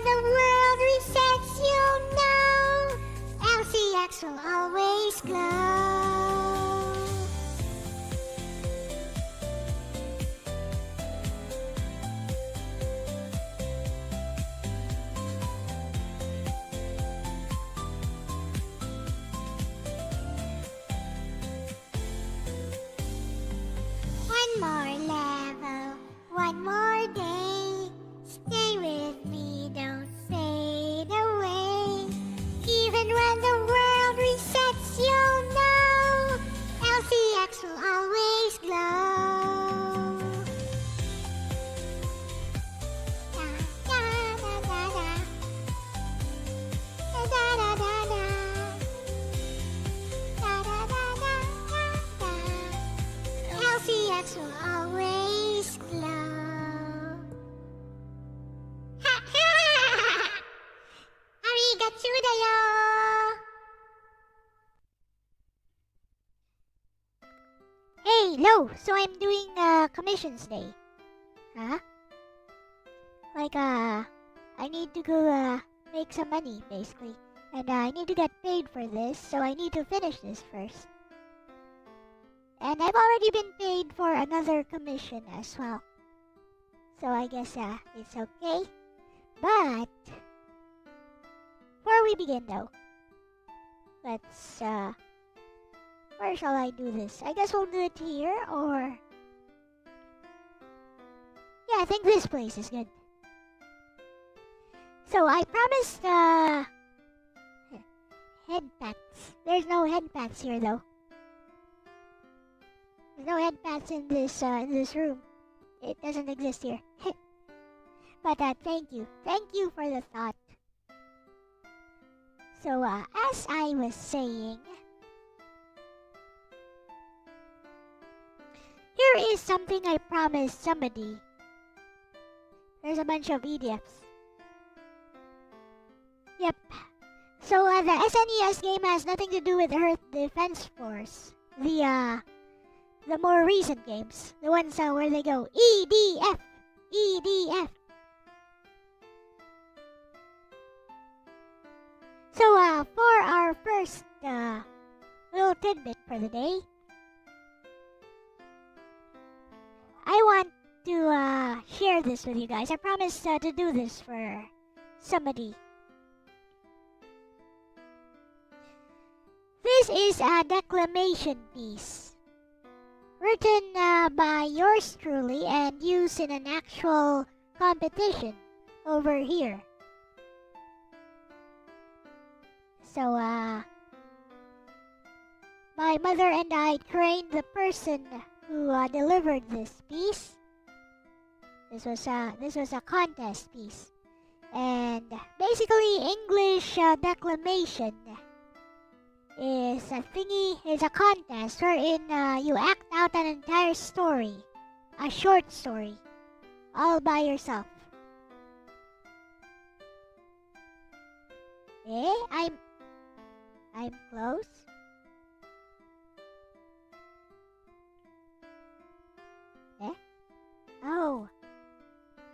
the world resets, you'll know LCX will always glow. One more level, one more day. Stay with me, don't fade away. Even when the world resets, you'll know LCX will always glow. Da, da, da, da, da. Da, da, da, da, da. Da, da, da, da, da, da. LCX will always glow. Arigatou da yo! Hey, Lo, so I'm doing commissions day. Huh? I need to go make some money, basically. And I need to get paid for this, so I need to finish this first. And I've already been paid for another commission as well. So I guess it's okay. But before we begin though, let's where shall I do this? I guess we'll do it here or yeah, I think this place is good. So I promised head pats. There's no head pats here though. There's no head pats in this room. It doesn't exist here. But thank you. Thank you for the thought. So as I was saying, here is something I promised somebody. There's a bunch of EDFs. Yep. So the SNES game has nothing to do with Earth Defense Force. The more recent games, the ones where they go EDF, EDF. So for our first little tidbit for the day, I want to share this with you guys. I promised to do this for somebody. This is a declamation piece written by yours truly and used in an actual competition over here. So my mother and I trained the person who delivered this piece. This was a contest piece, and basically English declamation is a contest wherein you act out an entire story, a short story, all by yourself. I'm close.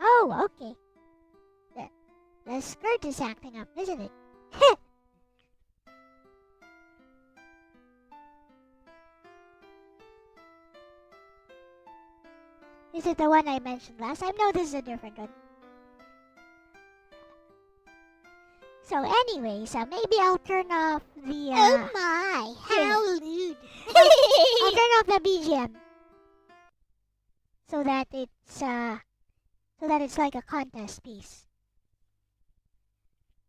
Oh, okay. The skirt is acting up, isn't it? Is it the one I mentioned last time? No, this is a different one. So anyways, maybe I'll turn off the oh my, how lewd. I'll turn off the BGM. So that it's like a contest piece.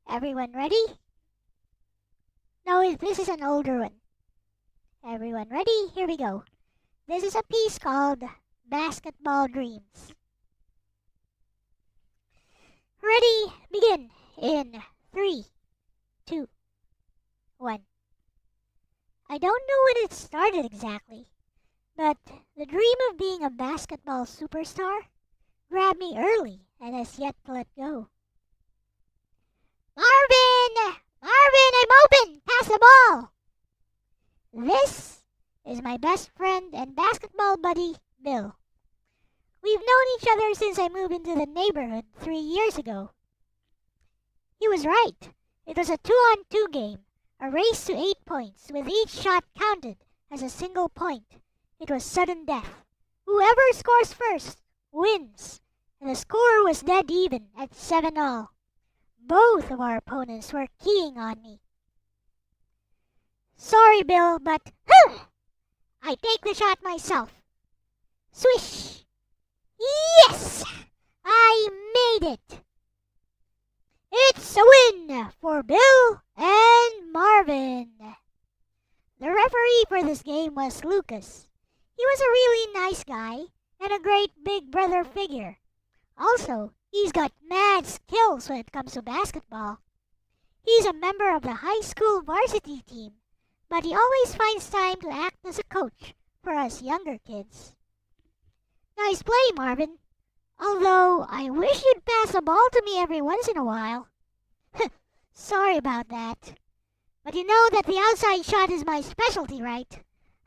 Everyone ready? No, this is an older one. Everyone ready? Here we go. This is a piece called Basketball Dreams. Ready? Begin in 3, 2, 1. I don't know when it started exactly, but the dream of being a basketball superstar grabbed me early and has yet to let go. Marvin! Marvin, I'm open! Pass the ball! This is my best friend and basketball buddy, Bill. We've known each other since I moved into the neighborhood 3 years ago. was right. It was a 2-on-2 game, a race to 8 points, with each shot counted as a single point. It was sudden death. Whoever scores first wins, and the score was dead even at 7-all. Both of our opponents were keying on me. Sorry, Bill, but I take the shot myself. Swish! Yes! I made it! It's a win for Bill and Marvin. The referee for this game was Lucas. He was a really nice guy and a great big brother figure. Also, he's got mad skills when it comes to basketball. He's a member of the high school varsity team, but he always finds time to act as a coach for us younger kids. Nice play, Marvin. Although, I wish you'd pass the ball to me every once in a while. Sorry about that. But you know that the outside shot is my specialty, right?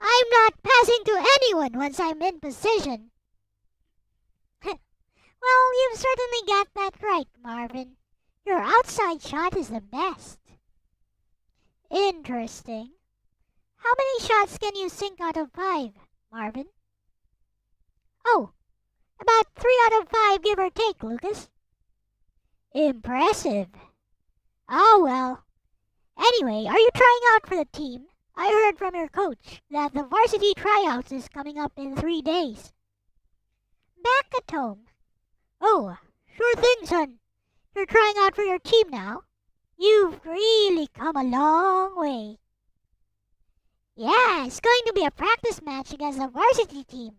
I'm not passing to anyone once I'm in position. Well, you've certainly got that right, Marvin. Your outside shot is the best. Interesting. How many shots can you sink out of 5, Marvin? Oh, about 3 out of 5, give or take, Lucas. Impressive. Oh, well. Anyway, are you trying out for the team? I heard from your coach that the varsity tryouts is coming up in 3 days. Back at home. Oh, sure thing, son. You're trying out for your team now. You've really come a long way. Yeah, it's going to be a practice match against the varsity team.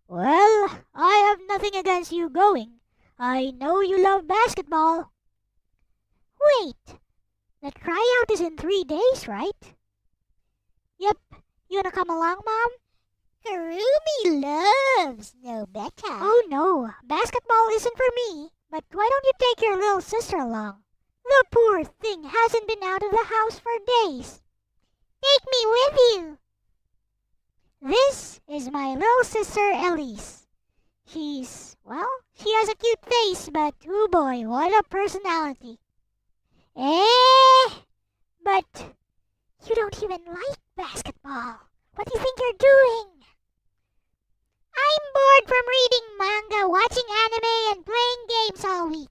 Well, I have nothing against you going. I know you love basketball. Wait, the tryout is in 3 days, right? Yep. You wanna come along, Mom? Karumi loves no better. Oh no, basketball isn't for me. But why don't you take your little sister along? The poor thing hasn't been out of the house for days. Take me with you. This is my little sister Elle-C. She has a cute face, but oh boy, what a personality. But you don't even like basketball. What do you think you're doing? I'm bored from reading manga, watching anime, and playing games all week.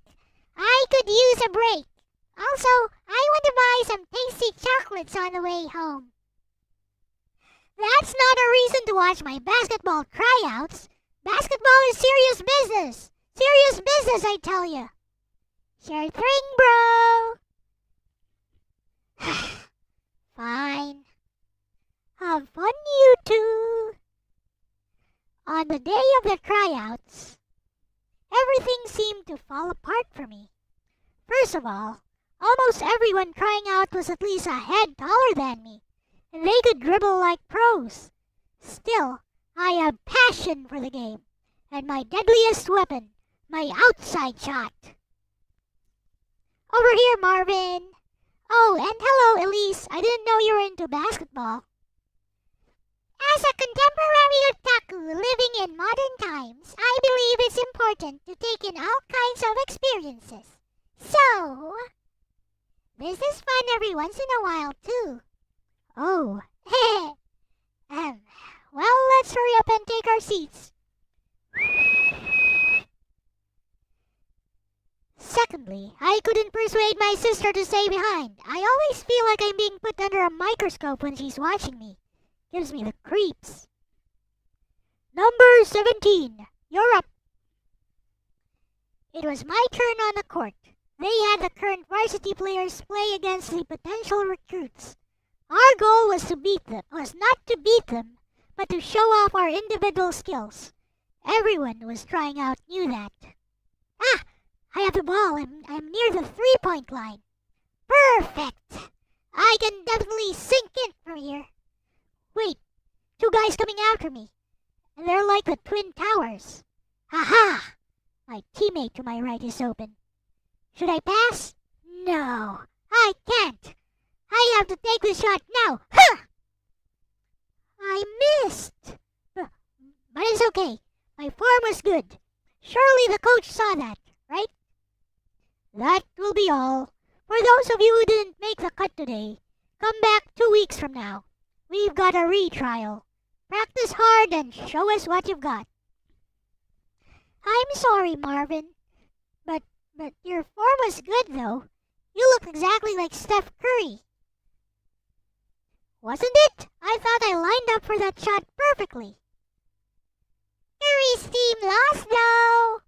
I could use a break. Also, I want to buy some tasty chocolates on the way home. That's not a reason to watch my basketball tryouts. Basketball is serious business. Serious business, I tell you. Sure thing, bro. Fine. Have fun, you two. On the day of the tryouts, everything seemed to fall apart for me. First of all, almost everyone trying out was at least a head taller than me, and they could dribble like pros. Still, I have passion for the game, and my deadliest weapon, my outside shot. Over here, Marvin. Oh, and hello, Elise. I didn't know you were into basketball. As a contemporary otaku living in modern times, I believe it's important to take in all kinds of experiences. So, this is fun every once in a while, too. Oh, well, let's hurry up and take our seats. Secondly, I couldn't persuade my sister to stay behind. I always feel like I'm being put under a microscope when she's watching me. Gives me the creeps. Number 17, you're up. It was my turn on the court. They had the current varsity players play against the potential recruits. Our goal was not to beat them, but to show off our individual skills. Everyone who was trying out knew that. Ah, I have the ball. I'm near the three-point line. Perfect. I can definitely sink in from here. Wait, 2 guys coming after me. And they're like the Twin Towers. Ha! My teammate to my right is open. Should I pass? No, I can't. I have to take the shot now. Ha! I missed. But it's okay. My form was good. Surely the coach saw that, right? That will be all. For those of you who didn't make the cut today, come back 2 weeks from now. We've got a retrial. Practice hard and show us what you've got. I'm sorry, Marvin. But your form was good, though. You look exactly like Steph Curry. Wasn't it? I thought I lined up for that shot perfectly. Curry's team lost, though.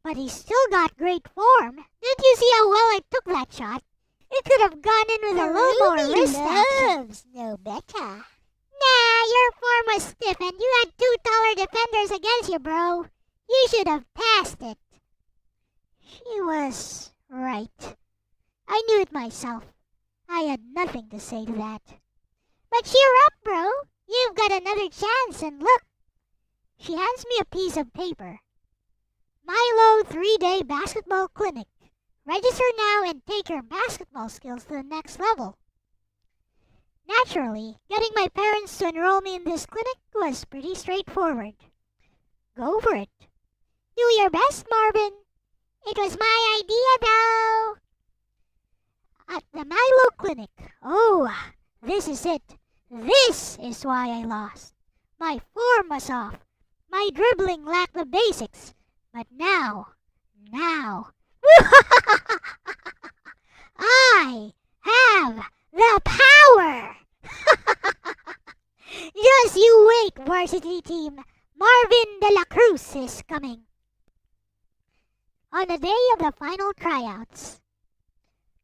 But he still got great form. Didn't you see how well I took that shot? It could have gone in with a little more wrist action. No better. Nah, your form was stiff and you had 2 taller defenders against you, bro. You should have passed it. She was right. I knew it myself. I had nothing to say to that. But cheer up, bro. You've got another chance, and look. She hands me a piece of paper. Milo 3-day basketball clinic. Register now and take your basketball skills to the next level. Naturally, getting my parents to enroll me in this clinic was pretty straightforward. Go for it. Do your best, Marvin. It was my idea, though. At the Milo Clinic. Oh, this is it. This is why I lost. My form was off. My dribbling lacked the basics. But now, I have the power! Just you wait, varsity team. Marvin de la Cruz is coming. On the day of the final tryouts.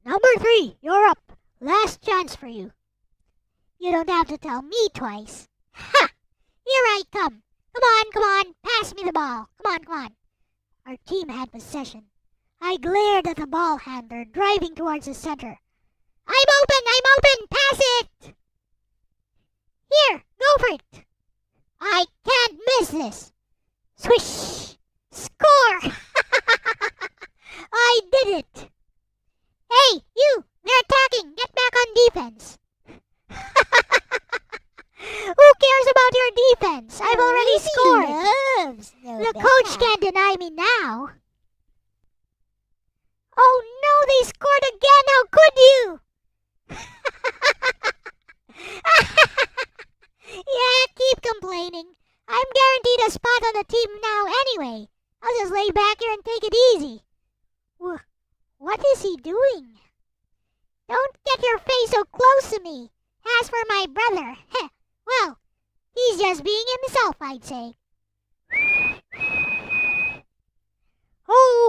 Number 3, you're up. Last chance for you. You don't have to tell me twice. Ha! Here I come. Come on, pass me the ball. Come on. Our team had possession. I glared at the ball handler driving towards the center. I'm open, pass it! Here, go for it. I can't miss this. Swish! Score! I did it! Hey, you! They're attacking! Get back on defense! Who cares about your defense? I've already scored! The coach can't deny me now! Oh no, they scored again! How could you? Yeah, keep complaining. I'm guaranteed a spot on the team now anyway. I'll just lay back here and take it easy. What is he doing? Don't get your face so close to me. As for my brother, well, he's just being himself, I'd say.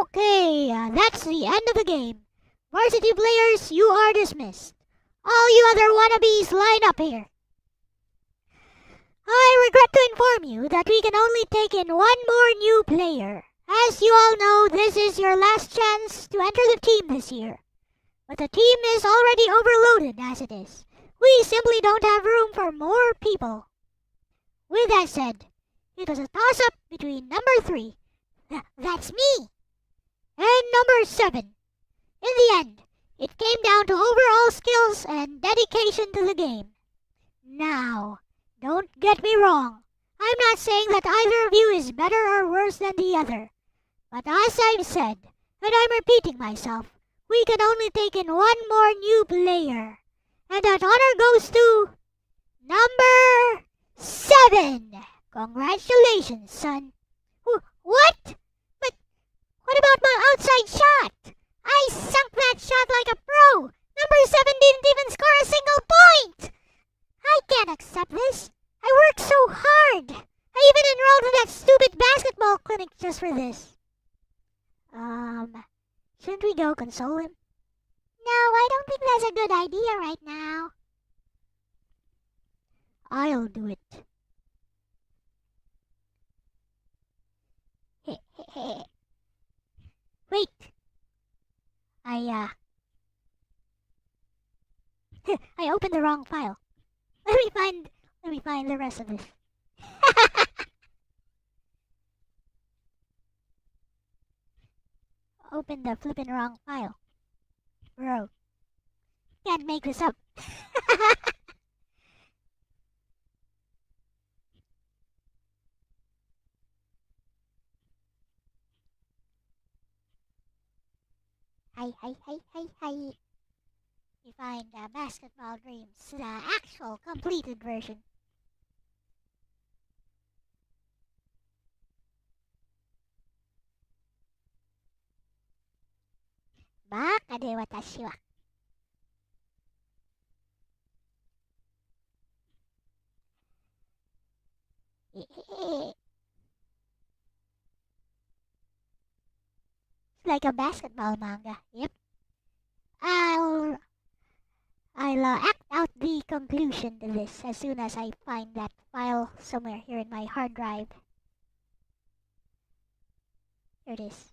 Okay, that's the end of the game. Varsity players, you are dismissed. All you other wannabes, line up here. I regret to inform you that we can only take in one more new player. As you all know, this is your last chance to enter the team this year. But the team is already overloaded as it is. We simply don't have room for more people. With that said, it was a toss-up between number 3, that's me, and number 7. In the end, it came down to overall skills and dedication to the game. Now, don't get me wrong. I'm not saying that either of you is better or worse than the other. But as I've said, and I'm repeating myself, we can only take in one more new player. And that honor goes to number 7. Congratulations, son. What? But what about my outside shot? I sunk that shot like a pro. Number 7 didn't even score a single point. I can't accept this. I worked so hard. I even enrolled in that stupid basketball clinic just for this. Shouldn't we go console him? No, I don't think that's a good idea right now. I'll do it. Wait. I opened the wrong file. Let me find the rest of this. Open the flippin' wrong file. Bro. Can't make this up. Hi. We find Basketball Dreams, the actual completed version. Baka de watashi wa. It's like a basketball manga. Yep. I'll act out the conclusion to this as soon as I find that file somewhere here in my hard drive. Here it is.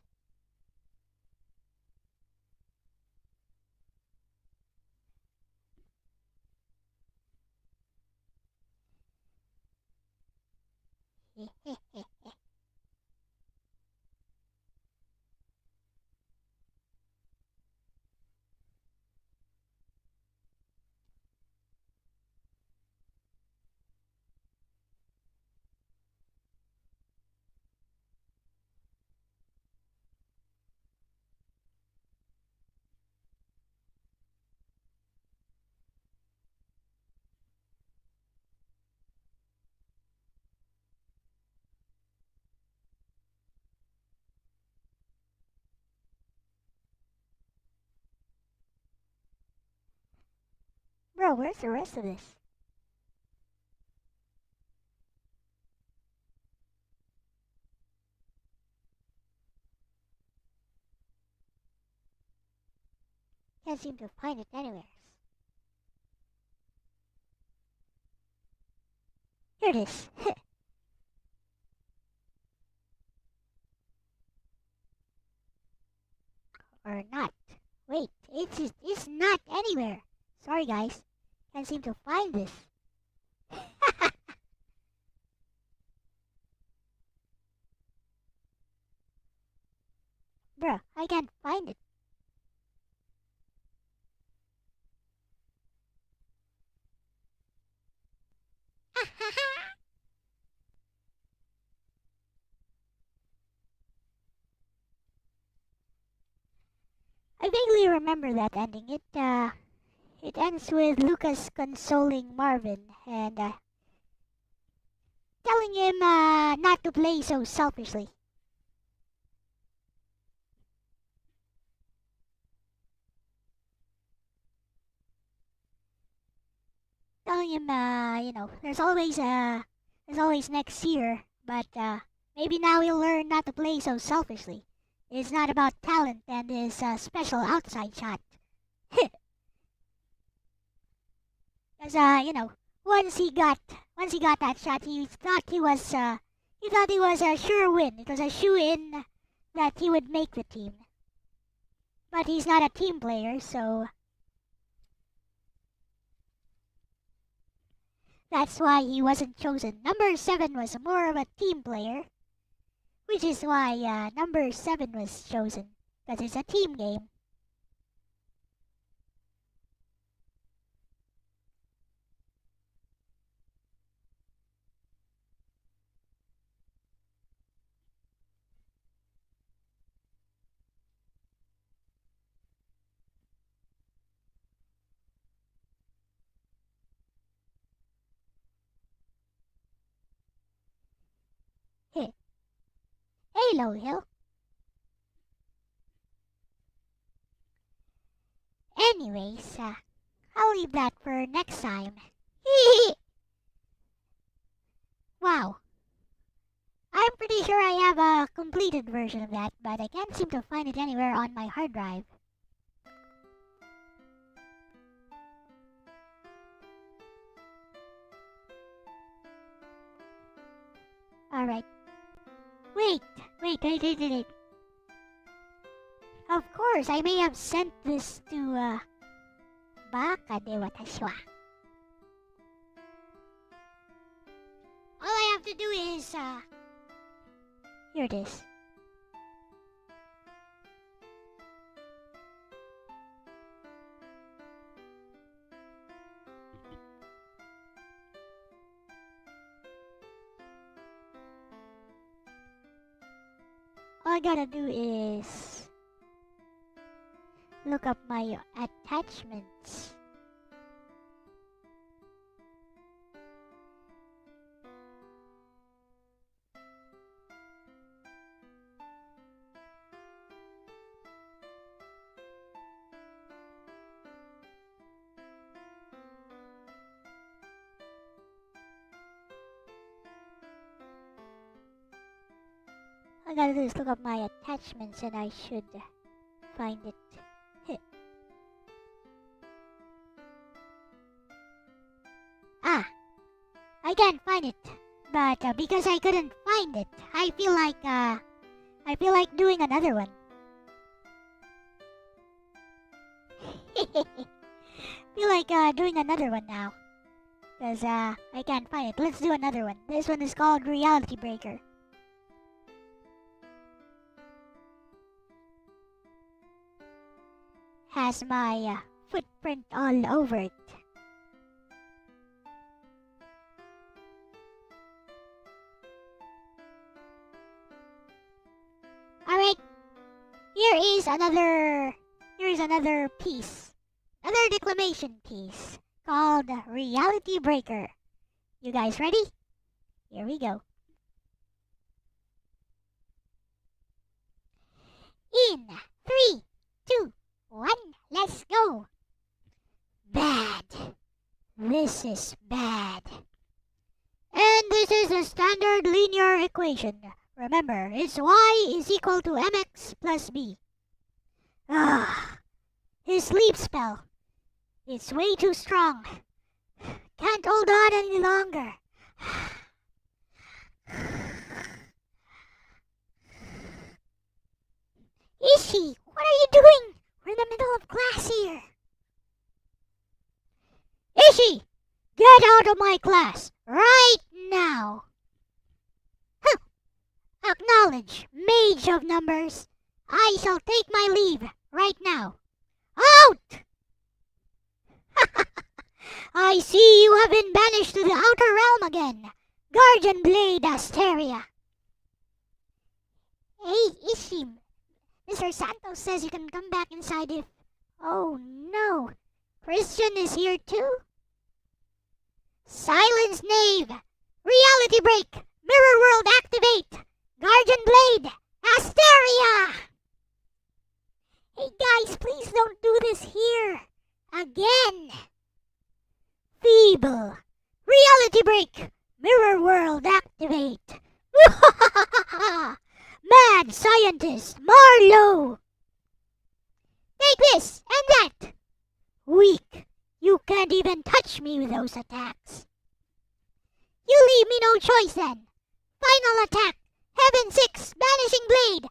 Bro, where's the rest of this? Can't seem to find it anywhere. Here it is. Or not. Wait, it's not anywhere. Sorry guys. Can't seem to find this. Bruh, I can't find it. I vaguely remember that ending. It ends with Lucas consoling Marvin and telling him not to play so selfishly. Telling him, there's always next year, but maybe now he'll learn not to play so selfishly. It's not about talent and his special outside shot. Because once he got that shot, he thought he was a sure win. It was a shoe in that he would make the team. But he's not a team player, so that's why he wasn't chosen. Number 7 was more of a team player, which is why number 7 was chosen, because it's a team game. Hey, Low Hill. Anyways, I'll leave that for next time. Wow. I'm pretty sure I have a completed version of that, but I can't seem to find it anywhere on my hard drive. Alright. Wait. Of course, I may have sent this to, Baka de watashi wa. All I have to do is, here it is. All I gotta do is look up my attachments. All I gotta do is look up my attachments and I should find it. I can't find it, but because I couldn't find it, I feel like doing another one. Feel like doing another one now, because I can't find it. Let's do another one. This one is called Reality Breaker. Has my footprint all over it. Alright, here is another piece. Another declamation piece called Reality Breaker. You guys ready? Here we go. In 3, 2, 1, let's go. Bad. This is bad. And this is a standard linear equation. Remember, it's y is equal to mx plus b. His sleep spell. It's way too strong. Can't hold on any longer. Ishi, what are you doing? We're in the middle of class here. Ishi, get out of my class right now. Acknowledge, mage of numbers. I shall take my leave right now. Out! I see you have been banished to the outer realm again. Guardian Blade Asteria. Hey, Ishim. Mr. Santos says you can come back inside if... Oh no. Christian is here too? Silence, knave. Reality break. Mirror world activate. Guardian Blade Asteria. Hey guys, please don't do this here. Again. Feeble. Reality break. Mirror world activate. Mad scientist Marlowe. Take this and that. Weak. You can't even touch me with those attacks. You leave me no choice then. Final attack. Heaven 6 banishing blade.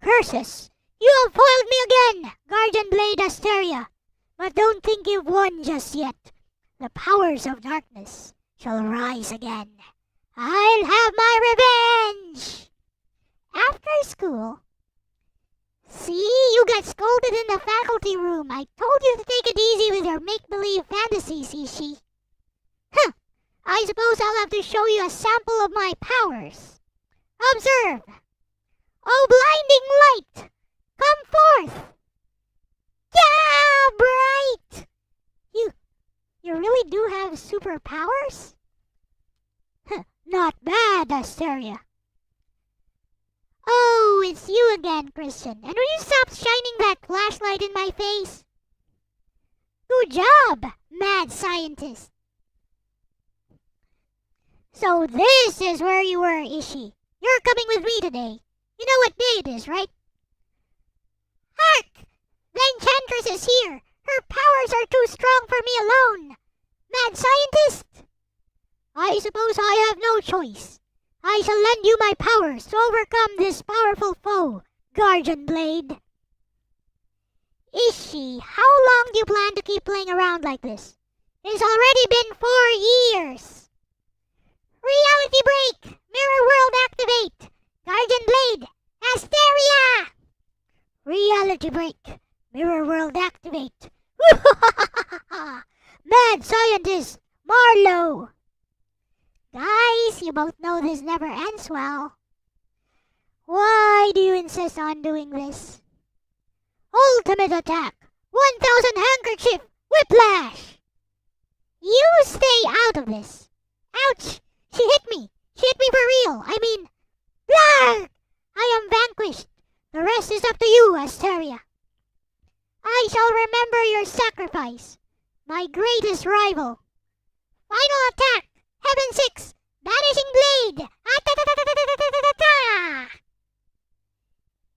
Curses. You have foiled me again, Guardian Blade Asteria. But don't think you've won just yet. The powers of darkness shall rise again. I'll have my revenge. After school. See, you got scolded in the faculty room. I told you to take it easy with your make-believe fantasies, Ishi. I suppose I'll have to show you a sample of my powers. Observe. Oh, blinding light. Come forth. Yeah, bright. You really do have superpowers? Not bad, Asteria. Oh, it's you again, Christian. And will you stop shining that flashlight in my face? Good job, mad scientist. So this is where you were, Ishi. You're coming with me today. You know what day it is, right? Hark! The Enchantress is here. Her powers are too strong for me alone. Mad scientist? I suppose I have no choice. I shall lend you my powers to overcome this powerful foe, Guardian Blade. Ishi, how long do you plan to keep playing around like this? It's already been 4 years. Reality break! Mirror world activate! Guardian Blade! Asteria! Reality break! Mirror world activate! Mad scientist! Marlowe! Guys, you both know this never ends well. Why do you insist on doing this? Ultimate attack! 1000 handkerchief! Whiplash! You stay out of this. Ouch! She hit me! She hit me for real! I mean, blarg! I am vanquished. The rest is up to you, Asteria. I shall remember your sacrifice. My greatest rival. Final attack! Heaven 6! Vanishing Blade! Ah-ta-ta-ta-ta-ta-ta-ta-ta-ta!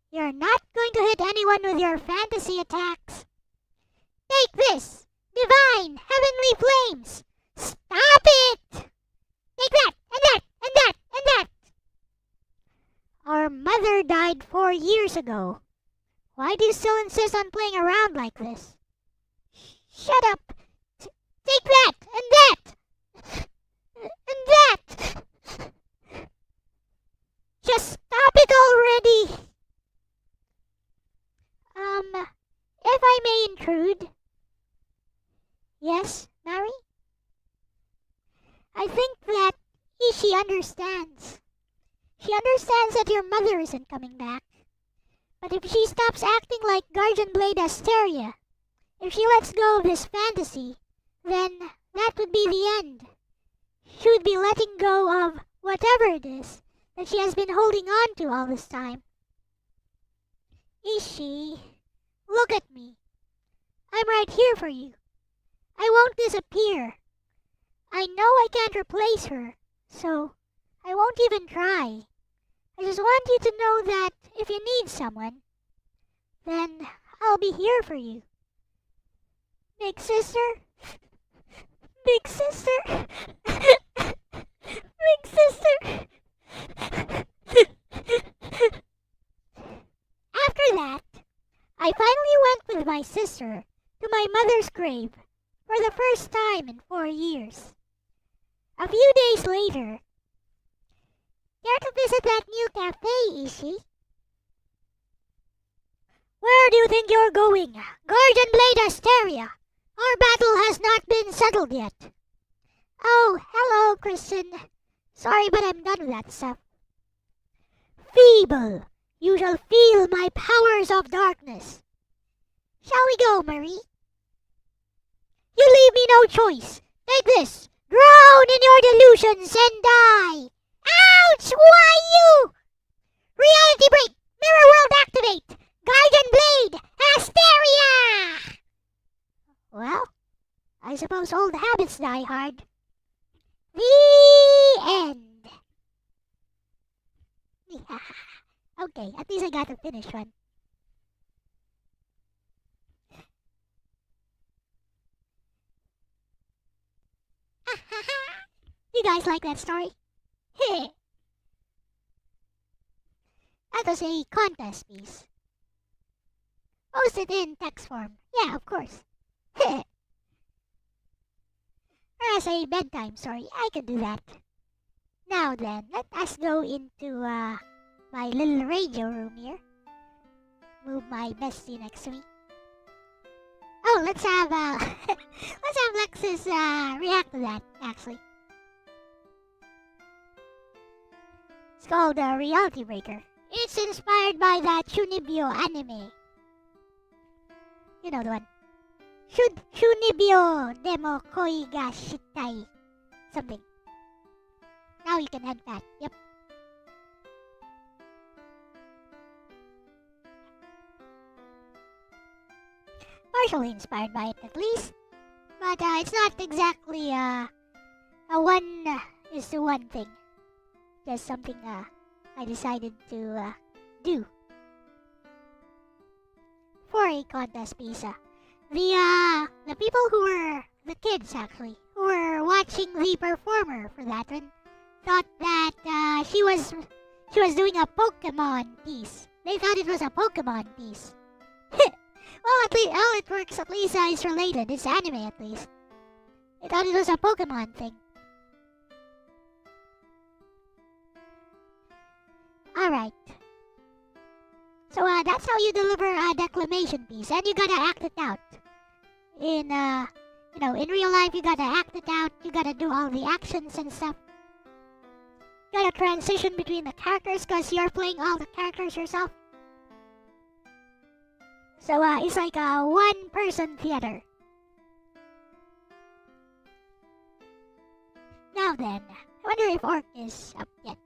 You're not going to hit anyone with your fantasy attacks. Take this! Divine Heavenly Flames! Stop it! Take that! And that! And that! And that! Our mother died 4 years ago. Why do you still insist on playing around like this? Shut up! Take that! And that! And that! Just stop it already! If I may intrude. Yes, Mary? I think that Ishi understands. She understands that your mother isn't coming back. But if she stops acting like Guardian Blade Asteria, if she lets go of this fantasy, then that would be the end. She would be letting go of whatever it is that she has been holding on to all this time. Ishi, look at me. I'm right here for you. I won't disappear. I know I can't replace her, so I won't even try. I just want you to know that if you need someone, then I'll be here for you. Big sister? Big sister? Big sister? After that, I finally went with my sister to my mother's grave for the first time in 4 years. A few days later, care to visit that new cafe, Ishi? Where do you think you're going? Guardian Blade Asteria! Our battle has not been settled yet. Oh, hello, Christian. Sorry, but I'm done with that stuff. Feeble! You shall feel my powers of darkness. Shall we go, Marie? You leave me no choice. Take this. Drown in your delusions and die. Ouch! Why you? Reality break! Mirror world activate! Guardian blade! Asteria! Well, I suppose old habits die hard. The end. Okay, at least I got to finish one. You guys like that story? That was a contest piece. Posted in text form. Yeah, of course. Or as a bedtime story, I can do that. Now then, let us go into my little radio room here. Move my bestie next to me. Oh, let's have let's have Lexus react to that. Actually, it's called Reality Breaker. It's inspired by that Shunibyo anime. You know the one. Shunibyo demo koi ga shitai. Something. Now you can end that. Yep. Partially inspired by it at least. But it's not exactly a 1:1 thing. Just something I decided to do for a contest piece. The people who were the kids actually who were watching the performer for that one thought that she was doing a Pokemon piece. They thought it was a Pokemon piece. Well, at least it works. At least it's related. It's anime at least. They thought it was a Pokemon thing. Alright. So that's how you deliver a declamation piece, and you gotta act it out. In in real life, you gotta act it out. You gotta do all the actions and stuff. gotta transition between the characters because you're playing all the characters yourself. So it's like a one-person theater. Now then, I wonder if Orc is up yet.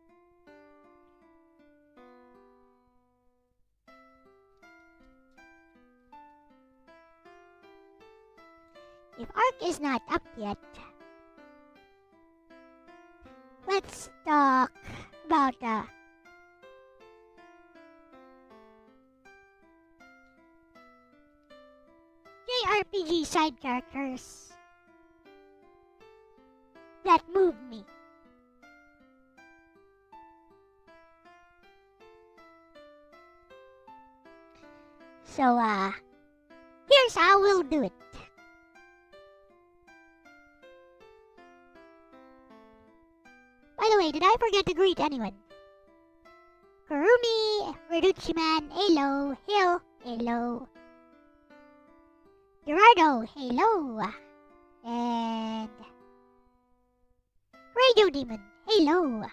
If Orc is not up yet, let's talk about JRPG side characters that move me. So, here's how we'll do it. By the way, did I forget to greet anyone? Kurumi, Reduchiman, hello, Hill, hello. Gerardo, hello. And Radio Demon, hello.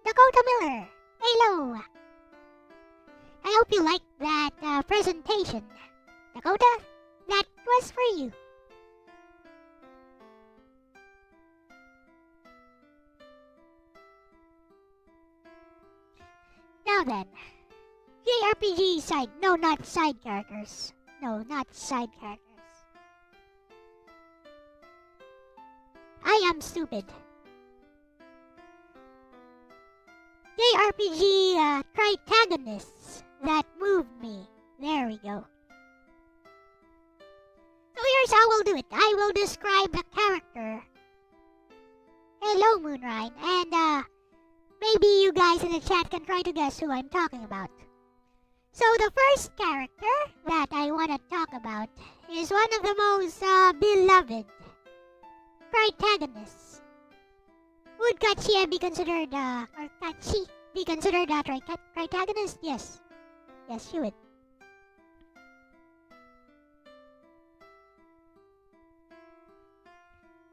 Dakota Miller, hello. I hope you liked that presentation. Dakota, that was for you. Now then, JRPG side, no, not side characters. No, not side characters. I am stupid. JRPG Tritagonists that move me. There we go. So here's how we'll do it. I will describe the character. Hello, Moonrine, and maybe you guys in the chat can try to guess who I'm talking about. So the first character that I want to talk about is one of the most beloved Tritagonists. Would Kachie be considered, or Kachi be considered a Tritagonist? Yes. Yes, she would.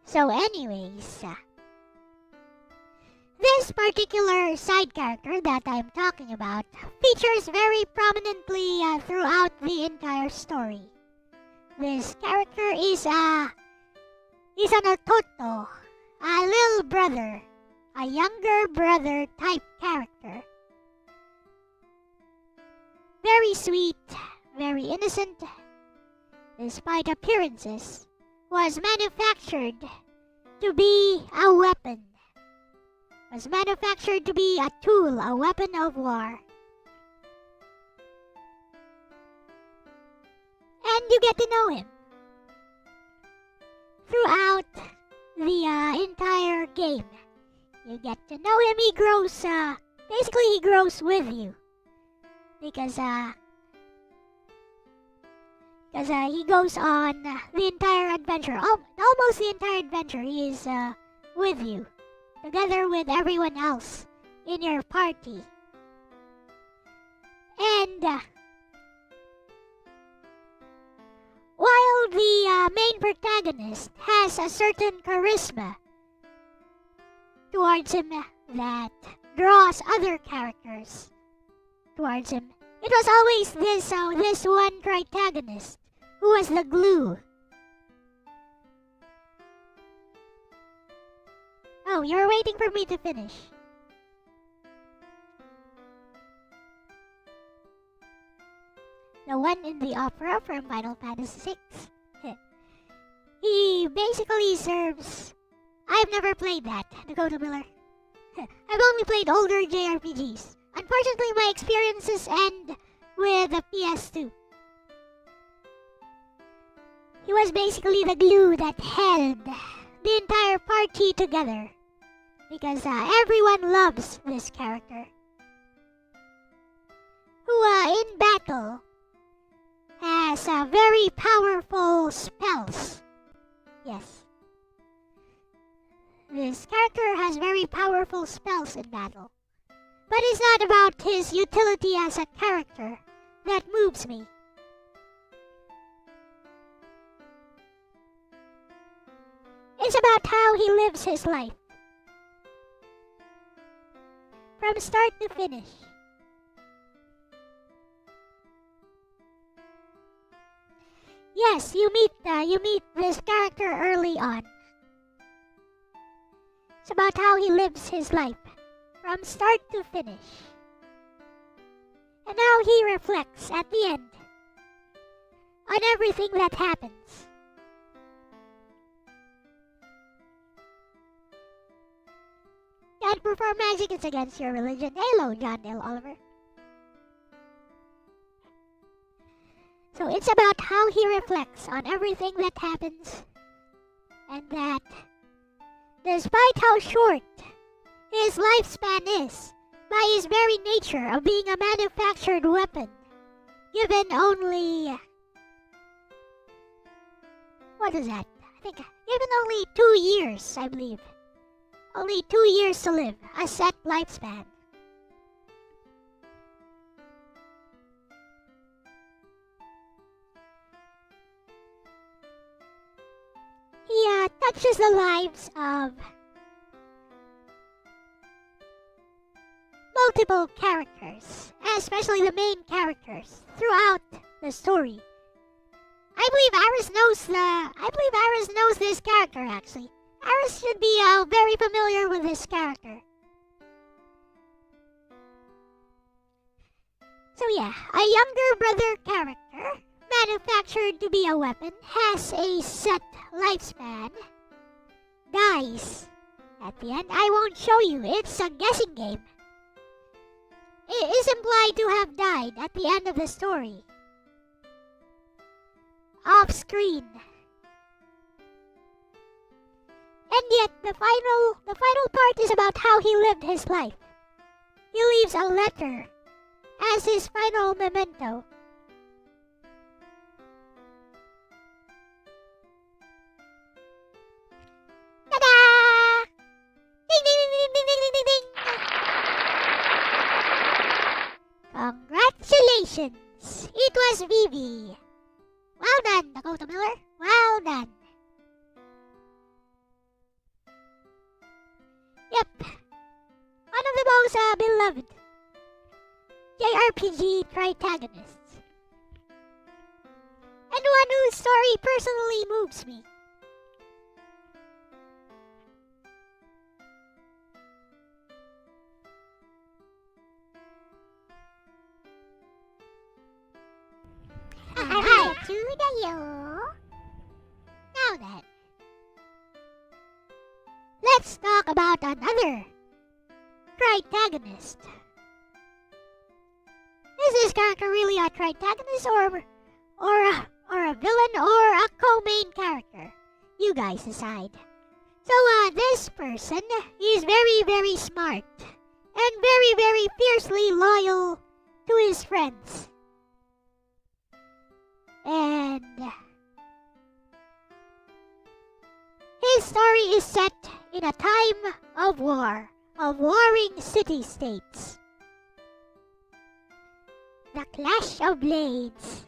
So anyways, this particular side character that I'm talking about features very prominently throughout the entire story. This character is an Ototo, a little brother, a younger brother type character. Very sweet, very innocent, despite appearances, was manufactured to be a weapon. Was manufactured to be a tool, a weapon of war. And you get to know him throughout the entire game. You get to know him. He grows, basically he grows with you. Because he goes on the entire adventure. Almost the entire adventure he is with you, together with everyone else in your party. And while the main protagonist has a certain charisma towards him that draws other characters towards him, it was always this one Tritagonist who was the glue. Oh, you're waiting for me to finish. The one in the opera from Final Fantasy VI. He basically serves... I've never played that, Dakota Miller. I've only played older JRPGs. Unfortunately, my experiences end with the PS2. He was basically the glue that held the entire party together. Because everyone loves this character. Who, in battle, has very powerful spells. Yes. This character has very powerful spells in battle. But it's not about his utility as a character that moves me. It's about how he lives his life. from start to finish. Yes, you meet this character early on. It's about how he lives his life from start to finish. And how he reflects at the end on everything that happens. Can't perform magic, it's against your religion. Hello, John L. Oliver. So it's about how he reflects on everything that happens, and that despite how short his lifespan is, by his very nature of being a manufactured weapon, given only... what is that? I think given only 2 years, I believe. Only 2 years to live, a set lifespan. He touches the lives of multiple characters, especially the main characters, throughout the story. I believe Aris knows this character, actually. Aris should be very familiar with this character. So yeah, a younger brother character, manufactured to be a weapon, has a set lifespan, dies at the end. I won't show you, it's a guessing game. It is implied to have died at the end of the story. Off screen. And yet the final part is about how he lived his life. He leaves a letter as his final memento. Ta-da! Ding ding ding ding ding ding ding ding! Congratulations! It was Vivi. Well done, Dakota Miller. Well done. Yep. One of the most beloved JRPG Tritagonists. And one whose story personally moves me. Now then, let's talk about another Tritagonist. Is this character really a Tritagonist or a villain or a co-main character? You guys decide. So this person is very, very smart and very, very fiercely loyal to his friends. And his story is set in a time of war, of warring city-states. The Clash of Blades.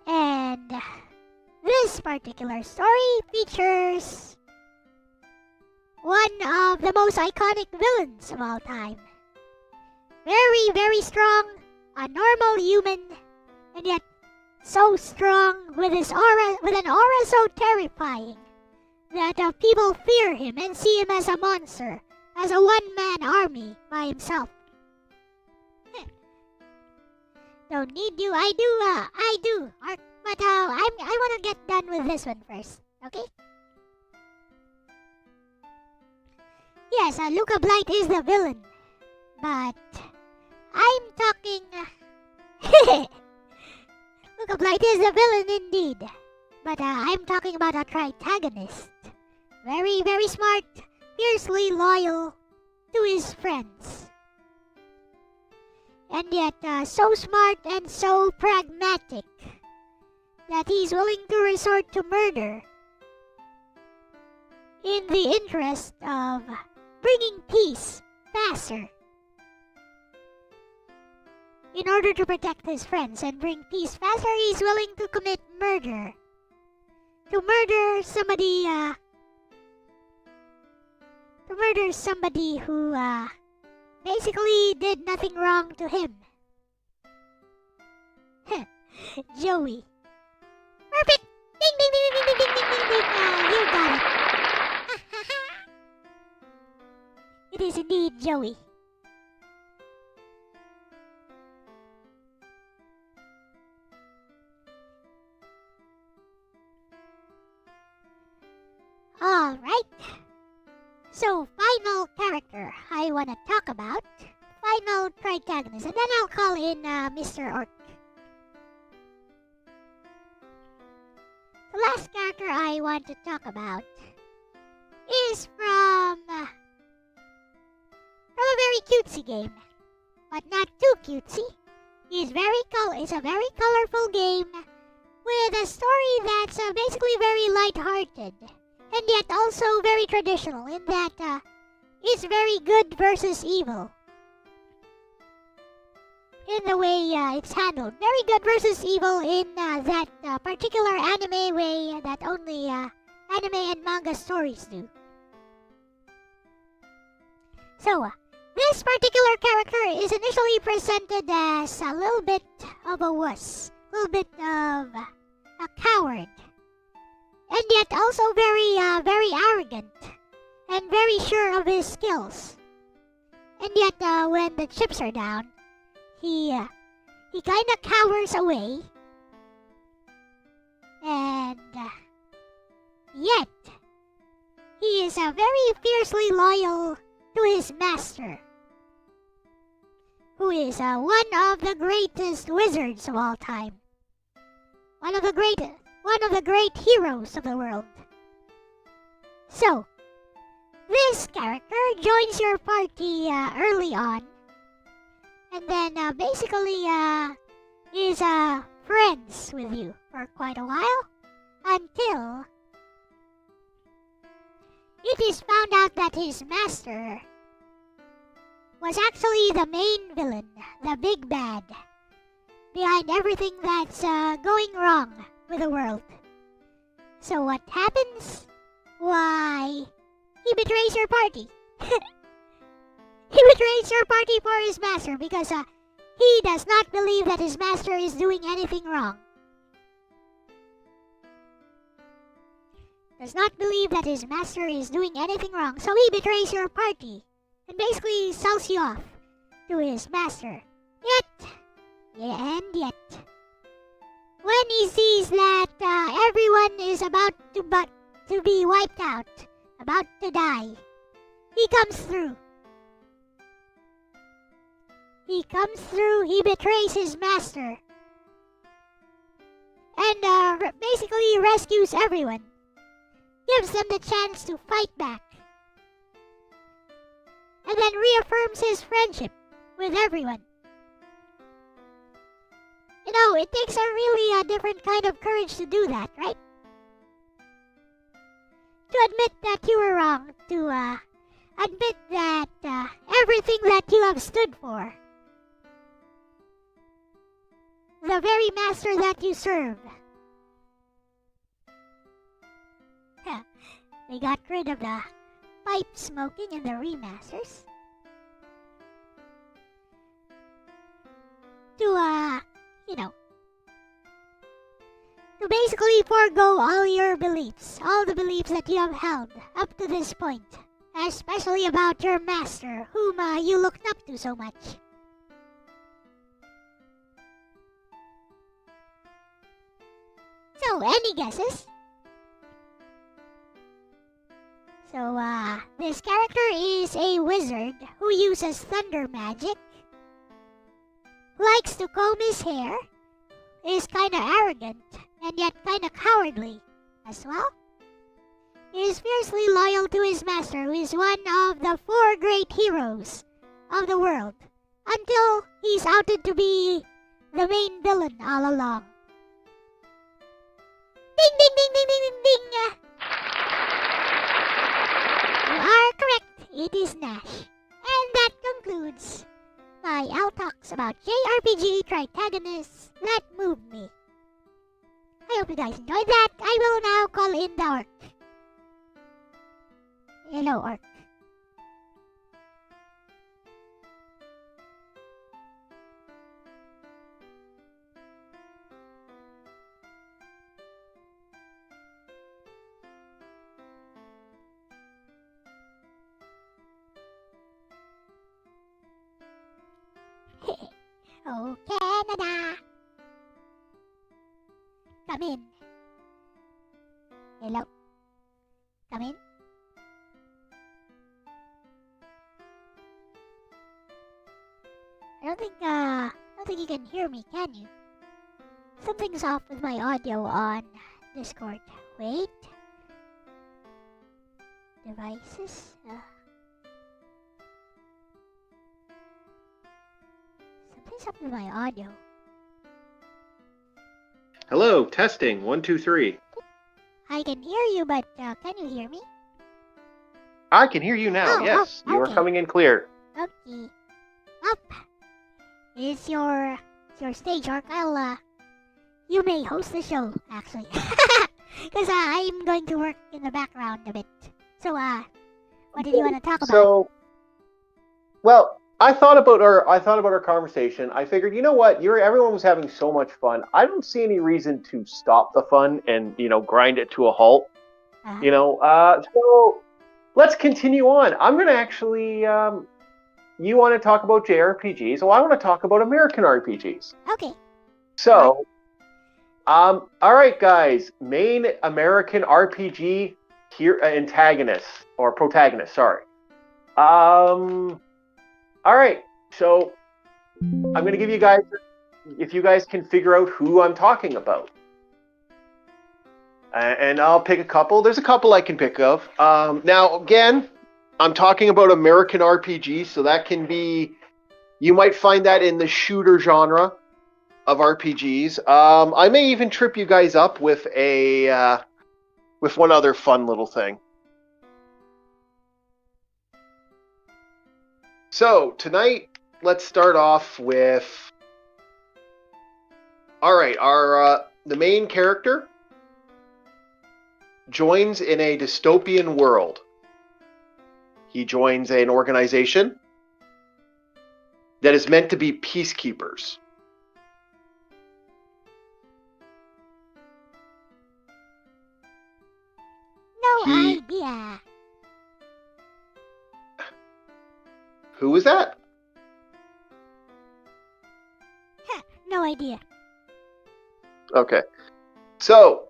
And this particular story features one of the most iconic villains of all time. Very, very strong, a normal human, and yet so strong with an aura so terrifying that people fear him and see him as a monster, as a one-man army by himself. Don't need you, I do. But I want to get done with this one first, okay? Yes, Luca Blight is the villain, but I'm talking... Luca Blight is the villain indeed, but I'm talking about a Tritagonist. Very, very smart, fiercely loyal to his friends. And yet so smart and so pragmatic that he's willing to resort to murder in the interest of bringing peace faster. In order to protect his friends and bring peace faster, he's willing to commit murder. To murder somebody to murder somebody who, basically did nothing wrong to him. Joey. Perfect! Ding ding ding ding ding ding ding ding ding! You got it. It is indeed Joey. Alright. So, final character I want to talk about. Final Tritagonist. And then I'll call in Mr. Orc. The last character I want to talk about is from a very cutesy game. But not too cutesy. It's a very colorful game with a story that's basically very lighthearted. And yet also very traditional in that it's very good versus evil. In the way it's handled. Very good versus evil in that particular anime way that only anime and manga stories do. So, this particular character is initially presented as a little bit of a wuss. A little bit of a coward. And yet also very arrogant. And very sure of his skills. And yet when the chips are down, he kinda cowers away. And yet, he is very fiercely loyal to his master. Who is one of the greatest wizards of all time. One of the great heroes of the world. So, this character joins your party early on. And then basically is friends with you for quite a while. Until it is found out that his master was actually the main villain, the big bad, behind everything that's going wrong with the world. So what happens? Why, he betrays your party. He betrays your party for his master because he does not believe that his master is doing anything wrong. Does not believe that his master is doing anything wrong, so he betrays your party and basically sells you off to his master. Yet, when he sees that everyone is about to be wiped out, about to die, he comes through. He betrays his master. And basically rescues everyone. Gives them the chance to fight back. And then reaffirms his friendship with everyone. You know, it takes a really different kind of courage to do that, right? To admit that you were wrong. To admit that everything that you have stood for, the very master that you serve. They got rid of the pipe smoking in the remasters. To basically forego all your beliefs, all the beliefs that you have held up to this point, especially about your master, whom you looked up to so much. So, any guesses? So, this character is a wizard who uses thunder magic, likes to comb his hair, is kinda arrogant, and yet kinda cowardly as well. He is fiercely loyal to his master, who is one of the 4 great heroes of the world, until he's outed to be the main villain all along. Ding ding ding ding ding ding ding! You are correct, it is Nash. And that concludes my L talks about JRPG Tritagonists that moved me. I hope you guys enjoyed that. I will now call in the Orc. Hello, Orc. Oh, Canada. Come in. Hello. Come in. I don't think you can hear me, can you? Something's off with my audio on Discord. Wait. Devices? Something's up with my audio. Hello, testing, 1, 2, 3. I can hear you, but can you hear me? I can hear you now, Oh, yes. oh, You are okay. coming in clear. Okay. Up. It's your stage, Ark. You may host the show, actually. Because I'm going to work in the background a bit. So, what did you want to talk about? So, well, I thought about our conversation. I figured, you know what? Everyone was having so much fun. I don't see any reason to stop the fun and, grind it to a halt. So let's continue on. I'm going to actually, you want to talk about JRPGs, well, I want to talk about American RPGs. Okay. So, all right, guys. Main American RPG antagonists or protagonists. Sorry. All right. So I'm gonna give you guys, if you guys can figure out who I'm talking about, and I'll pick a couple. There's a couple I can pick of. Now, again, I'm talking about American RPGs, so that can be. You might find that in the shooter genre of RPGs. I may even trip you guys up with with one other fun little thing. So tonight, let's start off with. All right, the main character joins in a dystopian world. He joins an organization that is meant to be peacekeepers. No idea. Who was that? No idea. Okay. So,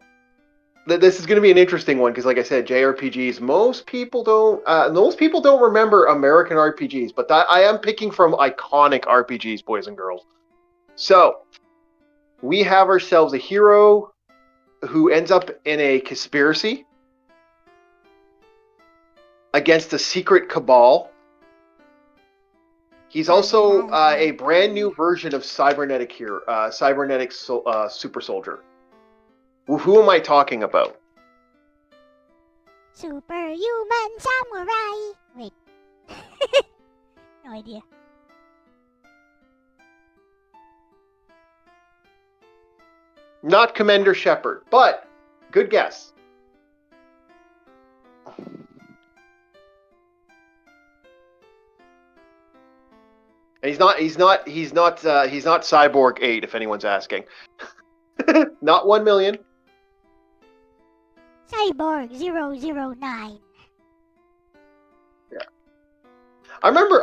this is going to be an interesting one because, like I said, JRPGs. Most people don't remember American RPGs, but I am picking from iconic RPGs, boys and girls. So, we have ourselves a hero who ends up in a conspiracy against a secret cabal. He's also a brand new version of cybernetic super soldier. Who am I talking about? Superhuman samurai. Wait. No idea. Not Commander Shepard, but good guess. And he's not Cyborg 8, if anyone's asking. Not 1 million. Cyborg 009. Yeah. I remember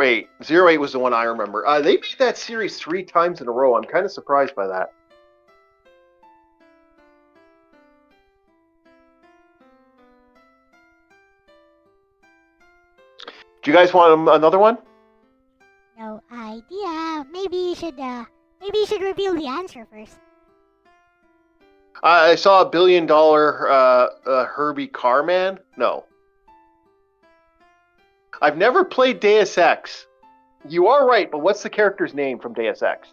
08. 08 was the one I remember. They made that series 3 times in a row. I'm kind of surprised by that. Do you guys want another one? No idea. Maybe you should reveal the answer first. I saw $1 billion Herbie Carman. No. I've never played Deus Ex. You are right, but what's the character's name from Deus Ex?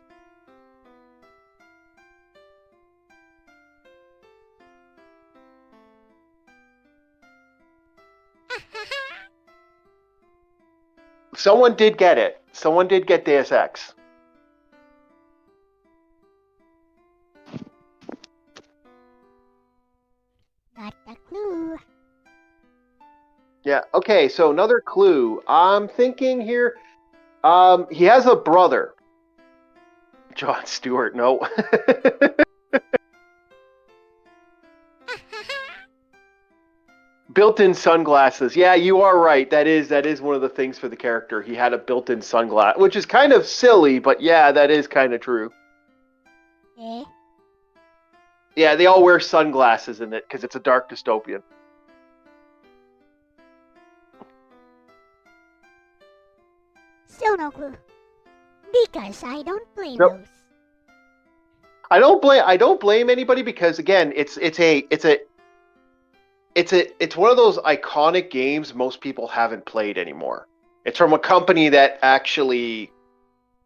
Someone did get it. Someone did get Deus Ex. Got the clue. Yeah, okay, so another clue. I'm thinking here, he has a brother. Jon Stewart, no. Built-in sunglasses. Yeah, you are right. That is one of the things for the character. He had a built-in sunglass, which is kind of silly, but yeah, that is kind of true. Eh? Yeah, they all wear sunglasses in it because it's a dark dystopian. Still no clue. Because I don't blame Nope. those. I don't blame anybody because again, it's one of those iconic games most people haven't played anymore. It's from a company that actually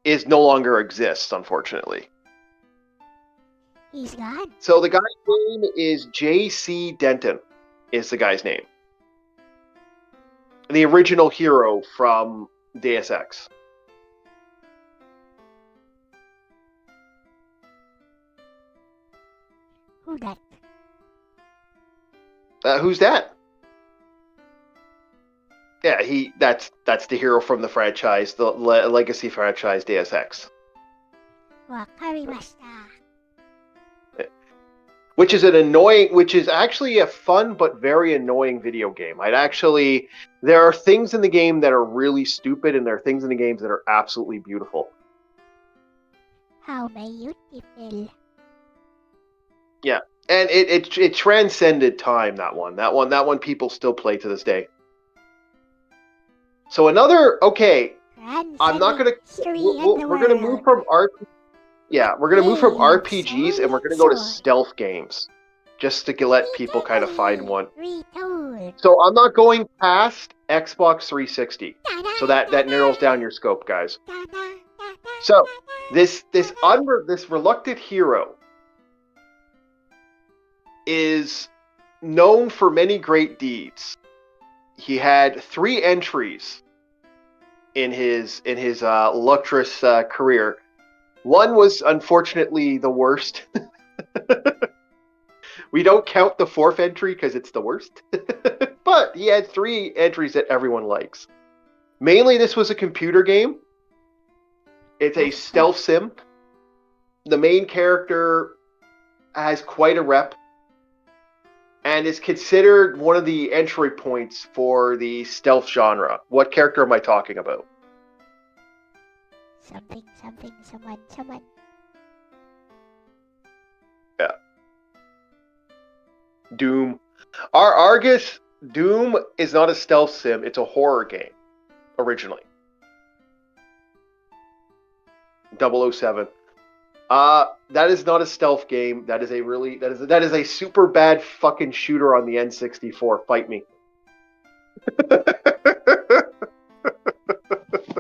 is no longer exists, unfortunately. He's gone. So the guy's name is J.C. Denton, is the guy's name. The original hero from Deus Ex. Who that? Who's that? Yeah, that's the hero from the franchise, the legacy franchise Deus Ex. Wakarimashita. Which is actually a fun but very annoying video game. There are things in the game that are really stupid, and there are things in the games that are absolutely beautiful. How beautiful. Yeah, and it transcended time. That one people still play to this day. So I'm not gonna. We're gonna move from RPGs and we're gonna go to stealth games, just to let people kind of find one. So I'm not going past Xbox 360. So that narrows down your scope, guys. So this reluctant hero is known for many great deeds. He had 3 entries in his illustrious career. One was unfortunately the worst. We don't count the 4th entry because it's the worst. But he had 3 entries that everyone likes. Mainly, this was a computer game. It's a stealth sim. The main character has quite a rep and is considered one of the entry points for the stealth genre. What character am I talking about? Someone. Yeah. Doom. Our Argus, Doom is not a stealth sim, it's a horror game, originally. 007. That is not a stealth game. That is a super bad fucking shooter on the N64. Fight me.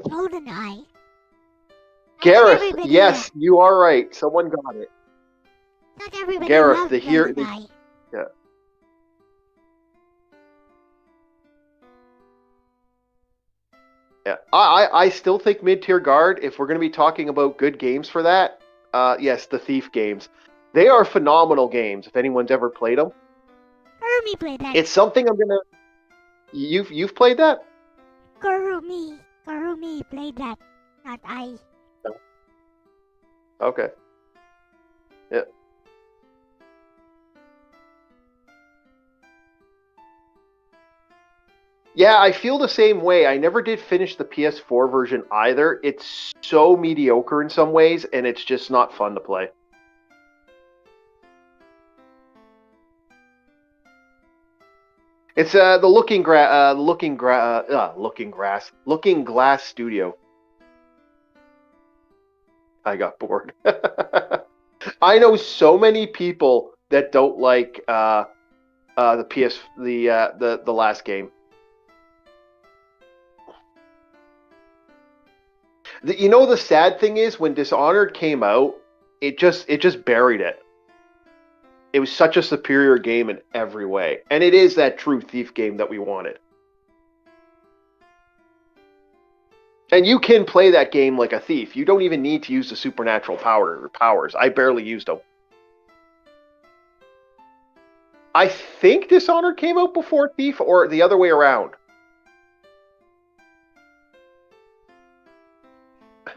GoldenEye. Gareth, yes, you are right. Someone got it. Not everybody Gareth, loved the hero. GoldenEye. Yeah. Yeah, I still think Mid-Tier Guard, if we're going to be talking about good games for that, yes, the Thief games. They are phenomenal games, if anyone's ever played them. Gurumi played that. It's something I'm going to... You've played that? Gurumi played that. Not I. Okay. Yeah. Yeah, I feel the same way. I never did finish the PS4 version either. It's so mediocre in some ways, and it's just not fun to play. It's the Looking Glass Studio. I got bored. I know so many people that don't like the last game. The sad thing is when Dishonored came out, it just buried it. It was such a superior game in every way, and it is that true Thief game that we wanted. And you can play that game like a thief. You don't even need to use the supernatural powers. I barely used them. I think Dishonored came out before Thief, or the other way around.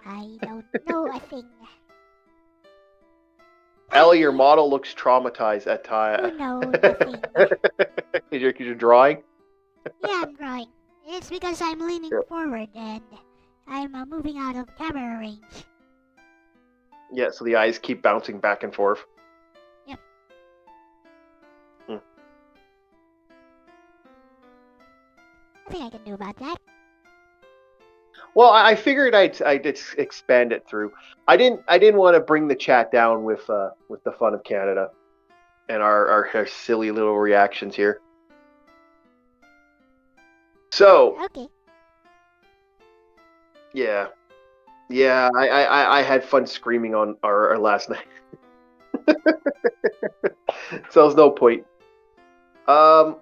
I don't know a thing. Ellie, your model looks traumatized at times. Who knows a thing? You're drawing? Yeah, I'm drawing. It's because I'm leaning Yeah. forward and I'm moving out of camera range. Yeah, so the eyes keep bouncing back and forth. Yep. Hmm. Nothing I can do about that. Well, I figured I'd expand it through. I didn't want to bring the chat down with the fun of Canada and our silly little reactions here. So Okay. yeah, I had fun screaming on our last night. So there's no point. There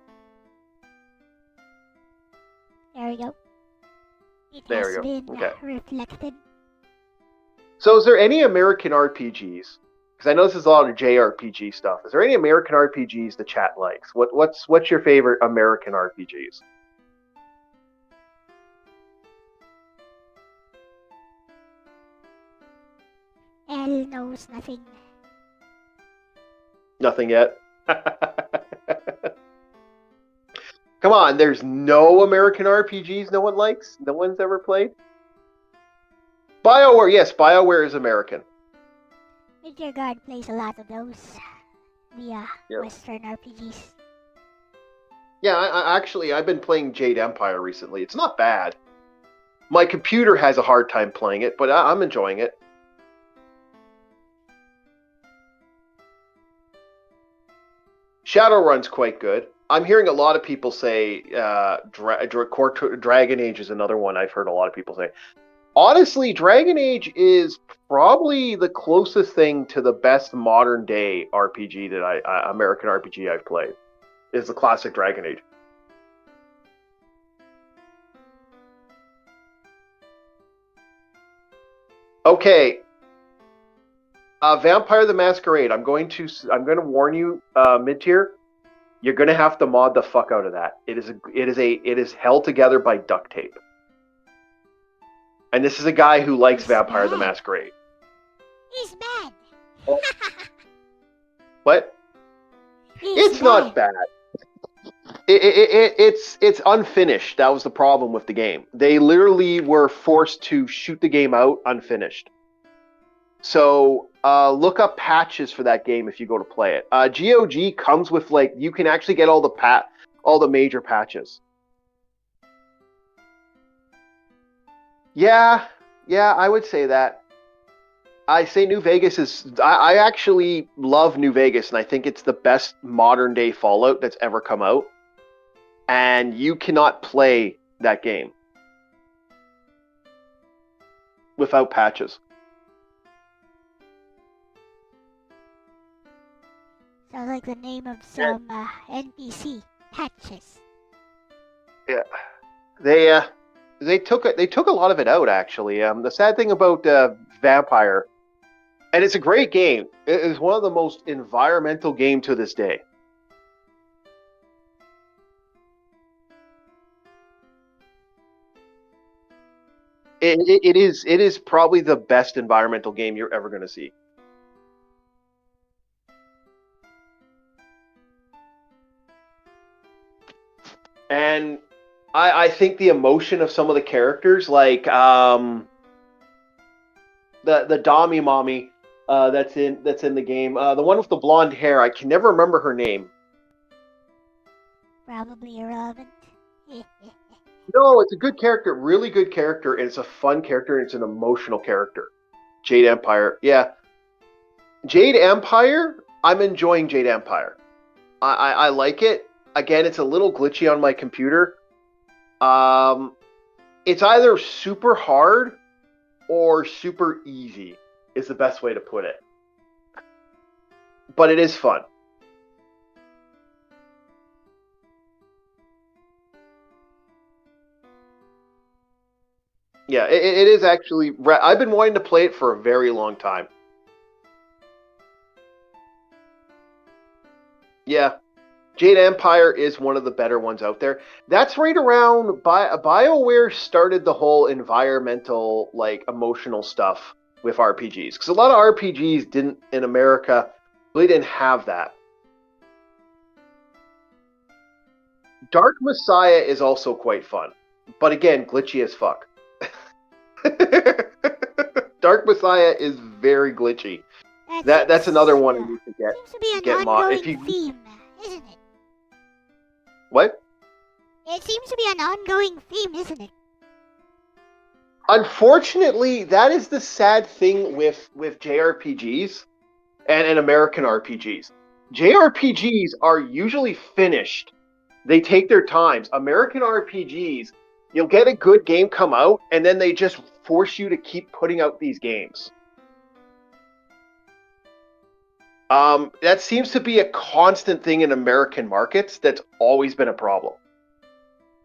we go. It There has we go. been Okay. reflected. So is there any American RPGs? Because I know this is a lot of JRPG stuff. Is there any American RPGs the chat likes? What's your favorite American RPGs? Elle knows nothing. Nothing yet. Come on, there's no American RPGs no one likes? No one's ever played? BioWare, yes, BioWare is American. Meteor Guard plays a lot of those via Yep. Western RPGs. Yeah, I've been playing Jade Empire recently. It's not bad. My computer has a hard time playing it, but I'm enjoying it. Shadowrun's quite good. I'm hearing a lot of people say Dragon Age is another one I've heard a lot of people say. Honestly, Dragon Age is probably the closest thing to the best modern day RPG that American RPG I've played. Is the classic Dragon Age. Okay. Vampire the Masquerade. I'm going to warn you, mid tier. You're going to have to mod the fuck out of that. It is held together by duct tape. And this is a guy who likes It's Vampire the bad. Masquerade. He's bad. What? He's It's not bad. It's unfinished. That was the problem with the game. They literally were forced to shoot the game out unfinished. So look up patches for that game if you go to play it. GOG comes with you can actually get all the major patches. Yeah, I would say that. I say New Vegas is. I actually love New Vegas, and I think it's the best modern day Fallout that's ever come out. And you cannot play that game without patches. Sounds like the name of some NPC. Patches. Yeah, they took a lot of it out actually. The sad thing about Vampire, and it's a great game. It is one of the most environmental games to this day. It is probably the best environmental game you're ever going to see. And I think the emotion of some of the characters, like the Dami mommy that's in the game, the one with the blonde hair, I can never remember her name. Probably irrelevant. No, it's a good character, really good character, and it's a fun character, and it's an emotional character. Jade Empire, yeah. Jade Empire, I'm enjoying Jade Empire. I like it. Again, it's a little glitchy on my computer. It's either super hard or super easy is the best way to put it. But it is fun. Yeah, it is actually. I've been wanting to play it for a very long time. Yeah, Jade Empire is one of the better ones out there. That's right around BioWare started the whole environmental, emotional stuff with RPGs. Because a lot of RPGs didn't, in America, really didn't have that. Dark Messiah is also quite fun, but again, glitchy as fuck. Dark Messiah is very glitchy. That's another one you need to get. Seems to be an Get ongoing if you theme, isn't it? what? It seems to be an ongoing theme, isn't it? Unfortunately, that is the sad thing with JRPGs and American RPGs. JRPGs are usually finished. They take their times. American RPGs, you'll get a good game come out, and then they just force you to keep putting out these games. That seems to be a constant thing in American markets. That's always been a problem.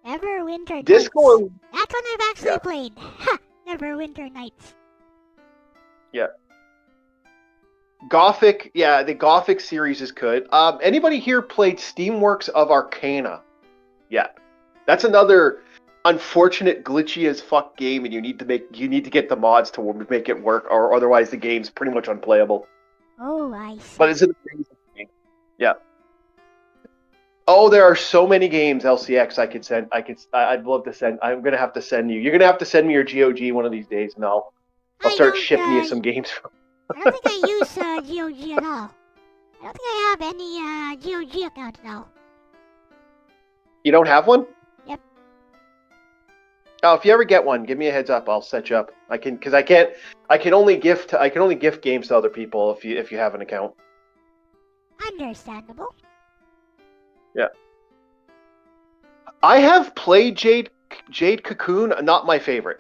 Neverwinter Disco. Nights. That one I've actually played. Ha! Neverwinter Nights. Yeah. Gothic, yeah, the Gothic series is good. Anybody here played Steamworks of Arcana? Yeah. That's another unfortunate glitchy as fuck game, and you need to get the mods to make it work, or otherwise the game's pretty much unplayable. Oh, I see. But it's an amazing game. Yeah. Oh, there are so many games, LCX. I'd love to send. I'm gonna have to send you. You're gonna have to send me your GOG one of these days, and I'll start shipping you some games. I don't think I use GOG at all. I don't think I have any GOG account now. You don't have one? Yep. Oh, if you ever get one, give me a heads up. I'll set you up. I can only gift games to other people if you have an account. Understandable. Yeah. I have played Jade Cocoon, not my favorite.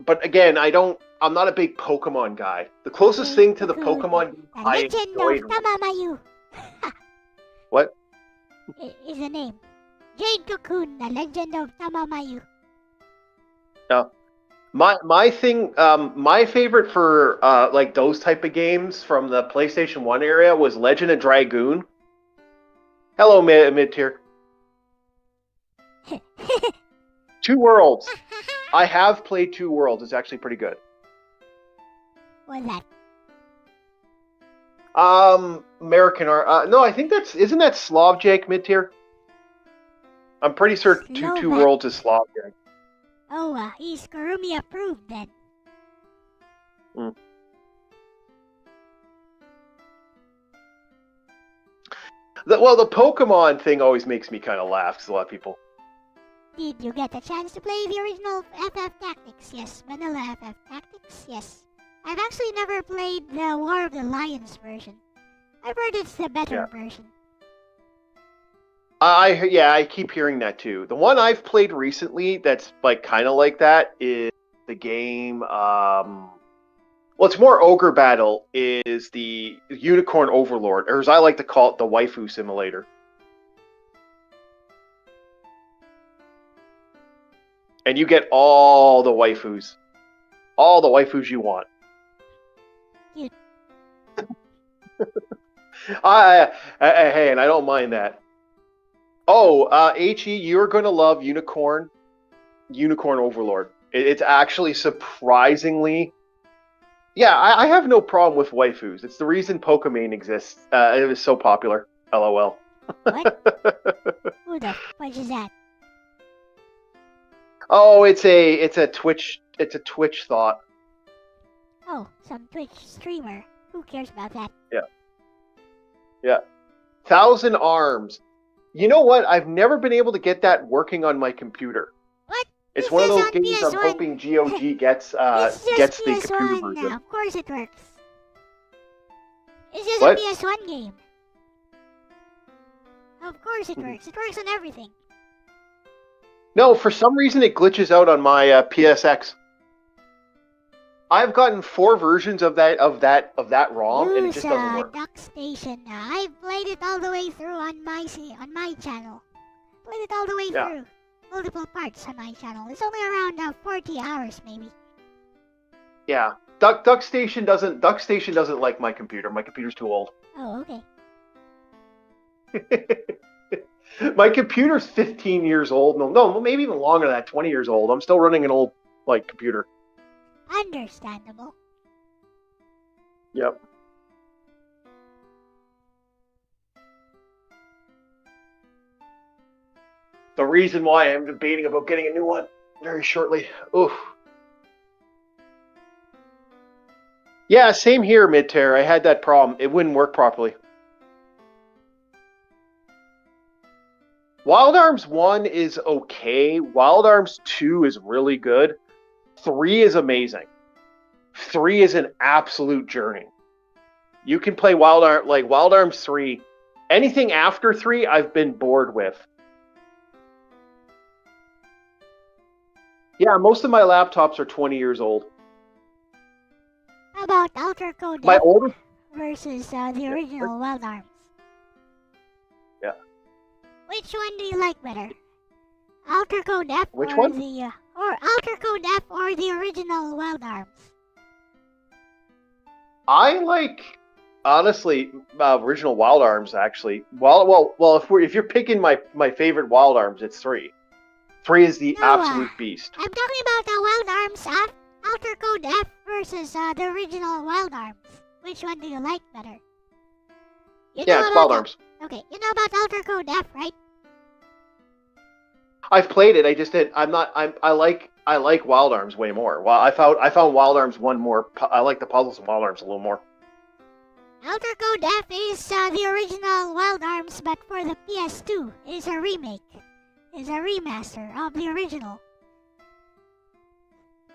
But again, I'm not a big Pokemon guy. The closest thing to the Pokemon I enjoyed. Legend of Tamamayu. What? Is the name. Jade Cocoon, The Legend of Tamamayu. No. My thing, my favorite for like those type of games from the PlayStation 1 area was Legend of Dragoon. Hello, mid-tier. Two Worlds. I have played Two Worlds. It's actually pretty good. What's that? American art. No, I think isn't that Slav Jake mid-tier? I'm pretty sure Two Worlds is Slav Jake. Oh, he's Kurumi approved then. Mm. The Pokemon thing always makes me kind of laugh, because a lot of people... Did you get a chance to play the original FF Tactics? Yes. Vanilla FF Tactics? Yes. I've actually never played the War of the Lions version. I've heard it's the better version. I keep hearing that too. The one I've played recently that's like kind of like that is the game. Well, it's more Ogre Battle. Is the Unicorn Overlord, or as I like to call it, the Waifu Simulator. And you get all the waifus you want. Cute. Hey, and I don't mind that. Oh, HE, you're gonna love Unicorn Overlord. It's actually surprisingly... Yeah, I have no problem with waifus. It's the reason Pokemon exists. It was so popular. LOL. What? Who the fudge is that? Oh, it's a Twitch thought. Oh, some Twitch streamer. Who cares about that? Yeah. 1,000 Arms. You know what? I've never been able to get that working on my computer. What? It's one of those games I'm hoping GOG gets the computer version. Of course it works. It's just What? a PS1 game. Of course it works. It works on everything. No, for some reason it glitches out on my PSX. I've gotten 4 versions of that ROM, and it just doesn't work. Duck Station. I've played it all the way through on my channel. Played it all the way through. Multiple parts on my channel. It's only around 40 hours, maybe. Yeah, Duck Station doesn't like my computer. My computer's too old. Oh, okay. My computer's 15 years old. No, maybe even longer than that. 20 years old. I'm still running an old computer. Understandable. Yep. The reason why I'm debating about getting a new one very shortly. Oof. Yeah, same here, Mid-Tear. I had that problem. It wouldn't work properly. Wild Arms 1 is okay. Wild Arms 2 is really good. 3 is amazing. 3 is an absolute journey. You can play Wild Arms 3. Anything after 3, I've been bored with. Yeah, most of my laptops are 20 years old. How about Outer Code My F oldest. versus the original Wild Arms? Yeah. Which one do you like better? Outer Code F Which or one? or Outer Code F or the original Wild Arms? I like, honestly, original Wild Arms. Actually, well, if you're picking my favorite Wild Arms, it's 3. 3 is the No, absolute beast. I'm talking about the Wild Arms Outer Code F versus the original Wild Arms. Which one do you like better? You know Yeah, it's about Wild the- Arms. Okay, you know about Outer Code F, right? I've played it. I just did. I like Wild Arms way more. Well, I found Wild Arms 1 more. I like the puzzles in Wild Arms a little more. Outer Code F is the original Wild Arms, but for the PS2, it is a remake. It's a remaster of the original.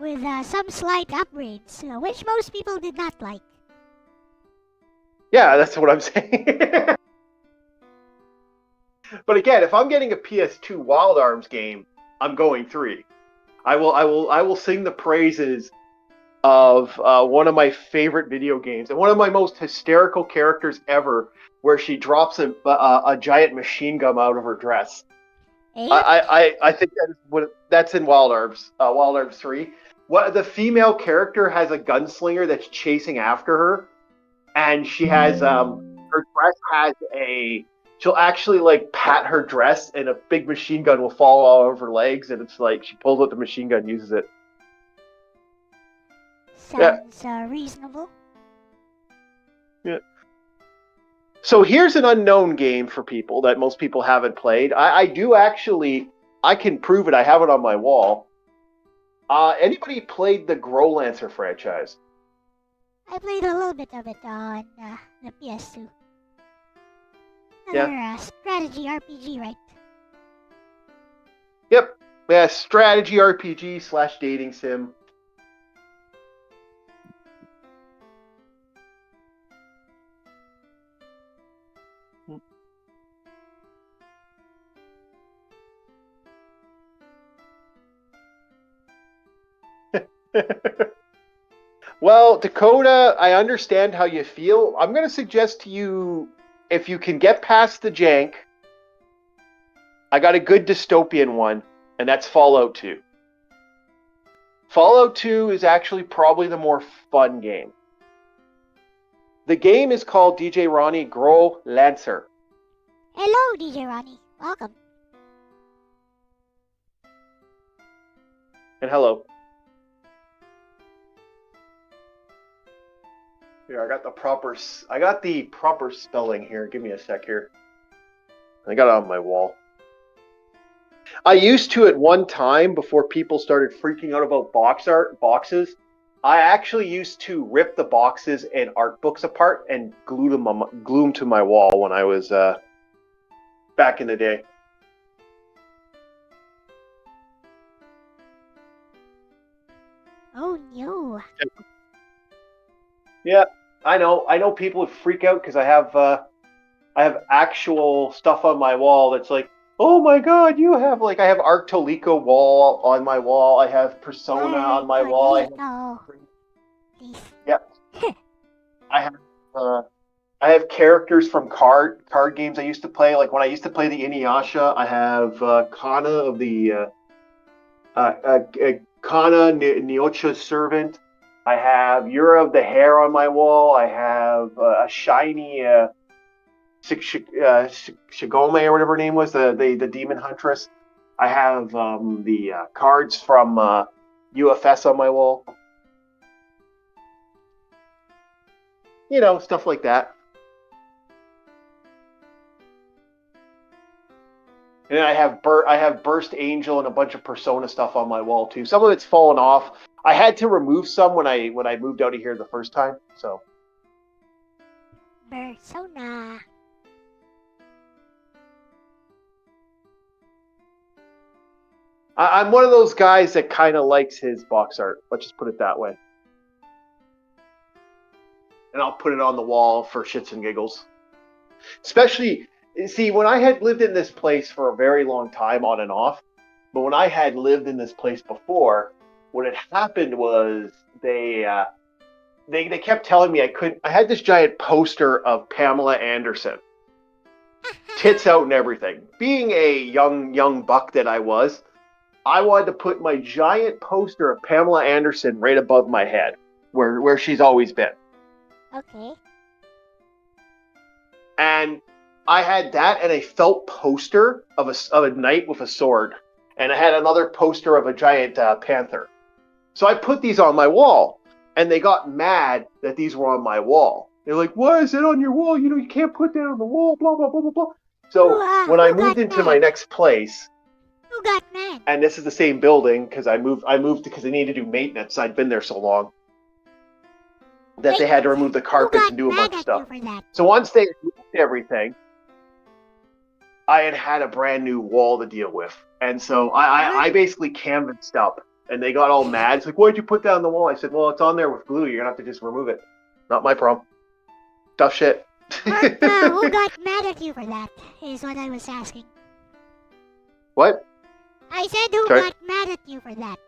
With some slight upgrades, which most people did not like. Yeah, that's what I'm saying. But again, if I'm getting a PS2 Wild Arms game, I'm going 3. I will sing the praises of one of my favorite video games and one of my most hysterical characters ever, where she drops a giant machine gun out of her dress. Eh? I think that's in Wild Arms 3. What the female character has a gunslinger that's chasing after her, and she has her dress has she'll actually like pat her dress, and a big machine gun will fall all over her legs, and it's like she pulls out the machine gun, uses it. Sounds reasonable. Yeah. So here's an unknown game for people that most people haven't played. I do actually. I can prove it. I have it on my wall. Anybody played the Growlancer franchise? I played a little bit of it on the PS2. Another strategy RPG, right? Yep. Yeah, strategy RPG / dating sim. Well, Dakota, I understand how you feel. I'm going to suggest to you, if you can get past the jank, I got a good dystopian one, and that's Fallout 2. Fallout 2 is actually probably the more fun game. The game is called DJ Ronnie Growlancer. Hello, DJ Ronnie. Welcome. And hello. Here, I got the proper spelling here. Give me a sec here. I got it on my wall. I used to at one time, before people started freaking out about boxes, I actually used to rip the boxes and art books apart and glue them to my wall when I was back in the day. Oh no. Yeah, I know people would freak out because I have actual stuff on my wall that's like, oh my god, you have I have Arctolico wall on my wall. I have Persona on my wall. Yeah. I have characters from card games I used to play. Like when I used to play the Inuyasha, I have Kana of the Kana Niocha's servant. I have Yura of the Hair on my wall. I have a shiny Shigome or whatever her name was, the demon huntress. I have the cards from UFS on my wall. You know, stuff like that. And then I have Burst Angel and a bunch of Persona stuff on my wall too. Some of it's fallen off. I had to remove some when I moved out of here the first time. So Persona. I'm one of those guys that kind of likes his box art. Let's just put it that way. And I'll put it on the wall for shits and giggles. Especially, see, when I had lived in this place for a very long time on and off, but when I had lived in this place before, what had happened was they kept telling me I had this giant poster of Pamela Anderson. Tits out and everything. Being a young buck that I was, I wanted to put my giant poster of Pamela Anderson right above my head, where she's always been. Okay. And I had that and a felt poster of a knight with a sword. And I had another poster of a giant panther. So I put these on my wall. And they got mad that these were on my wall. They're like, why is it on your wall? You can't put that on the wall, blah, blah, blah, blah, blah. So when I moved into my next place... Who got mad? And this is the same building because I moved because they needed to do maintenance. I'd been there so long. That they had to remove the carpets and do a bunch of stuff. So once they moved everything, I had a brand new wall to deal with. And so I basically canvassed up. And they got all mad. It's like, why'd you put that on the wall? I said, well, it's on there with glue. You're going to have to just remove it. Not my problem. Tough shit. Who got mad at you for that, is what I was asking. What? I said who got mad at you for that.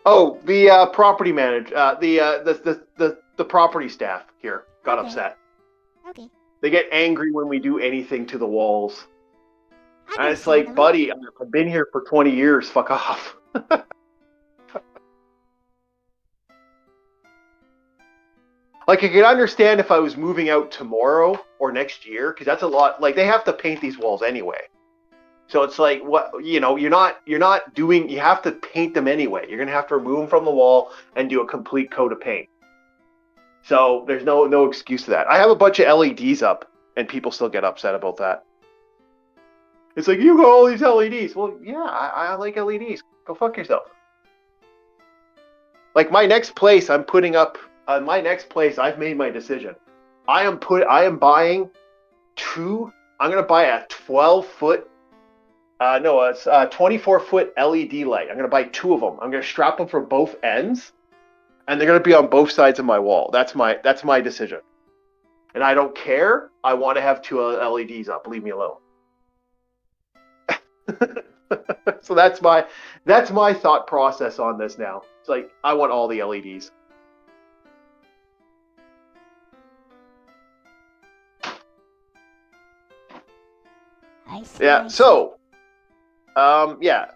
Oh, the property manager, the property staff here got upset. Okay. They get angry when we do anything to the walls. And it's like, buddy, I've been here for 20 years. Fuck off. Like, I could understand if I was moving out tomorrow or next year, because that's a lot. Like, they have to paint these walls anyway. So it's like, what, you're not doing, you have to paint them anyway. You're going to have to remove them from the wall and do a complete coat of paint. So there's no excuse to that. I have a bunch of LEDs up, and people still get upset about that. It's like, you got all these LEDs. Well, yeah, I like LEDs. Go fuck yourself. Like, my next place I'm putting up, I've made my decision. I'm going to buy a 12-foot, it's a 24-foot LED light. I'm going to buy 2 of them. I'm going to strap them from both ends, and they're going to be on both sides of my wall. That's my decision. And I don't care. I want to have 2 LEDs up. Leave me alone. So that's my thought process on this now. It's like, I want all the LEDs. I see. Yeah. So, yeah.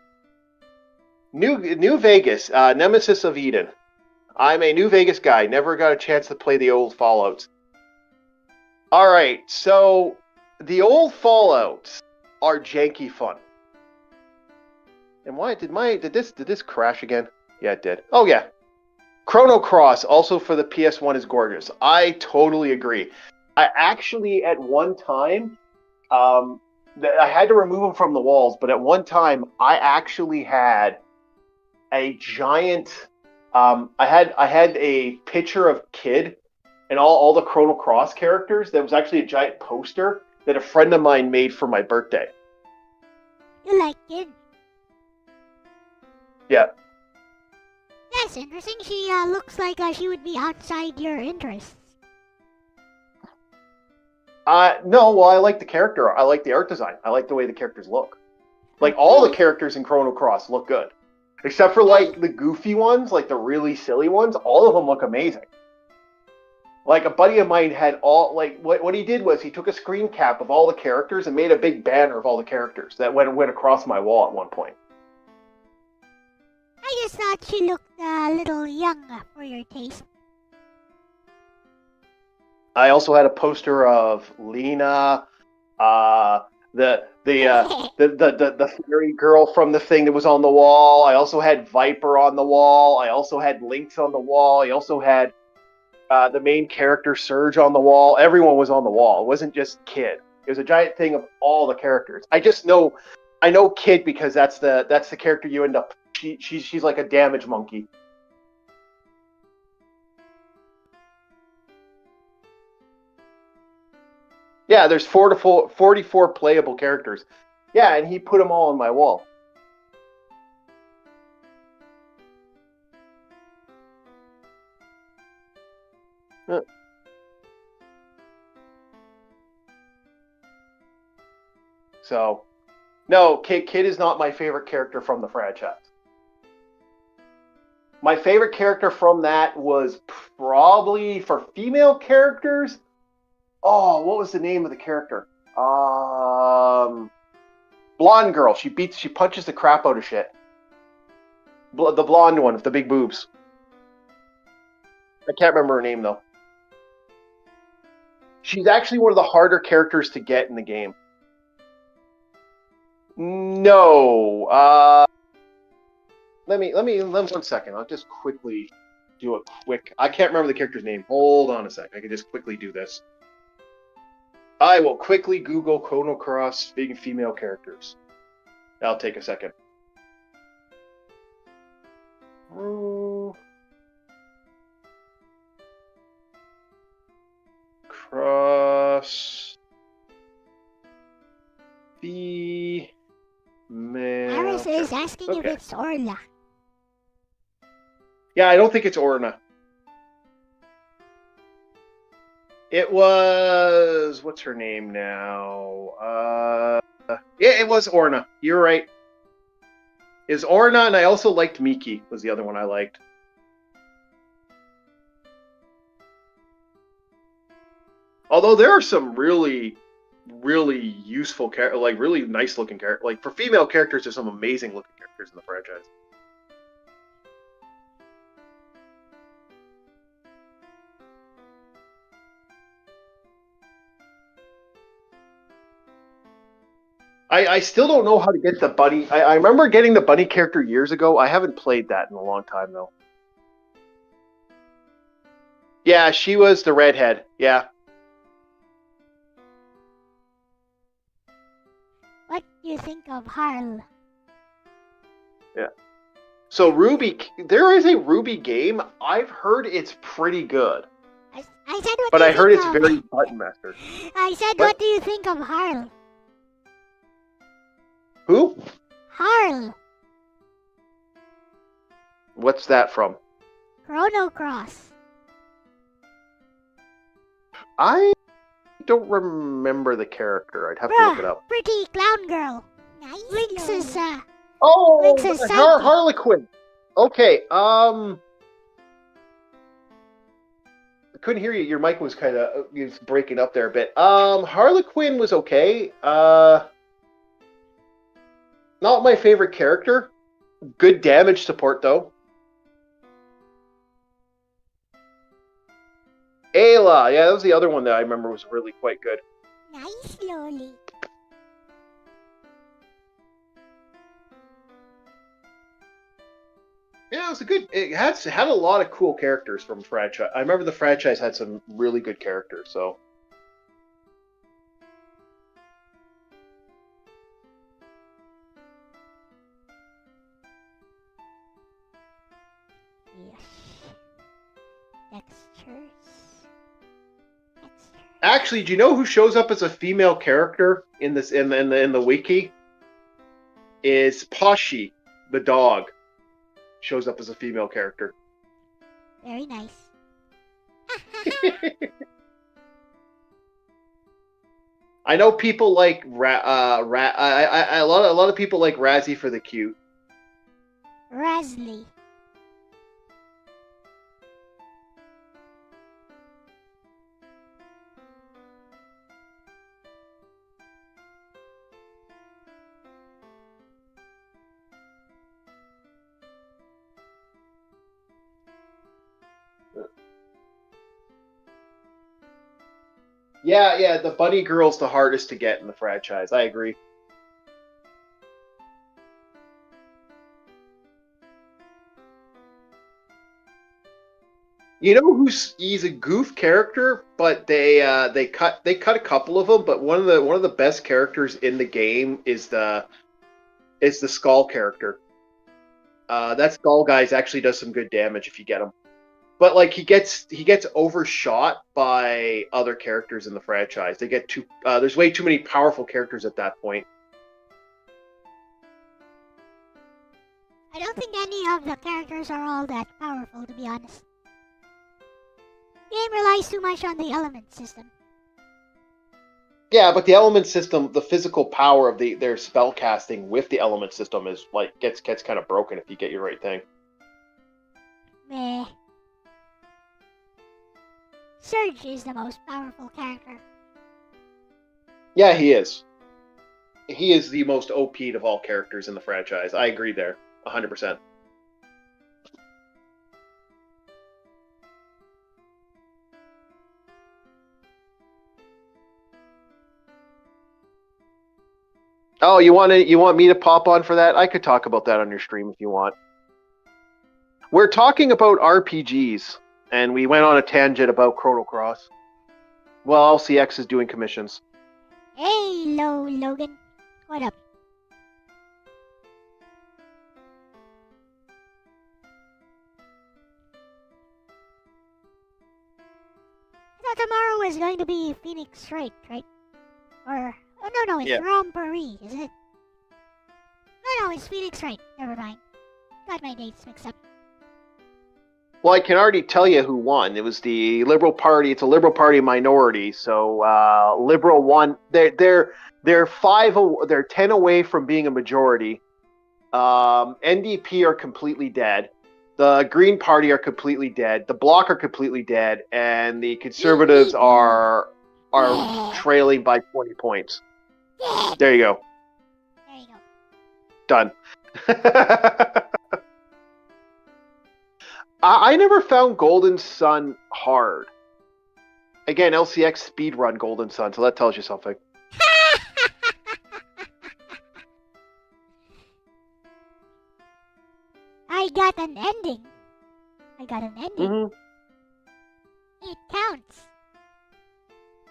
New Vegas, Nemesis of Eden. I'm a New Vegas guy. Never got a chance to play the old Fallouts. All right. So the old Fallouts are janky fun. And why did this crash again? Yeah, it did. Oh yeah. Chrono Cross, also for the PS1, is gorgeous. I totally agree. I actually, at one time, I had to remove them from the walls, but at one time, I actually had a giant. I had a picture of Kid and all the Chrono Cross characters. That was actually a giant poster that a friend of mine made for my birthday. You like Kid? Yeah. That's interesting. She looks like she would be outside your interests. No, well, I like the character. I like the art design. I like the way the characters look. Like, all the characters in Chrono Cross look good. Except for, like, the goofy ones, like the really silly ones, all of them look amazing. Like, a buddy of mine had all, like, what he did was he took a screen cap of all the characters and made a big banner of all the characters that went across my wall at one point. I just thought she looked a little young for your taste. I also had a poster of Lena, the fairy girl from the thing that was on the wall. I also had Viper on the wall. I also had Lynx on the wall. I also had the main character Surge on the wall. Everyone was on the wall. It wasn't just Kid. It was a giant thing of all the characters. I know Kid because that's the character you end up. She's like a damage monkey. Yeah, there's 44 playable characters. Yeah, and he put them all on my wall. So, no, Kid is not my favorite character from the franchise. My favorite character from that was probably for female characters. Oh, what was the name of the character? Blonde girl. She punches the crap out of shit. The blonde one with the big boobs. I can't remember her name though. She's actually one of the harder characters to get in the game. No. Let me 1 second. I'll just quickly do a quick. I can't remember the character's name. Hold on a sec. I can just quickly do this. I will quickly Google Chrono Cross big female characters. That'll take a second. Cross female. Iris is asking if it's Orla. Yeah, I don't think it's Orna. It was... What's her name now? Yeah, it was Orna. You're right. Is Orna, and I also liked Miki, was the other one I liked. Although there are some really useful characters, like really nice looking characters. Like for female characters, there's some amazing looking characters in the franchise. I still don't know how to get the bunny. I remember getting the bunny character years ago. I haven't played that in a long time though. Yeah, she was the redhead. Yeah. What do you think of Harl? Yeah. So Ruby, there is a Ruby game. I've heard it's pretty good. I said what But do you I heard think it's of... very button mastered. I said what do you think of Harl? Who? Harl. What's that from? Chrono Cross. I don't remember the character. I'd have to look it up. Pretty clown girl. Nice. Lynx is, Oh, Lynx is Harlequin. Okay, I couldn't hear you. Your mic was kind of breaking up there a bit. Harlequin was okay. Not my favorite character. Good damage support, though. Elle, yeah, that was the other one that I remember was really quite good. Nice, Loli. Yeah, it was a good. It had a lot of cool characters from franchise. I remember the franchise had some really good characters. So. Yes. Textures. Actually, do you know who shows up as a female character in this in the wiki? Is Poshi, the dog, shows up as a female character. Very nice. I know people like a lot of people like Razzie for the cute. Rasley. Yeah, the bunny girl's the hardest to get in the franchise. I agree. You know he's a goof character, but they cut a couple of them. But one of the best characters in the game is the Skull character. That Skull guy actually does some good damage if you get him. But like he gets overshot by other characters in the franchise. They get too there's way too many powerful characters at that point. I don't think any of the characters are all that powerful, to be honest. The game relies too much on the element system. Yeah, but the element system, the physical power of their spell casting with the element system is like gets kind of broken if you get your right thing. Meh. Surge is the most powerful character. Yeah, he is. He is the most OP'd of all characters in the franchise. I agree there, 100%. Oh, you want me to pop on for that? I could talk about that on your stream if you want. We're talking about RPGs, and we went on a tangent about Chrono Cross. Well, LCX is doing commissions. Hey, Logan. What up? I thought tomorrow was going to be Phoenix Wright, right? Or, oh no, it's Rompery, is it? No, it's Phoenix Wright. Never mind. Got my dates mixed up. Well, I can already tell you who won. It was the Liberal Party. It's a Liberal Party minority. So Liberal won. They're 10 away from being a majority. NDP are completely dead. The Green Party are completely dead. The Bloc are completely dead, and the Conservatives are trailing by 20 points. There you go. There you go. Done. I never found Golden Sun hard. Again, LCX speedrun Golden Sun, so that tells you something. I got an ending. Mm-hmm. It counts.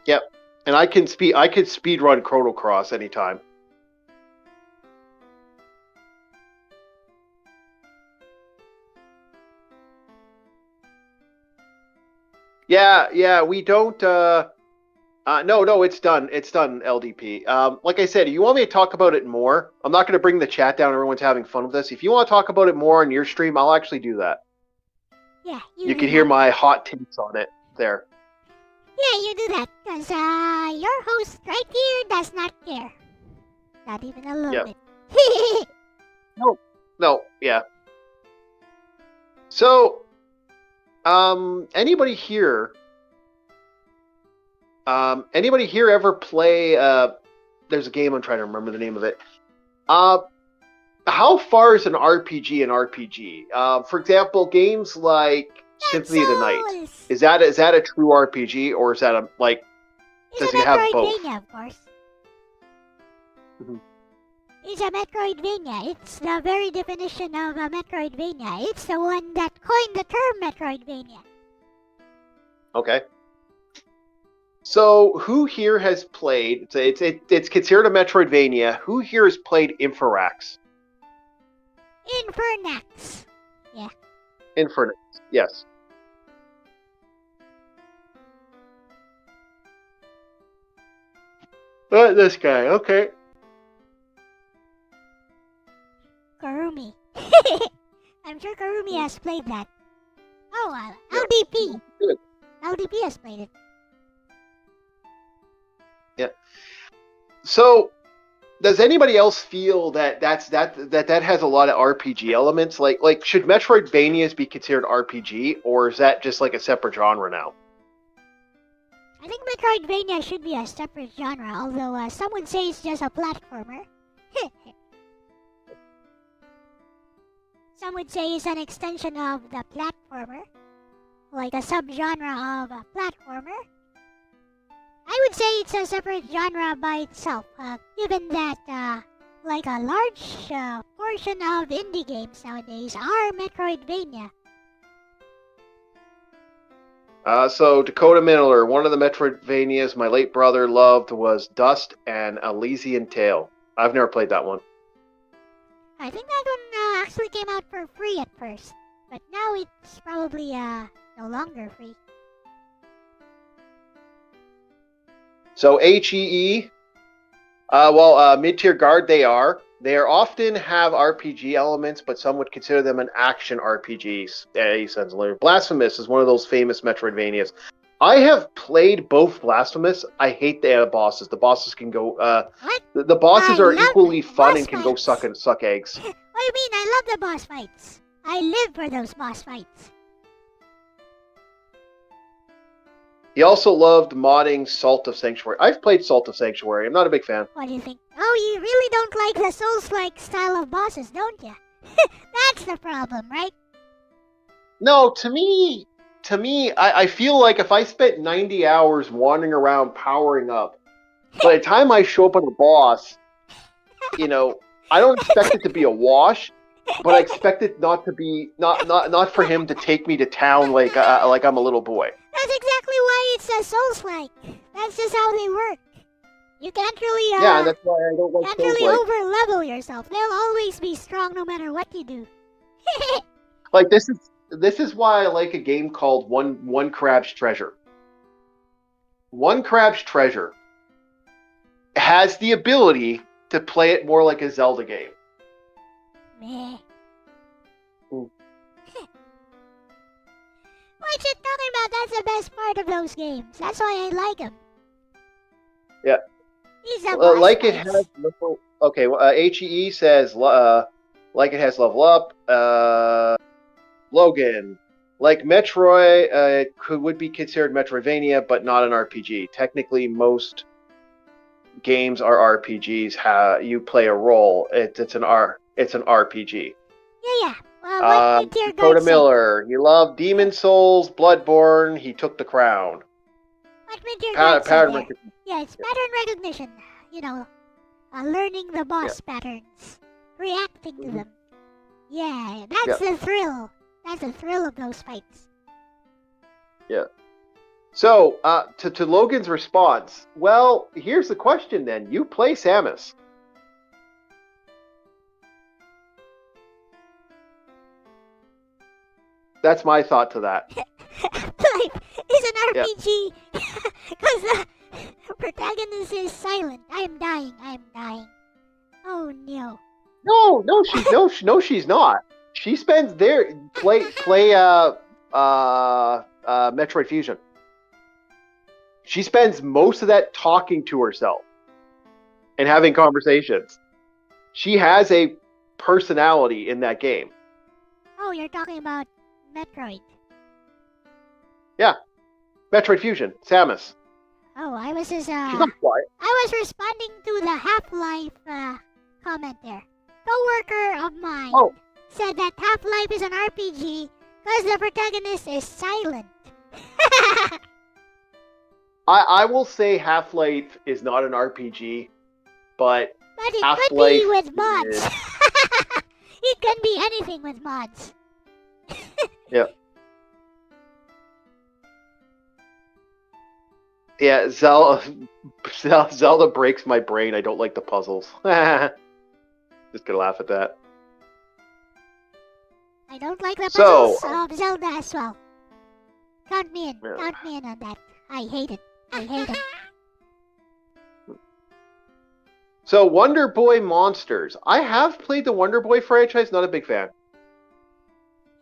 Yep. And I could speedrun Chrono Cross anytime. Yeah, we don't no, it's done. It's done, LDP. Like I said, if you want me to talk about it more, I'm not going to bring the chat down. Everyone's having fun with this. If you want to talk about it more on your stream, I'll actually do that. Yeah, you can hear my hot takes on it there. Yeah, you do that, because your host right here does not care. Not even a little bit. No, yeah. So, anybody here ever play, there's a game, I'm trying to remember the name of it. How far is an RPG an RPG? For example, games like Symphony of the Night. Is that a true RPG, or is that does it have both? It's a Metroidvania, of course. Mm-hmm. It's a Metroidvania. It's the very definition of a Metroidvania. It's the one that coined the term Metroidvania. Okay. So, who here has played? It's considered a Metroidvania. Who here has played Inferax? Infernax. Yeah. Infernax. Yes. This guy. Okay. Karumi. I'm sure Karumi has played that. Oh, LDP. Good. LDP has played it. Yeah. So, does anybody else feel that that has a lot of RPG elements? Like should Metroidvanias be considered RPG, or is that just like a separate genre now? I think Metroidvania should be a separate genre, although some would say it's just a platformer. Some would say it's an extension of the platformer, like a subgenre of a platformer. I would say it's a separate genre by itself, given that, like a large portion of indie games nowadays are Metroidvania. So Dakota Miller, one of the Metroidvanias my late brother loved was Dust and Elysian Tale. I've never played that one. I think that one actually came out for free at first, but now it's probably no longer free. So HEE, mid-tier guard they are. They are often have RPG elements, but some would consider them an action RPG. Blasphemous is one of those famous Metroidvanias. I have played both Blasphemous. I hate the bosses. The bosses can go. What? The bosses I are love equally fun boss and can go fights. suck eggs. What do you mean? I love the boss fights. I live for those boss fights. He also loved modding Salt of Sanctuary. I've played Salt of Sanctuary. I'm not a big fan. What do you think? Oh, you really don't like the Souls-like style of bosses, don't you? That's the problem, right? No, to me, I feel like if I spent 90 hours wandering around powering up, by the time I show up on a boss, I don't expect it to be a wash, but I expect it not to be not for him to take me to town like I'm a little boy. That's exactly why it's a Souls-like. That's just how they work. You can't really, Yeah, that's why I don't like can't Souls really like. over-level yourself. They'll always be strong no matter what you do. Like this is why I like a game called One Crab's Treasure. One Crab's Treasure has the ability to play it more like a Zelda game. Meh. Mm. What you talking about? That's the best part of those games. That's why I like them. Yeah. These are boss Like it fights. has. Okay, HEE says like it has level up. Logan, like Metroid, would be considered Metroidvania, but not an RPG. Technically, most games are RPGs. You play a role. It's an RPG. Yeah. What did your Dakota guard say? Miller, he loved Demon Souls, Bloodborne. He took the crown. What did your guard say Pattern there? recognition. Yeah, it's pattern recognition. Learning the boss patterns, reacting to them. Yeah, that's the thrill. That's the thrill of those fights. Yeah. So, to Logan's response, well, here's the question then. You play Samus. That's my thought to that. Life is an RPG because the protagonist is silent. I am dying. Oh no. No, she's not. She spends play Metroid Fusion. She spends most of that talking to herself and having conversations. She has a personality in that game. Oh, you're talking about Metroid. Yeah. Metroid Fusion, Samus. Oh, I was just She's not quiet. I was responding to the Half-Life comment there. Coworker of mine said that Half-Life is an RPG because the protagonist is silent. I will say Half-Life is not an RPG, but it Half-Life could be with mods. is- It can be anything with mods. Yeah. Yeah, Zelda breaks my brain. I don't like the puzzles. Just gonna laugh at that. I don't like the So- puzzles of Zelda as well. Count me in. Yeah. Count me in on that. I hate it. I hate it. So, Wonder Boy Monsters. I have played the Wonder Boy franchise, not a big fan.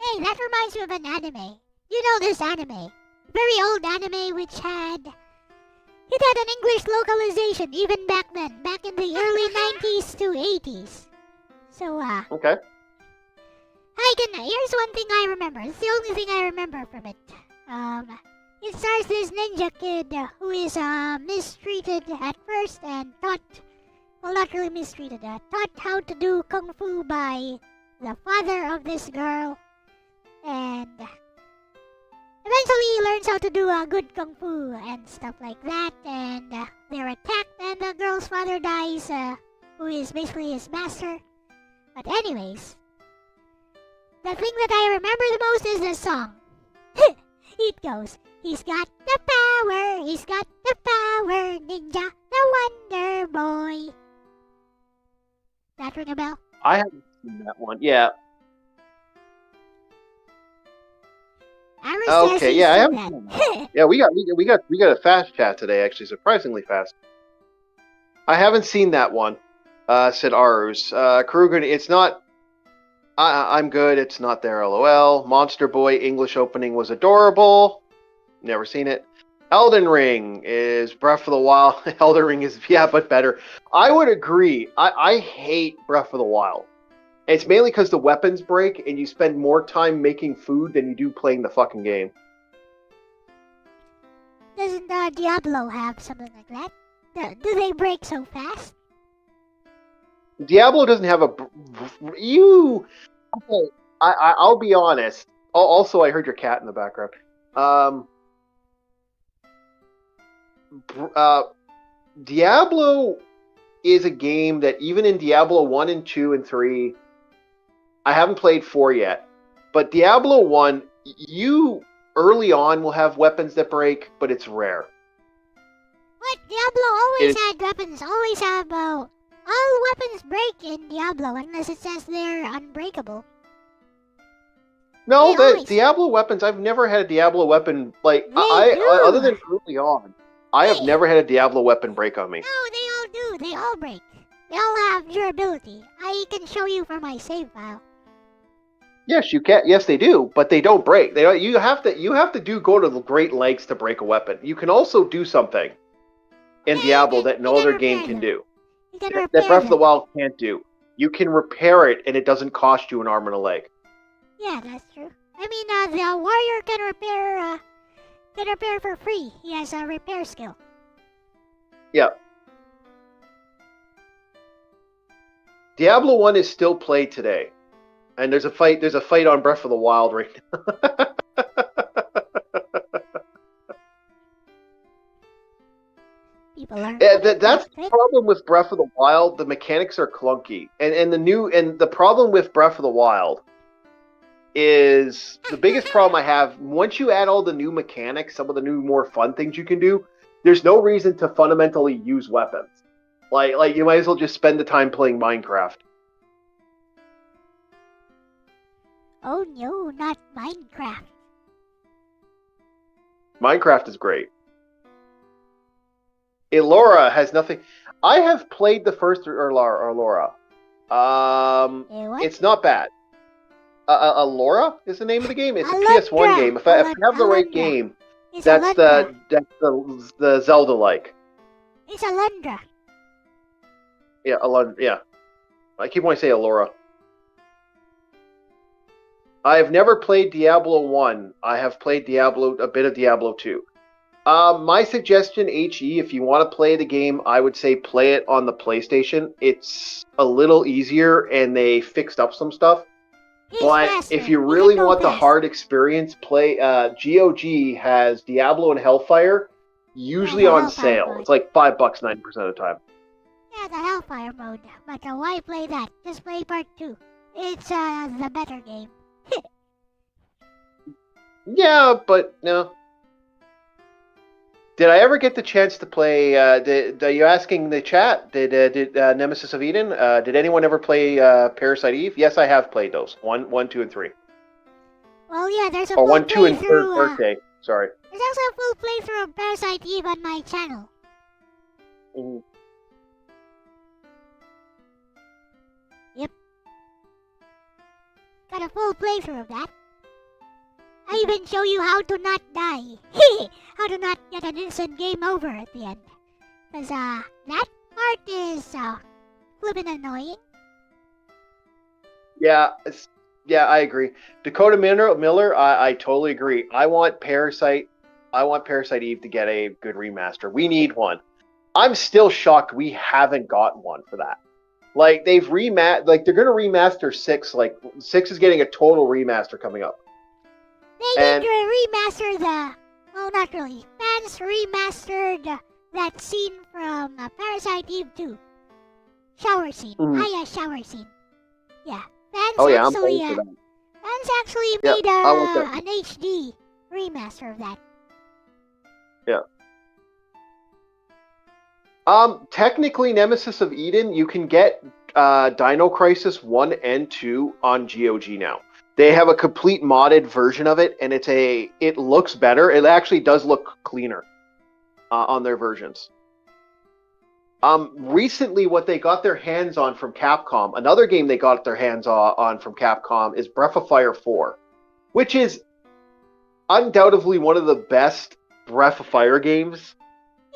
Hey, that reminds me of an anime. You know this anime. Very old anime which had... It had an English localization even back then. Back in the early 90s to 80s. So, Okay. here's one thing I remember. It's the only thing I remember from it. It stars this ninja kid who is mistreated at first and taught, well, not really mistreated, taught how to do kung fu by the father of this girl, and eventually he learns how to do good kung fu and stuff like that, and they're attacked and the girl's father dies, who is basically his master. But anyways, the thing that I remember the most is the song. It goes, he's got the power, ninja, the Wonder Boy. That ring a bell? I haven't seen that one. Yeah. Aaron says Okay. he's Yeah, I seen haven't that. seen that. Yeah, we got a fast chat today. Actually, surprisingly fast. I haven't seen that one. Said Arus. Kruger. It's not. I'm good. It's not there. LOL. Monster Boy English opening was adorable. Never seen it. Elden Ring is Breath of the Wild. Elden Ring is, yeah, but better. I would agree. I hate Breath of the Wild. It's mainly because the weapons break and you spend more time making food than you do playing the fucking game. Doesn't Diablo have something like that? Do they break so fast? Diablo doesn't have a... You... Okay, I'll be honest. Also, I heard your cat in the background. Diablo is a game that even in Diablo 1 and 2 and 3, I haven't played 4 yet, but Diablo 1, you early on will have weapons that break, but it's rare. What? Diablo always had weapons, always have, all weapons break in Diablo unless it says they're unbreakable. No, the Diablo weapons, I've never had a Diablo weapon, like, other than early on, I have never had a Diablo weapon break on me. No, they all do. They all break. They all have durability. I can show you from my save file. Yes, you can. Yes, they do, but they don't break. You have to go to the great lengths to break a weapon. You can also do something in Diablo that no other game can do. You can that Breath of the Wild can't do. You can repair it, and it doesn't cost you an arm and a leg. Yeah, that's true. I mean, the warrior can repair for free. He has a repair skill. Yeah. Diablo 1 is still played today. And there's a fight on Breath of the Wild right now. People are that's the problem with Breath of the Wild. The mechanics are clunky. And the problem with Breath of the Wild is the biggest problem I have. Once you add all the new mechanics, some of the new more fun things you can do, there's no reason to fundamentally use weapons. Like you might as well just spend the time playing Minecraft. Oh no, not Minecraft. Minecraft is great. Elora has nothing. I have played the first Elora. It's not bad. Elora is the name of the game. It's a PS1 game. If I have the right game, that's the Zelda-like. It's Alundra. Yeah, Alundra. Yeah, I keep wanting to say Elora. I have never played Diablo 1. I have played a bit of Diablo 2. My suggestion, HE, if you want to play the game, I would say play it on the PlayStation. It's a little easier, and they fixed up some stuff. But if you really want the hard experience, play GOG has Diablo and Hellfire, usually on sale. It's like $5 90% of the time. Yeah, the Hellfire mode. But why play that? Just play part 2. It's the better game. Yeah, but no. Did I ever get the chance to play? Are you asking the chat? Did Nemesis of Eden? Did anyone ever play Parasite Eve? Yes, I have played those. 1, 2, and 3. Well, yeah, there's a full 1, 2, and 3rd birthday. Sorry. There's also a full playthrough of Parasite Eve on my channel. Mm-hmm. Yep. Got a full playthrough of that. I even show you how to not die. How to not get an instant game over at the end. Because, that part is, flippin' annoying. Yeah, I agree. Dakota Miller, I totally agree. I want Parasite Eve to get a good remaster. We need one. I'm still shocked we haven't got one for that. Like, they're gonna remaster 6, 6 is getting a total remaster coming up. They did remaster well, not really. Fans remastered that scene from Parasite Eve 2. Shower scene. Shower scene. Yeah. Fans I'm actually, paying for that. Fans actually made an HD remaster of that. Technically, Nemesis of Eden, you can get Dino Crisis 1 and 2 on GOG now. They have a complete modded version of it, and it looks better. It actually does look cleaner on their versions. Recently, what they got their hands on from Capcom, another game they got their hands on from Capcom is Breath of Fire 4, which is undoubtedly one of the best Breath of Fire games.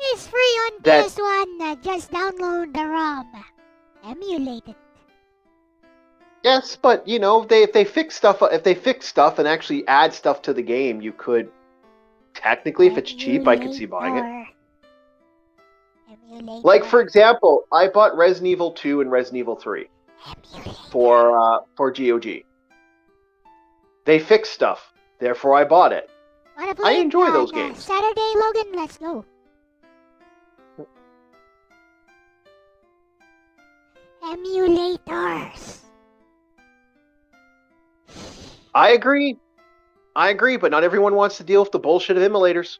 It's free on PS1. Just download the ROM. Emulate it. Yes, but you know, if they fix stuff and actually add stuff to the game, you could technically, if it's cheap, I could see buying it. Emulator. Like for example, I bought Resident Evil 2 and Resident Evil 3 for GOG. They fixed stuff, therefore I bought it. Wanna play I enjoy on, those games. Saturday, Logan, let's go. Emulators. I agree, but not everyone wants to deal with the bullshit of emulators.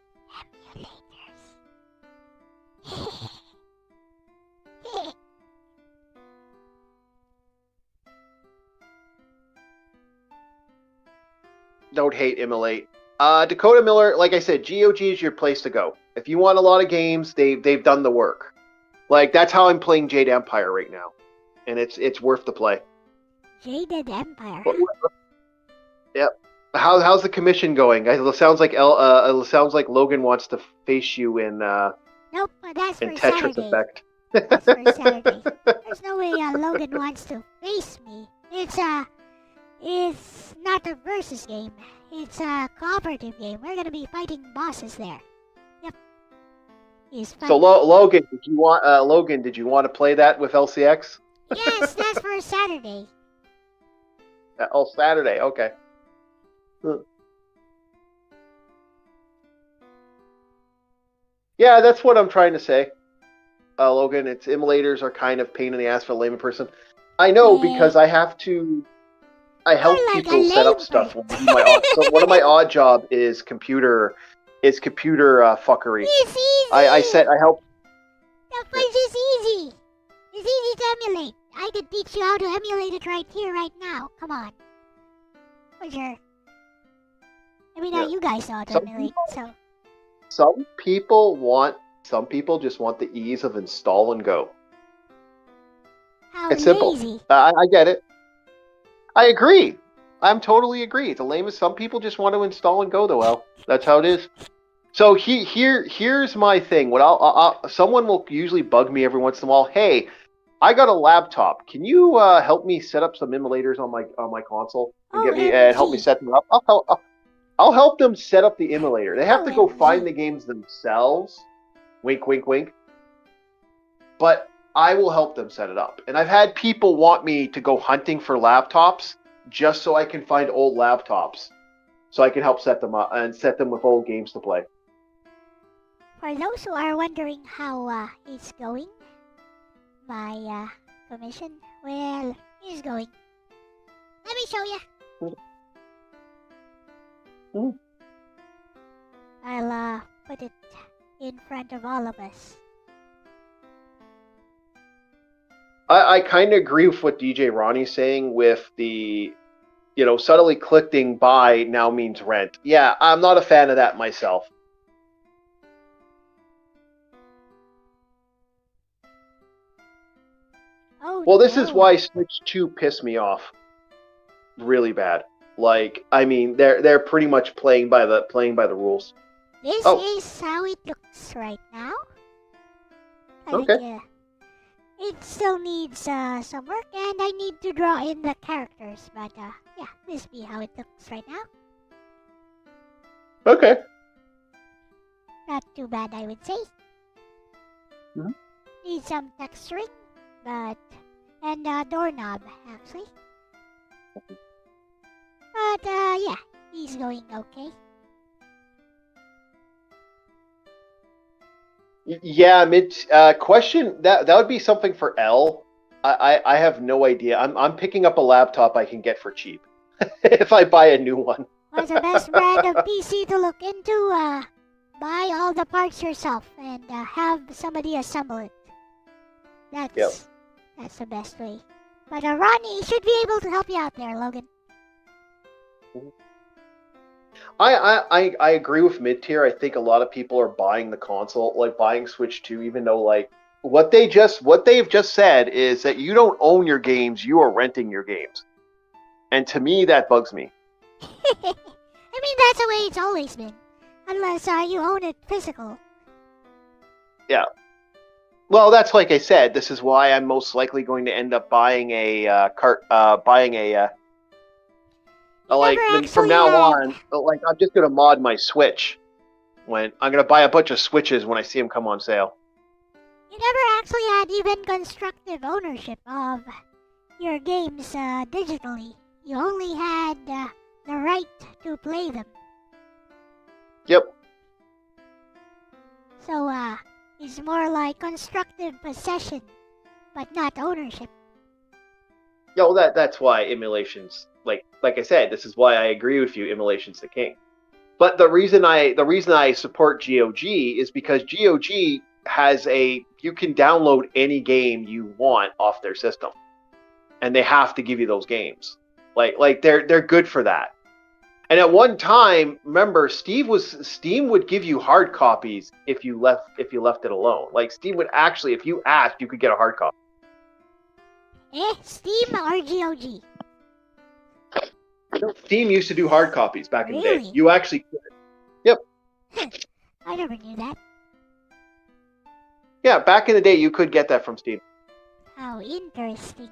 Don't hate emulate. Dakota Miller, like I said, GOG is your place to go. If you want a lot of games, they've done the work. Like that's how I'm playing Jade Empire right now, and it's worth the play. Jaded Empire. Yep. How's the commission going? It sounds like Logan wants to face you in Nope, that's in for Tetris Saturday. Effect. That's for Saturday. There's no way Logan wants to face me. It's not a versus game. It's a cooperative game. We're gonna be fighting bosses there. Yep. He's fun. So Logan, did you want to play that with LCX? Yes, that's for Saturday. Saturday. Okay. Yeah, that's what I'm trying to say. Logan, it's emulators are kind of pain in the ass for a layman person. I know because I help people set up stuff. One of my odd job is computer fuckery. It's easy. I help. The place is easy. It's easy to emulate. I could teach you how to emulate it right here, right now. Come on. For sure. I mean, you guys know how to emulate, so. Some people just want the ease of install and go. How It's lazy. simple. I get it. I agree. I'm totally agree. The lamest. Some people just want to install and go, though. Well, that's how it is. So here's my thing. Someone will usually bug me every once in a while. Hey, I got a laptop. Can you help me set up some emulators on my console and help me set them up? I'll help them set up the emulator. They have to go find the games themselves. Wink, wink, wink. But I will help them set it up. And I've had people want me to go hunting for laptops just so I can find old laptops, so I can help set them up and set them with old games to play. For those who are wondering how it's going, my commission, well, it's going. Let me show you. I'll put it in front of all of us. I kind of agree with what DJ Ronnie's saying with the, subtly clicking buy now means rent. Yeah, I'm not a fan of that myself. Oh, well, this is no. why Switch 2 pissed me off really bad. Like, I mean, they're pretty much playing by the rules. This is how it looks right now. Okay. It still needs some work, and I need to draw in the characters. But yeah, this be how it looks right now. Okay. Not too bad, I would say. Mm-hmm. Need some texturing, and doorknob actually. But yeah, he's going okay. Yeah, question that would be something for Elle. I have no idea. I'm picking up a laptop I can get for cheap if I buy a new one. What's the best brand of PC to look into? Buy all the parts yourself and have somebody assemble it. That's the best way. But Ronnie should be able to help you out there, Logan. I agree with mid tier. I think a lot of people are buying the console, like buying Switch 2, even though like what they've just said is that you don't own your games, you are renting your games. And to me that bugs me. I mean that's the way it's always been. Unless you own it physical. Yeah. Well, that's like I said, this is why I'm most likely going to end up buying from now on, like I'm just gonna mod my Switch. When I'm gonna buy a bunch of Switches when I see them come on sale. You never actually had even constructive ownership of your games digitally. You only had the right to play them. Yep. So it's more like constructive possession, but not ownership. Yeah, well, that's why emulations, like I said, this is why I agree with you. Emulation's the king. But the reason I support GOG is because GOG has you can download any game you want off their system, and they have to give you those games. Like they're good for that. And at one time, remember, Steam would give you hard copies if you left it alone. Like Steam would actually, if you asked, you could get a hard copy. Steam or GOG? Steam used to do hard copies back in the day. Really? You actually could. Yep. I never knew that. Yeah, back in the day, you could get that from Steam. How interesting.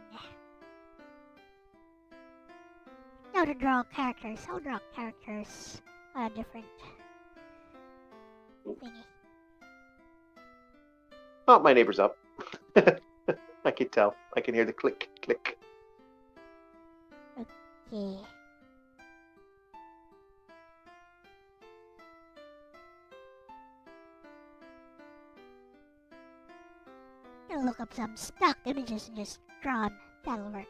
Now to draw characters. I'll draw characters on a different thingy. Oh, my neighbor's up. I can tell. I can hear the click, click. Okay. Gonna look up some stock images and just draw them. That'll work.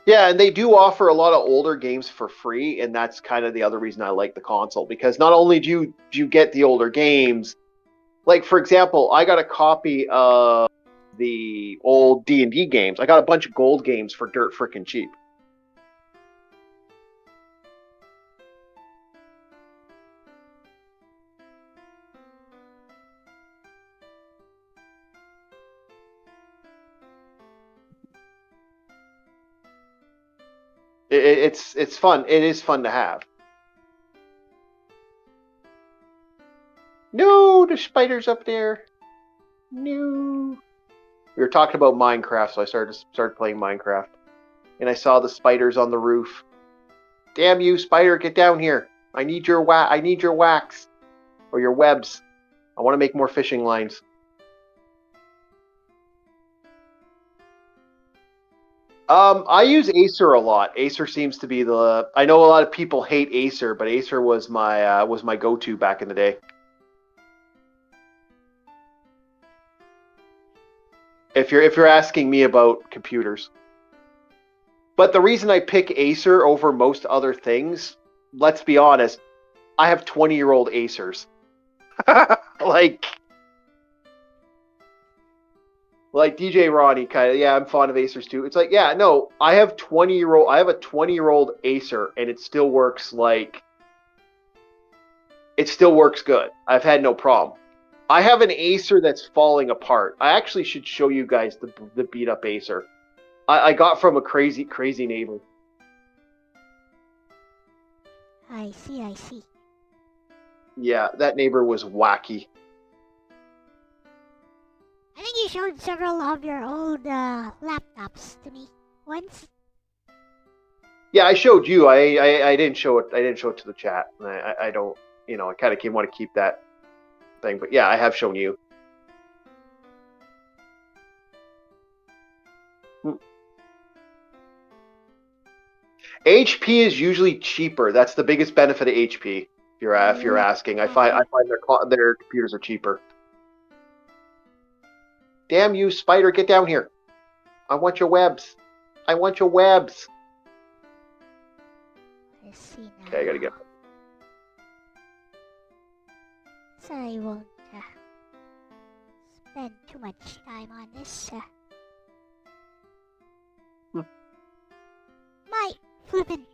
Yeah, and they do offer a lot of older games for free, and that's kind of the other reason I like the console, because not only do you get the older games, like for example, I got a copy of the old D&D games. I got a bunch of gold games for dirt frickin' cheap. It's fun. It is fun to have. No, the spider's up there. No. We were talking about Minecraft, so I started playing Minecraft, and I saw the spiders on the roof. Damn you, spider! Get down here! I need your wax or your webs. I want to make more fishing lines. I use Acer a lot. Acer seems to be I know a lot of people hate Acer, but Acer was my go-to back in the day. If you're asking me about computers. But the reason I pick Acer over most other things, let's be honest, I have 20-year-old Acers. Like DJ Ronnie kind of, yeah, I'm fond of Acers too. It's like, yeah, no, I have a 20-year-old Acer and it still works good. I've had no problem. I have an Acer that's falling apart. I actually should show you guys the beat up Acer. I got from a crazy neighbor. I see. Yeah, that neighbor was wacky. I think you showed several of your old laptops to me once. Yeah, I showed you. I didn't show it. I didn't show it to the chat. I don't. I kind of want to keep that thing. But yeah, I have shown you. HP is usually cheaper. That's the biggest benefit of HP. If you're asking, I find their computers are cheaper. Damn you, spider! Get down here! I want your webs. Let's see now. Okay, I gotta get. So I won't spend too much time on this. My flippin'.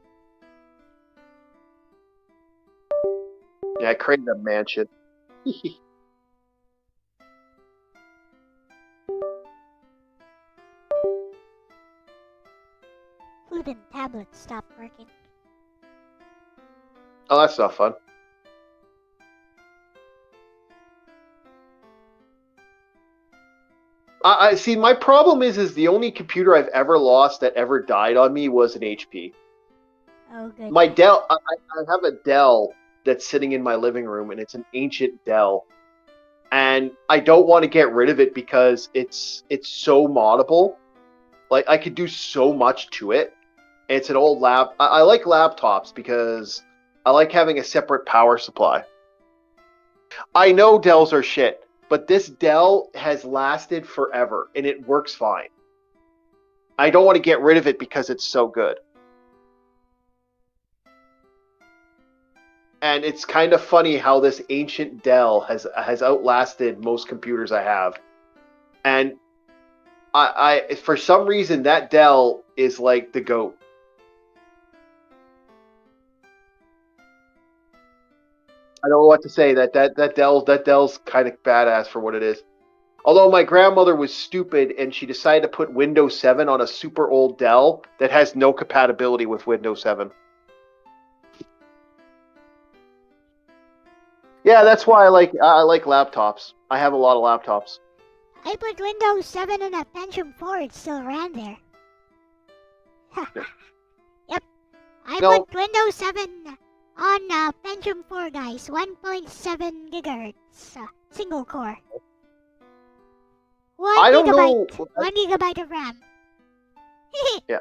Yeah, I created a mansion. Flippin' tablet stopped working. Oh, that's not fun. I see. My problem is the only computer I've ever lost that ever died on me was an HP. Oh, good. My Dell. I have a Dell that's sitting in my living room, and it's an ancient Dell, and I don't want to get rid of it because it's so moddable. Like I could do so much to it. It's an old lap. I like laptops because I like having a separate power supply. I know Dells are shit, but this Dell has lasted forever and it works fine. I don't want to get rid of it because it's so good. And it's kind of funny how this ancient Dell has outlasted most computers I have. And I for some reason that Dell is like the GOAT. I don't know what to say. That Dell's kind of badass for what it is. Although my grandmother was stupid and she decided to put Windows 7 on a super old Dell that has no compatibility with Windows 7. Yeah, that's why I like laptops. I have a lot of laptops. I put Windows 7 on a Pentium 4, it still ran there. Yep. I put Windows 7 on a Pentium 4, guys. 1.7 gigahertz. Single core. 1 I don't gigabyte. know. 1 gigabyte of RAM. Yeah.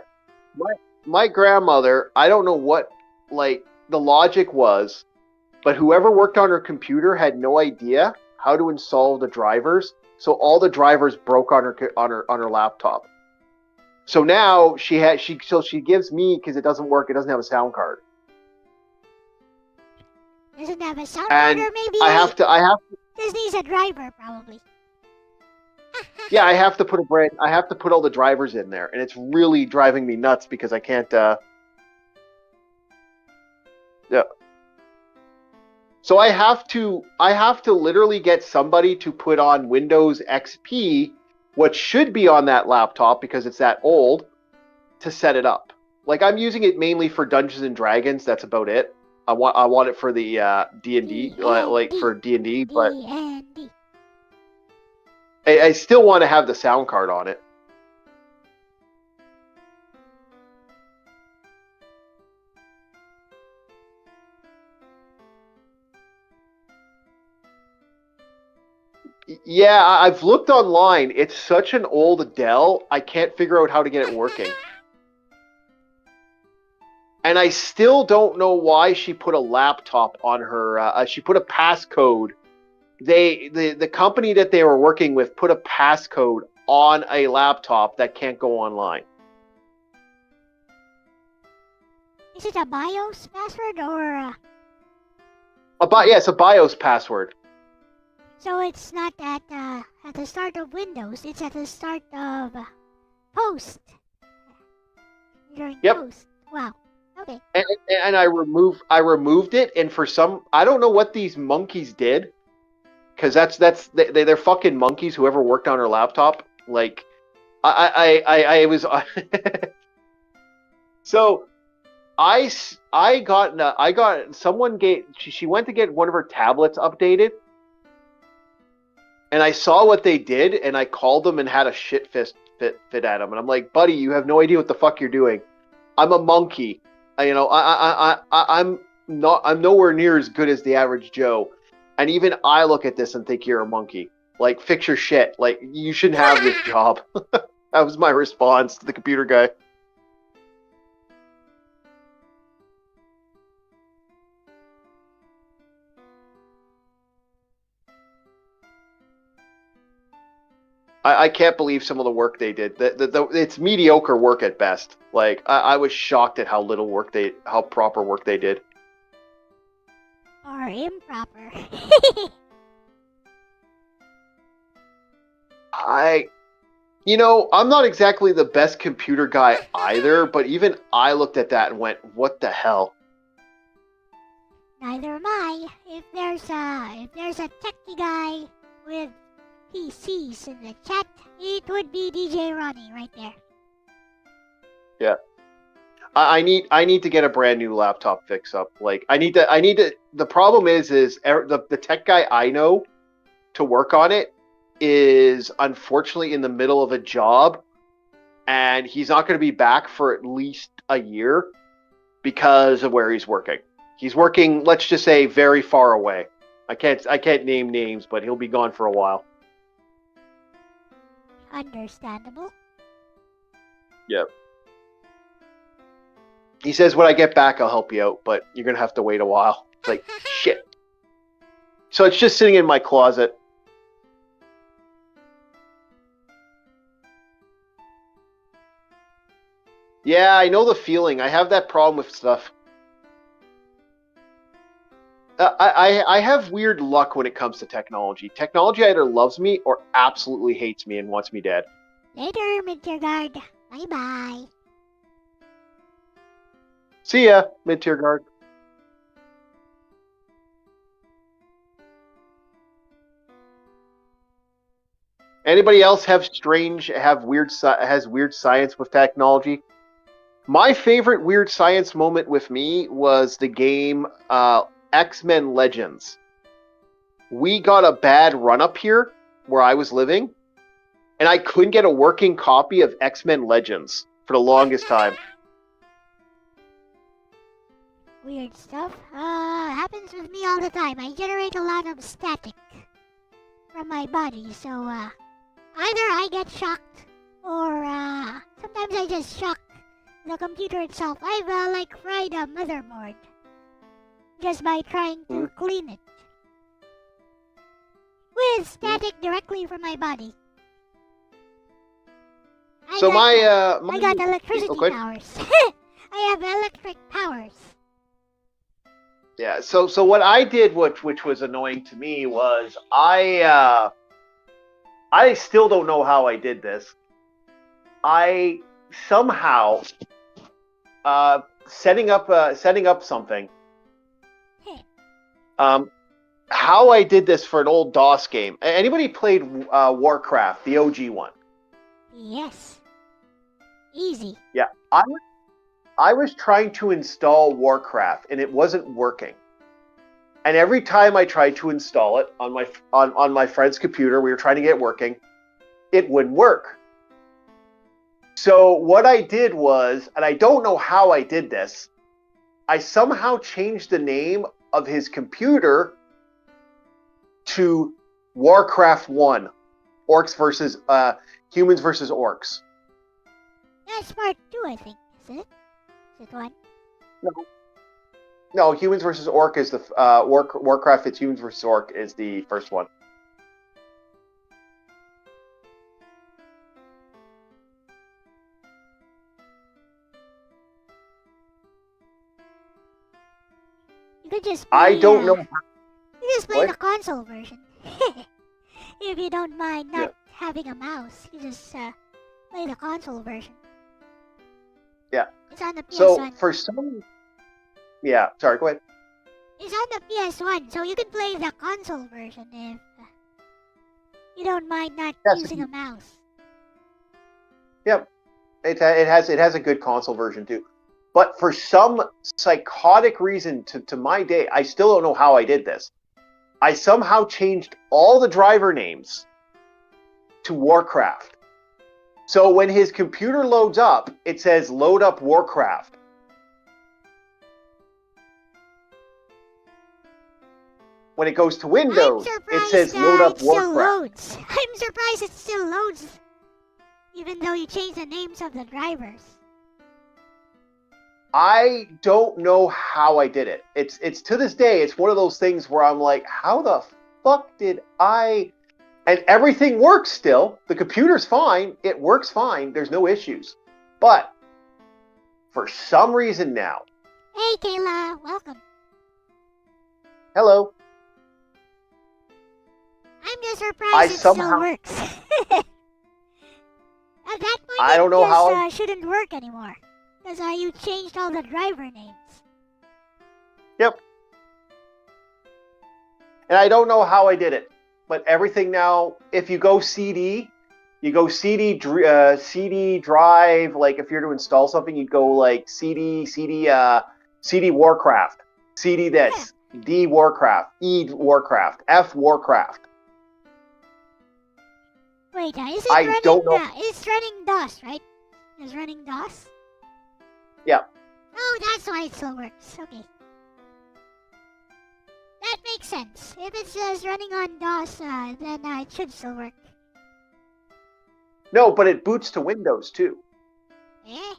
My grandmother, I don't know what like the logic was, but whoever worked on her computer had no idea how to install the drivers, so all the drivers broke on her laptop. So now she gives me, because it doesn't work, it doesn't have a sound card. Doesn't have a sound And card, or maybe I have to this needs a driver, probably. yeah, I have to put all the drivers in there, and it's really driving me nuts because I can't yeah. So I have to literally get somebody to put on Windows XP, what should be on that laptop because it's that old, to set it up. Like I'm using it mainly for Dungeons and Dragons. That's about it. I want it for the D&D, like for D&D, but D&D. I still want to have the sound card on it. Yeah, I've looked online. It's such an old Dell. I can't figure out how to get it working. And I still don't know why she put a laptop on her. She put a passcode. The company that they were working with put a passcode on a laptop that can't go online. Is it a BIOS password or? It's a BIOS password. So it's not at the start of Windows. It's at the start of Post. During Post. Wow. Okay. And I removed it, and for some, I don't know what these monkeys did, because they're fucking monkeys. Whoever worked on her laptop, like, I was so she went to get one of her tablets updated, and I saw what they did, and I called them and had a shit fit at them, and I'm like, buddy, you have no idea what the fuck you're doing. I'm a monkey. I'm nowhere near as good as the average Joe, and even I look at this and think you're a monkey. Like, fix your shit. Like, you shouldn't have this job. That was my response to the computer guy. I can't believe some of the work they did. It's mediocre work at best. Like I was shocked at how proper work they did. Or improper. I'm not exactly the best computer guy either, but even I looked at that and went, "What the hell?" Neither am I. If there's a techie guy with PCs in the chat, it would be DJ Ronnie right there. Yeah. I need to get a brand new laptop fix up. Like I need to. The problem is the tech guy I know to work on it is unfortunately in the middle of a job, and he's not going to be back for at least a year because of where he's working. He's working, let's just say, very far away. I can't name names, but he'll be gone for a while. Understandable. Yep. He says, when I get back, I'll help you out, but you're going to have to wait a while. It's like, shit. So it's just sitting in my closet. Yeah, I know the feeling. I have that problem with stuff. I have weird luck when it comes to technology. Technology either loves me or absolutely hates me and wants me dead. Later, mid-tier guard. Bye-bye. See ya, mid-tier guard. Anybody else has weird science with technology? My favorite weird science moment with me was the game X-Men Legends. We got a bad run up here where I was living, and I couldn't get a working copy of X-Men Legends for the longest time. Weird stuff. Happens with me all the time. I generate a lot of static from my body, so either I get shocked or sometimes I just shock the computer itself. I've fried a motherboard just by trying to clean it with static directly from my body. I got electricity powers. I have electric powers. Yeah. So what I did, which was annoying to me, was I still don't know how I did this. I somehow setting up something. How I did this for an old DOS game. Anybody played Warcraft, the OG one? Yes. Easy. Yeah. I was trying to install Warcraft and it wasn't working. And every time I tried to install it on my friend's computer, we were trying to get it working, it wouldn't work. So what I did was, and I don't know how I did this, I somehow changed the name of his computer to Warcraft 1, humans versus orcs. That's part 2, I think, is it? Is it 1? No, humans versus orc is the Warcraft. It's humans versus orc is the first one. You could just play, I don't know. You just play the console version. If you don't mind not having a mouse, you just play the console version. Yeah. It's on the PS1. So for some... Yeah, sorry, go ahead. It's on the PS1, so you can play the console version if you don't mind not using a mouse. Yep. It has a good console version too. But for some psychotic reason, to my day, I still don't know how I did this. I somehow changed all the driver names to Warcraft. So when his computer loads up, it says load up Warcraft. When it goes to Windows, it says load up Warcraft. I'm surprised it still loads, even though you changed the names of the drivers. I don't know how I did it. It's to this day, it's one of those things where I'm like, how the fuck did I And everything works still. The computer's fine. It works fine. There's no issues. But for some reason now. Hey, Kayla, welcome. Hello. I'm just surprised it still works. At that point, I don't know how. It shouldn't work anymore. Because you changed all the driver names. Yep. And I don't know how I did it. But everything now, if you go CD, you go CD drive, like if you're to install something, you'd go like CD Warcraft, CD this, D Warcraft, E Warcraft, F Warcraft. Wait, is it don't know. It's running DOS, right? It's running DOS? Yeah. Oh, that's why it still works. Okay. That makes sense. If it's just running on DOS, then it should still work. No, but it boots to Windows too. Eh?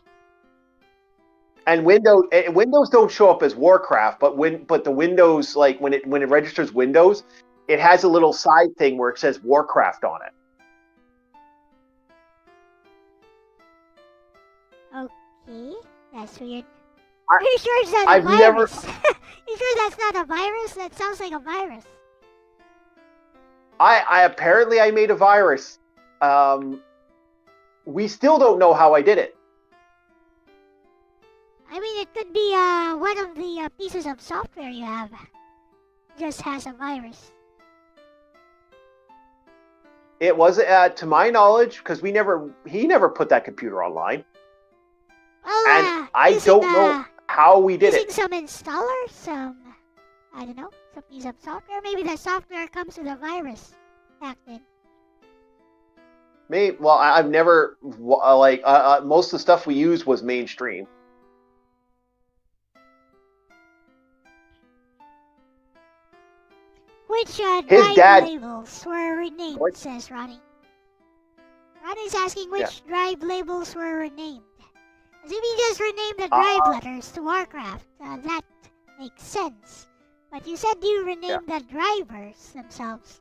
And Windows don't show up as Warcraft, but the Windows, like when it registers Windows, it has a little side thing where it says Warcraft on it. Okay, that's weird. Are you sure it's not a virus? You sure that's not a virus? That sounds like a virus. I apparently I made a virus. We still don't know how I did it. I mean, it could be one of the pieces of software you have just has a virus. It was, to my knowledge, because he never put that computer online. Well, and I don't know how we did it. Using some installer, I don't know, some piece of software. Maybe the software comes with a virus back then. Maybe. Well, I've never most of the stuff we used was mainstream. Which drive labels were renamed? What? Says Ronnie. Ronnie's asking which drive labels were renamed. As if you just renamed the drive letters to Warcraft. That makes sense. But you said you renamed the drivers themselves.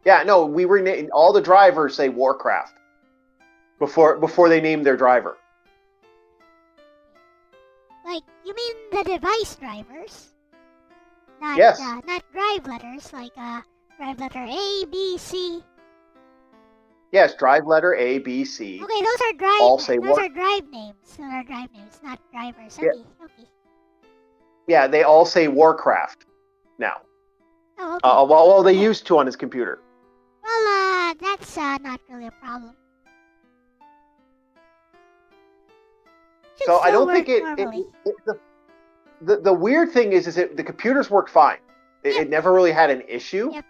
Yeah, no, we renamed all the drivers say Warcraft before they named their driver. Like, you mean the device drivers? Not, yes. Not drive letters, like drive letter A, B, C. Yes, drive letter A, B, C. Okay, those are drive. Those are drive names. Those are drive names, not drivers. Okay, okay. Yeah, they all say Warcraft now. Oh, okay. Well, they used to on his computer. Well, that's not really a problem. So I don't think the weird thing is that the computers work fine. It never really had an issue. Yep.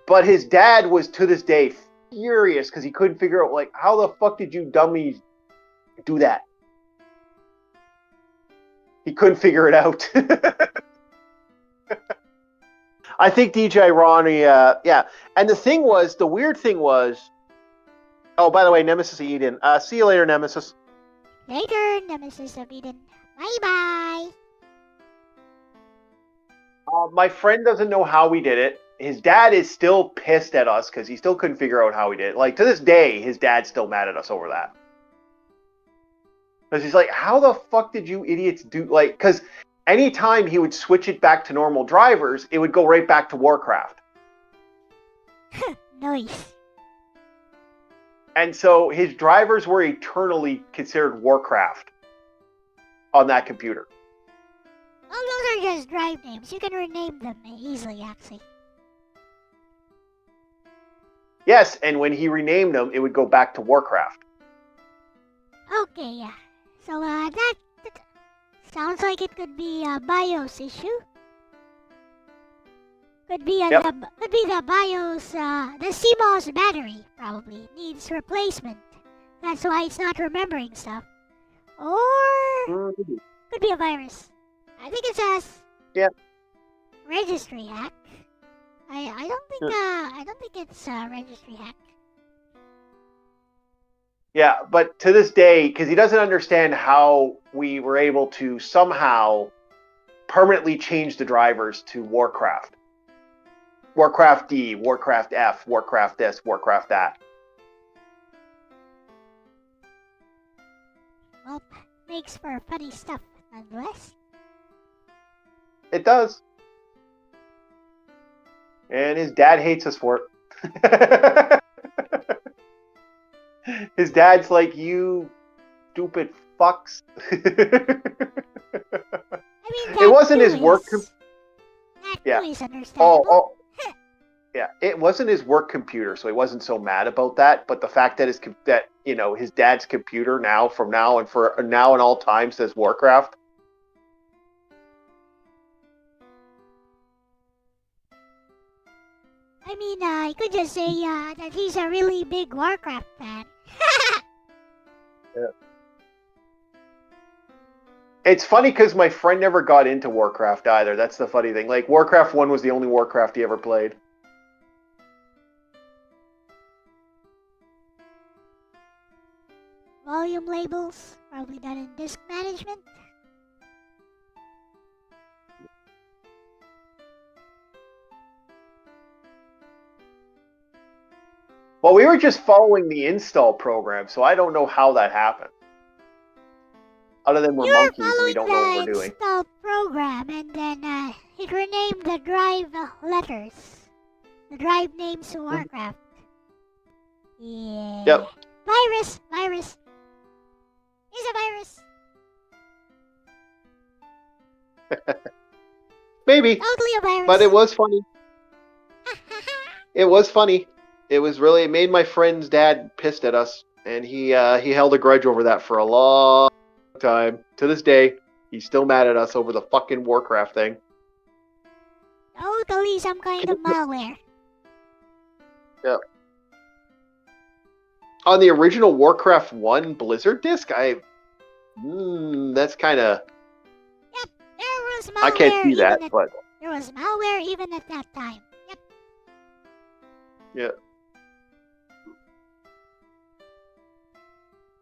But his dad was, to this day, furious because he couldn't figure out, like, how the fuck did you dummies do that? He couldn't figure it out. I think DJ Ronnie, yeah. And the weird thing was, oh, by the way, Nemesis Eden. See you later, Nemesis. Later, Nemesis of Eden. Bye-bye. My friend doesn't know how we did it. His dad is still pissed at us because he still couldn't figure out how we did it. Like, to this day, his dad's still mad at us over that. Because he's like, how the fuck did you idiots do... Like, because anytime he would switch it back to normal drivers, it would go right back to Warcraft. Nice. And so his drivers were eternally considered Warcraft on that computer. Well, those are just drive names. You can rename them easily, actually. Yes, and when he renamed them, it would go back to Warcraft. Okay, yeah. So, that sounds like it could be a BIOS issue. Could be the BIOS, the CMOS battery, probably, needs replacement. That's why it's not remembering stuff. Or could be a virus. I think it's a registry hack. I don't think it's a registry hack. Yeah, but to this day, because he doesn't understand how we were able to somehow permanently change the drivers to Warcraft. Warcraft D, Warcraft F, Warcraft this, Warcraft that. Well, makes for funny stuff nonetheless. It does. And his dad hates us for it. His dad's like, you stupid fucks. I mean, It wasn't his work. That is understandable. Oh, yeah. It wasn't his work computer, so he wasn't so mad about that. But the fact that his dad's computer now, from now and for now and all time, says Warcraft. I mean, I could just say that he's a really big Warcraft fan. Yeah. It's funny because my friend never got into Warcraft either. That's the funny thing. Like, Warcraft 1 was the only Warcraft he ever played. Volume labels, probably done in disk management. Well, we were just following the install program, so I don't know how that happened. Other than we're monkeys and we don't know what we're doing. Install program, and then it renamed the drive letters. The drive names to Warcraft. Yeah. Yep. Virus. It's a virus. Maybe. Totally a virus. But it was funny. It was funny. It made my friend's dad pissed at us, and he held a grudge over that for a long time. To this day, he's still mad at us over the fucking Warcraft thing. Totally some kind of malware. Yeah. On the original Warcraft 1 Blizzard disc, that's kind of... Yep, there was malware. I can't see that, but... There was malware even at that time. Yep. Yeah.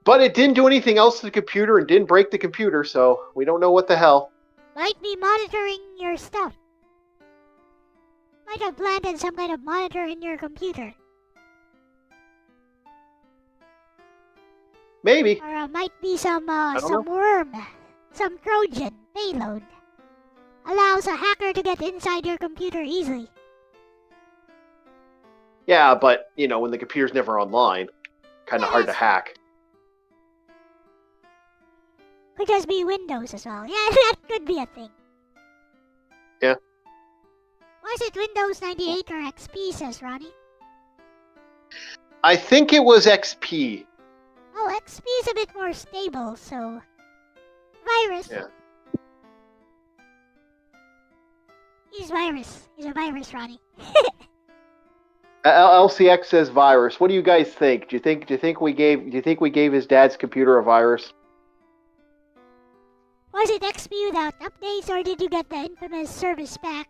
But it didn't do anything else to the computer and didn't break the computer, so we don't know what the hell. Might be monitoring your stuff. Might have planted some kind of monitor in your computer. Maybe. Or might be some know. worm, some Trojan payload. Allows a hacker to get inside your computer easily. Yeah, but, when the computer's never online, kind of hard to hack. Could just be Windows as well. Yeah, that could be a thing. Yeah. Was it Windows 98 or XP, says Ronnie? I think it was XP. Oh, XP is a bit more stable, so... Virus. Yeah. He's virus. He's a virus, Ronnie. LCX says virus. What do you guys think? Do you think we gave his dad's computer a virus? Was it XP without updates, or did you get the infamous service pack?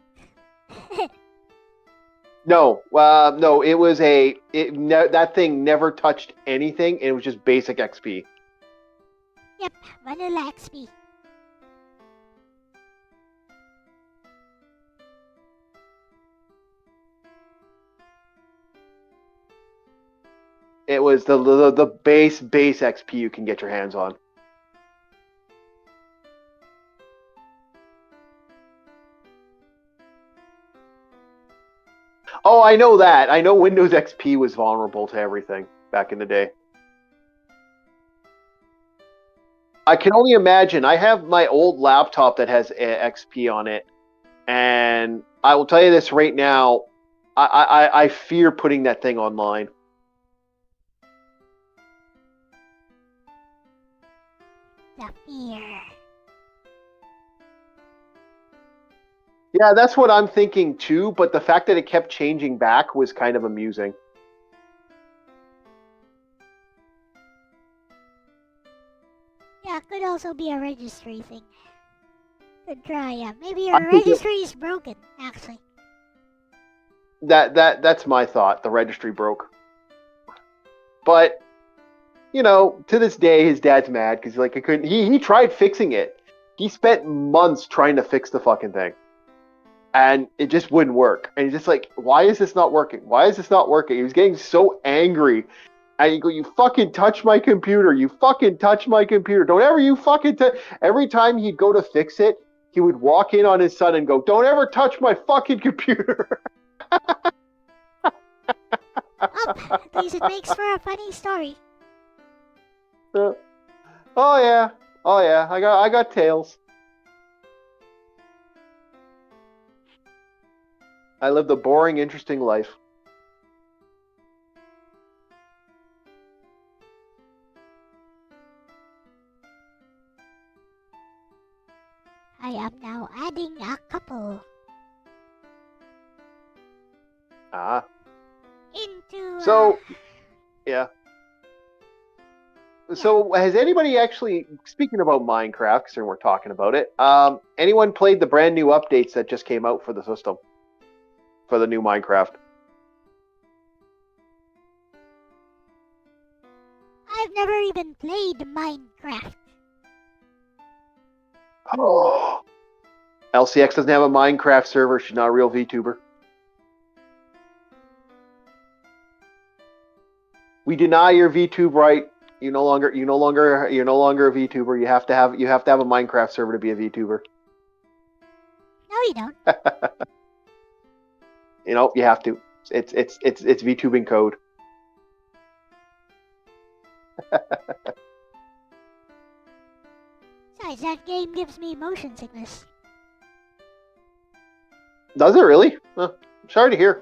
No, no. It was that thing never touched anything. It was just basic XP. Yep, vanilla XP. It was the base XP you can get your hands on. Oh, I know that. I know Windows XP was vulnerable to everything back in the day. I can only imagine. I have my old laptop that has XP on it, and I will tell you this right now. I fear putting that thing online. The fear. Yeah, that's what I'm thinking too, but the fact that it kept changing back was kind of amusing. Yeah, could also be a registry thing. Could try, yeah. Maybe your registry is broken, actually. That's my thought. The registry broke. But, to this day, his dad's mad because I couldn't. He tried fixing it. He spent months trying to fix the fucking thing. and it just wouldn't work. And he's just like, why is this not working? Why is this not working? He was getting so angry. And you go, you fucking touch my computer. You fucking touch my computer. Don't ever you fucking touch. Every time he'd go to fix it, he would walk in on his son and go, don't ever touch my fucking computer. At least it makes for a funny story. Oh yeah. I got tales. I lived a boring, interesting life. I am now adding a couple into. So, yeah. So, has anybody actually, speaking about Minecraft, because we're talking about it, anyone played the brand new updates that just came out for the system? For the new Minecraft? I've never even played Minecraft. Oh. LCX doesn't have a Minecraft server. She's not a real VTuber. We deny your VTube right. You're no longer a VTuber. You have to have a Minecraft server to be a VTuber. No, you don't. You have to. It's VTubing code. Besides, that game gives me motion sickness. Does it really? Sorry to hear.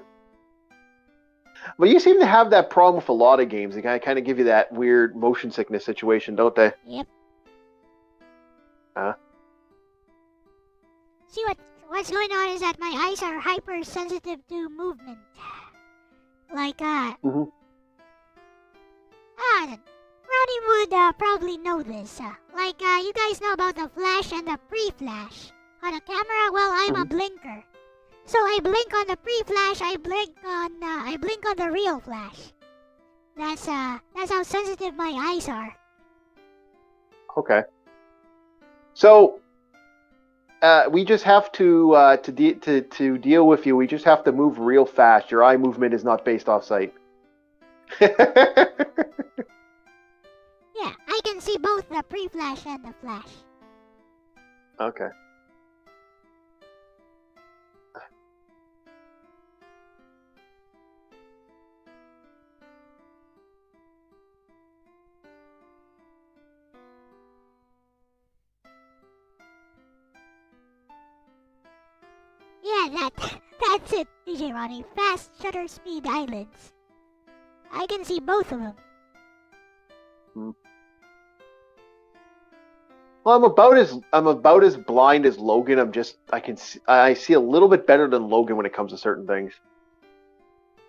But you seem to have that problem with a lot of games. They kind of give you that weird motion sickness situation, don't they? Yep. Huh? See, what's going on is that my eyes are hypersensitive to movement. Like, Mm-hmm. Ronnie would probably know this. You guys know about the flash and the pre-flash. On a camera, well, I'm a blinker. So I blink on the pre-flash, I blink on the real flash. That's how sensitive my eyes are. Okay. So, we just have to deal with you. We just have to move real fast. Your eye movement is not based off sight. Yeah, I can see both the pre-flash and the flash. Okay. Yeah, that's it, DJ Ronnie. Fast shutter speed eyelids. I can see both of them. Well, I'm about as blind as Logan. I see a little bit better than Logan when it comes to certain things.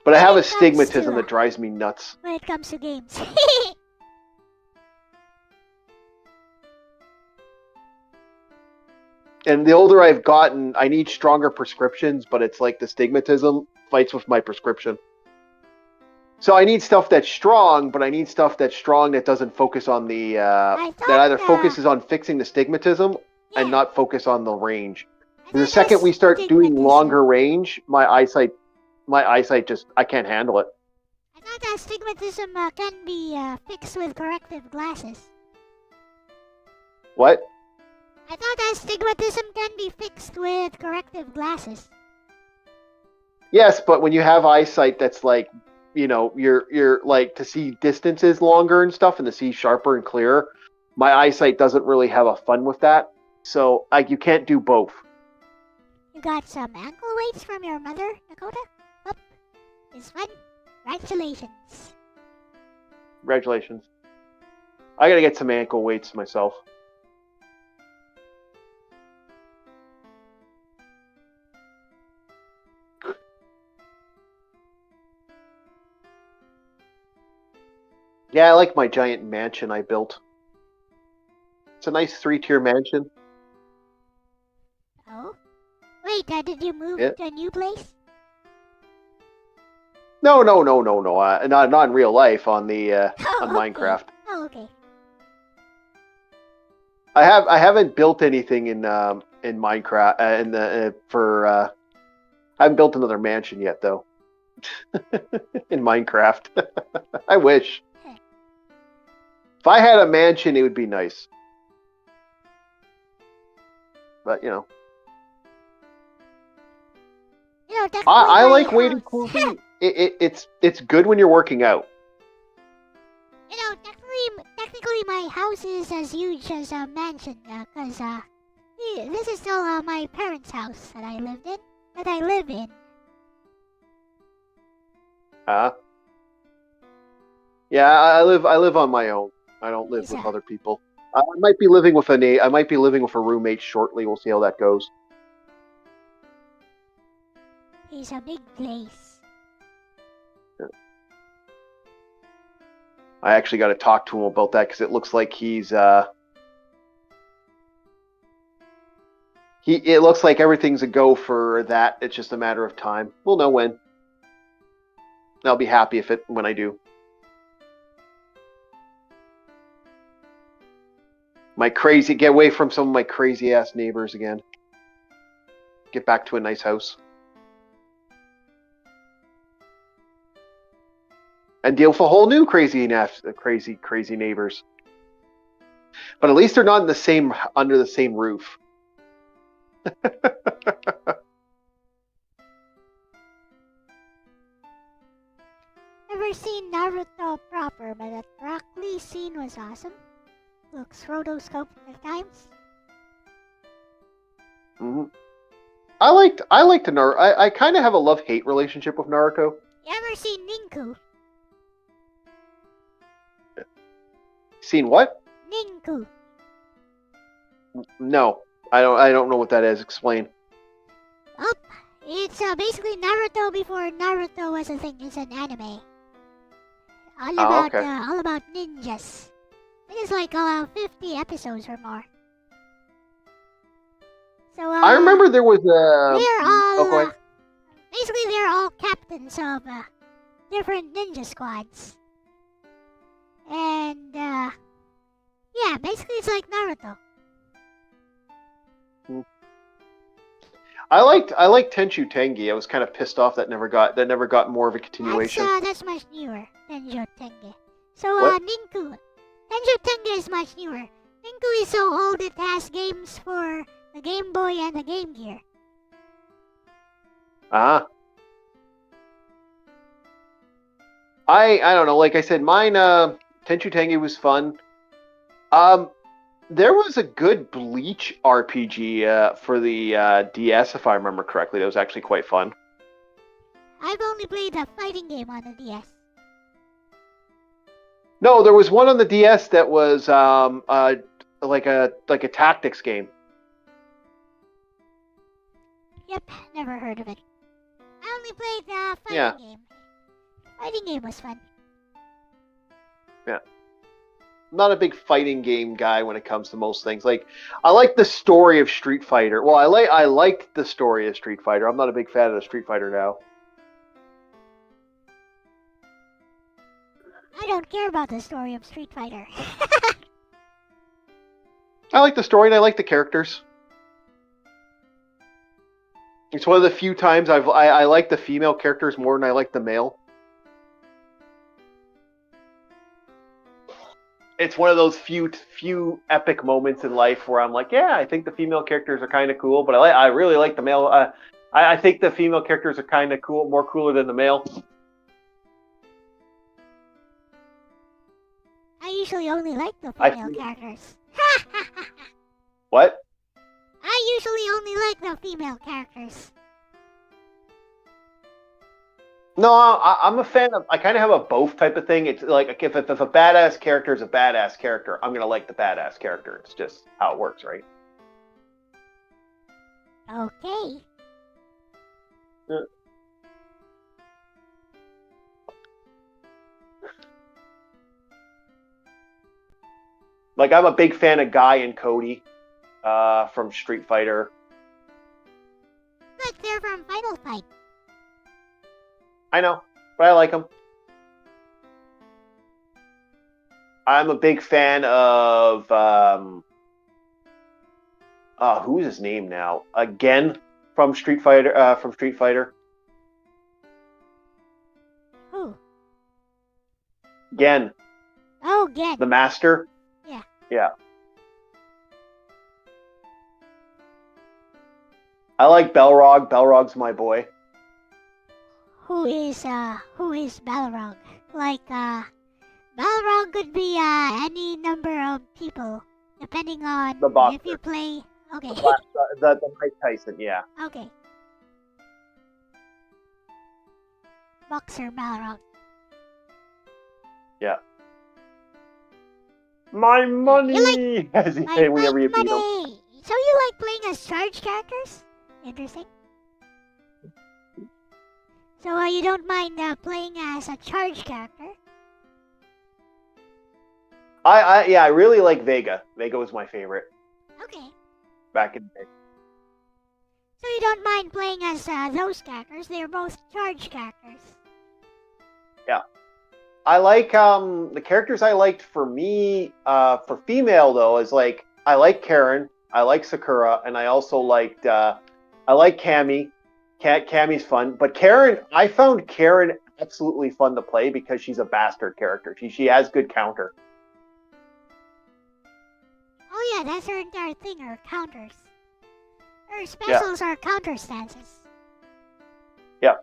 But I have a stigmatism that drives me nuts. When it comes to games. And the older I've gotten, I need stronger prescriptions, but it's like the stigmatism fights with my prescription. So I need stuff that's strong, but I need stuff that's strong that doesn't focus on that either focuses on fixing the stigmatism and not focus on the range. The second we start doing longer range, my eyesight just, I can't handle it. I thought that stigmatism can be fixed with corrective glasses. What? I thought that stigmatism can be fixed with corrective glasses. Yes, but when you have eyesight that's like, you're like to see distances longer and stuff and to see sharper and clearer, my eyesight doesn't really have a fun with that. So you can't do both. You got some ankle weights from your mother, Dakota? Oh, this one. Congratulations. Congratulations. I gotta get some ankle weights myself. Yeah, I like my giant mansion I built. It's a nice 3-tier mansion. Oh? Wait, did you move to a new place? No. Not in real life. On the on Minecraft. Oh, okay. I haven't built anything in Minecraft for I haven't built another mansion yet, though. In Minecraft. I wish. If I had a mansion, it would be nice. But, You know, technically I my like waiting house- closing. It's good when you're working out. You know, technically my house is as huge as a mansion, cause this is still my parents' house that I live in. Yeah, I live on my own. I don't live with other people. I might be living with a roommate shortly. We'll see how that goes. It's a big place. I actually got to talk to him about that because it looks like it looks like everything's a go for that. It's just a matter of time. We'll know when. I'll be happy when I do. Get away from some of my crazy ass neighbors again. Get back to a nice house. And deal with a whole new crazy neighbors. But at least they're not under the same roof. Never seen Naruto proper, but that Rock Lee scene was awesome. Looks rotoscoped at times. Mm-hmm. I liked the Naruto. I kind of have a love-hate relationship with Naruto. You ever seen Ninku? Seen what? Ninku. No, I don't know what that is. Explain. Oh, it's basically Naruto before Naruto was a thing. It's an anime. All about ninjas. It is like 50 episodes or more. So I remember there was they're all go ahead. basically they're all captains of different ninja squads. And yeah, basically it's like Naruto. I liked Tenchu Tengi. I was kind of pissed off that never got more of a continuation. That's much newer, Tenjo Tenge. So Ninku. Tenjo Tenge is much newer. Ninku is so old it has games for the Game Boy and the Game Gear. I don't know. Like I said, mine Tenchu Tengi was fun. There was a good Bleach RPG for the DS, if I remember correctly. That was actually quite fun. I've only played the fighting game on the DS. No, there was one on the DS that was like a tactics game. Yep, never heard of it. I only played the fighting game. Fighting game was fun. Yeah. I'm not a big fighting game guy when it comes to most things. Like, I like the story of Street Fighter. Well, I liked the story of Street Fighter. I'm not a big fan of the Street Fighter now. I don't care about the story of Street Fighter. I like the story and I like the characters. It's one of the few times I like the female characters more than I like the male. It's one of those few epic moments in life where I'm like, yeah, I think the female characters are kind of cool, but I really like the male. I think the female characters are kind of cool, more cooler than the male. I usually only like the female characters. What? I usually only like the female characters. No, I'm a fan of. I kind of have a both type of thing. It's like if a badass character is a badass character, I'm gonna like the badass character. It's just how it works, right? Okay. Yeah. Like I'm a big fan of Guy and Cody from Street Fighter. But they're from Final Fight. I know, but I like them. I'm a big fan of who's his name now? Again from Street Fighter. Gen, Oh, Gen. the master. Yeah. Yeah. I like Balrog. Balrog's my boy. Who is Balrog? Like, Balrog could be, any number of people, depending on The boxer. if you play... Okay. The Mike Tyson, yeah. Okay. Boxer Balrog. Yeah. My money! As he My say whenever you beat him. money! So you like playing as charge characters? Interesting. So you don't mind playing as a charge character? I really like Vega. Vega was my favorite Okay. back in the day. So you don't mind playing as those characters? They're both charge characters. Yeah. I like the characters I liked for me for female though is like I like Karen, I like Sakura, and I also liked I like Cammy. Cammy's fun, but Karen, I found Karen absolutely fun to play because she's a bastard character. She has good counter. Oh yeah, that's her entire thing, her counters. Her specials are counter stances. Yeah.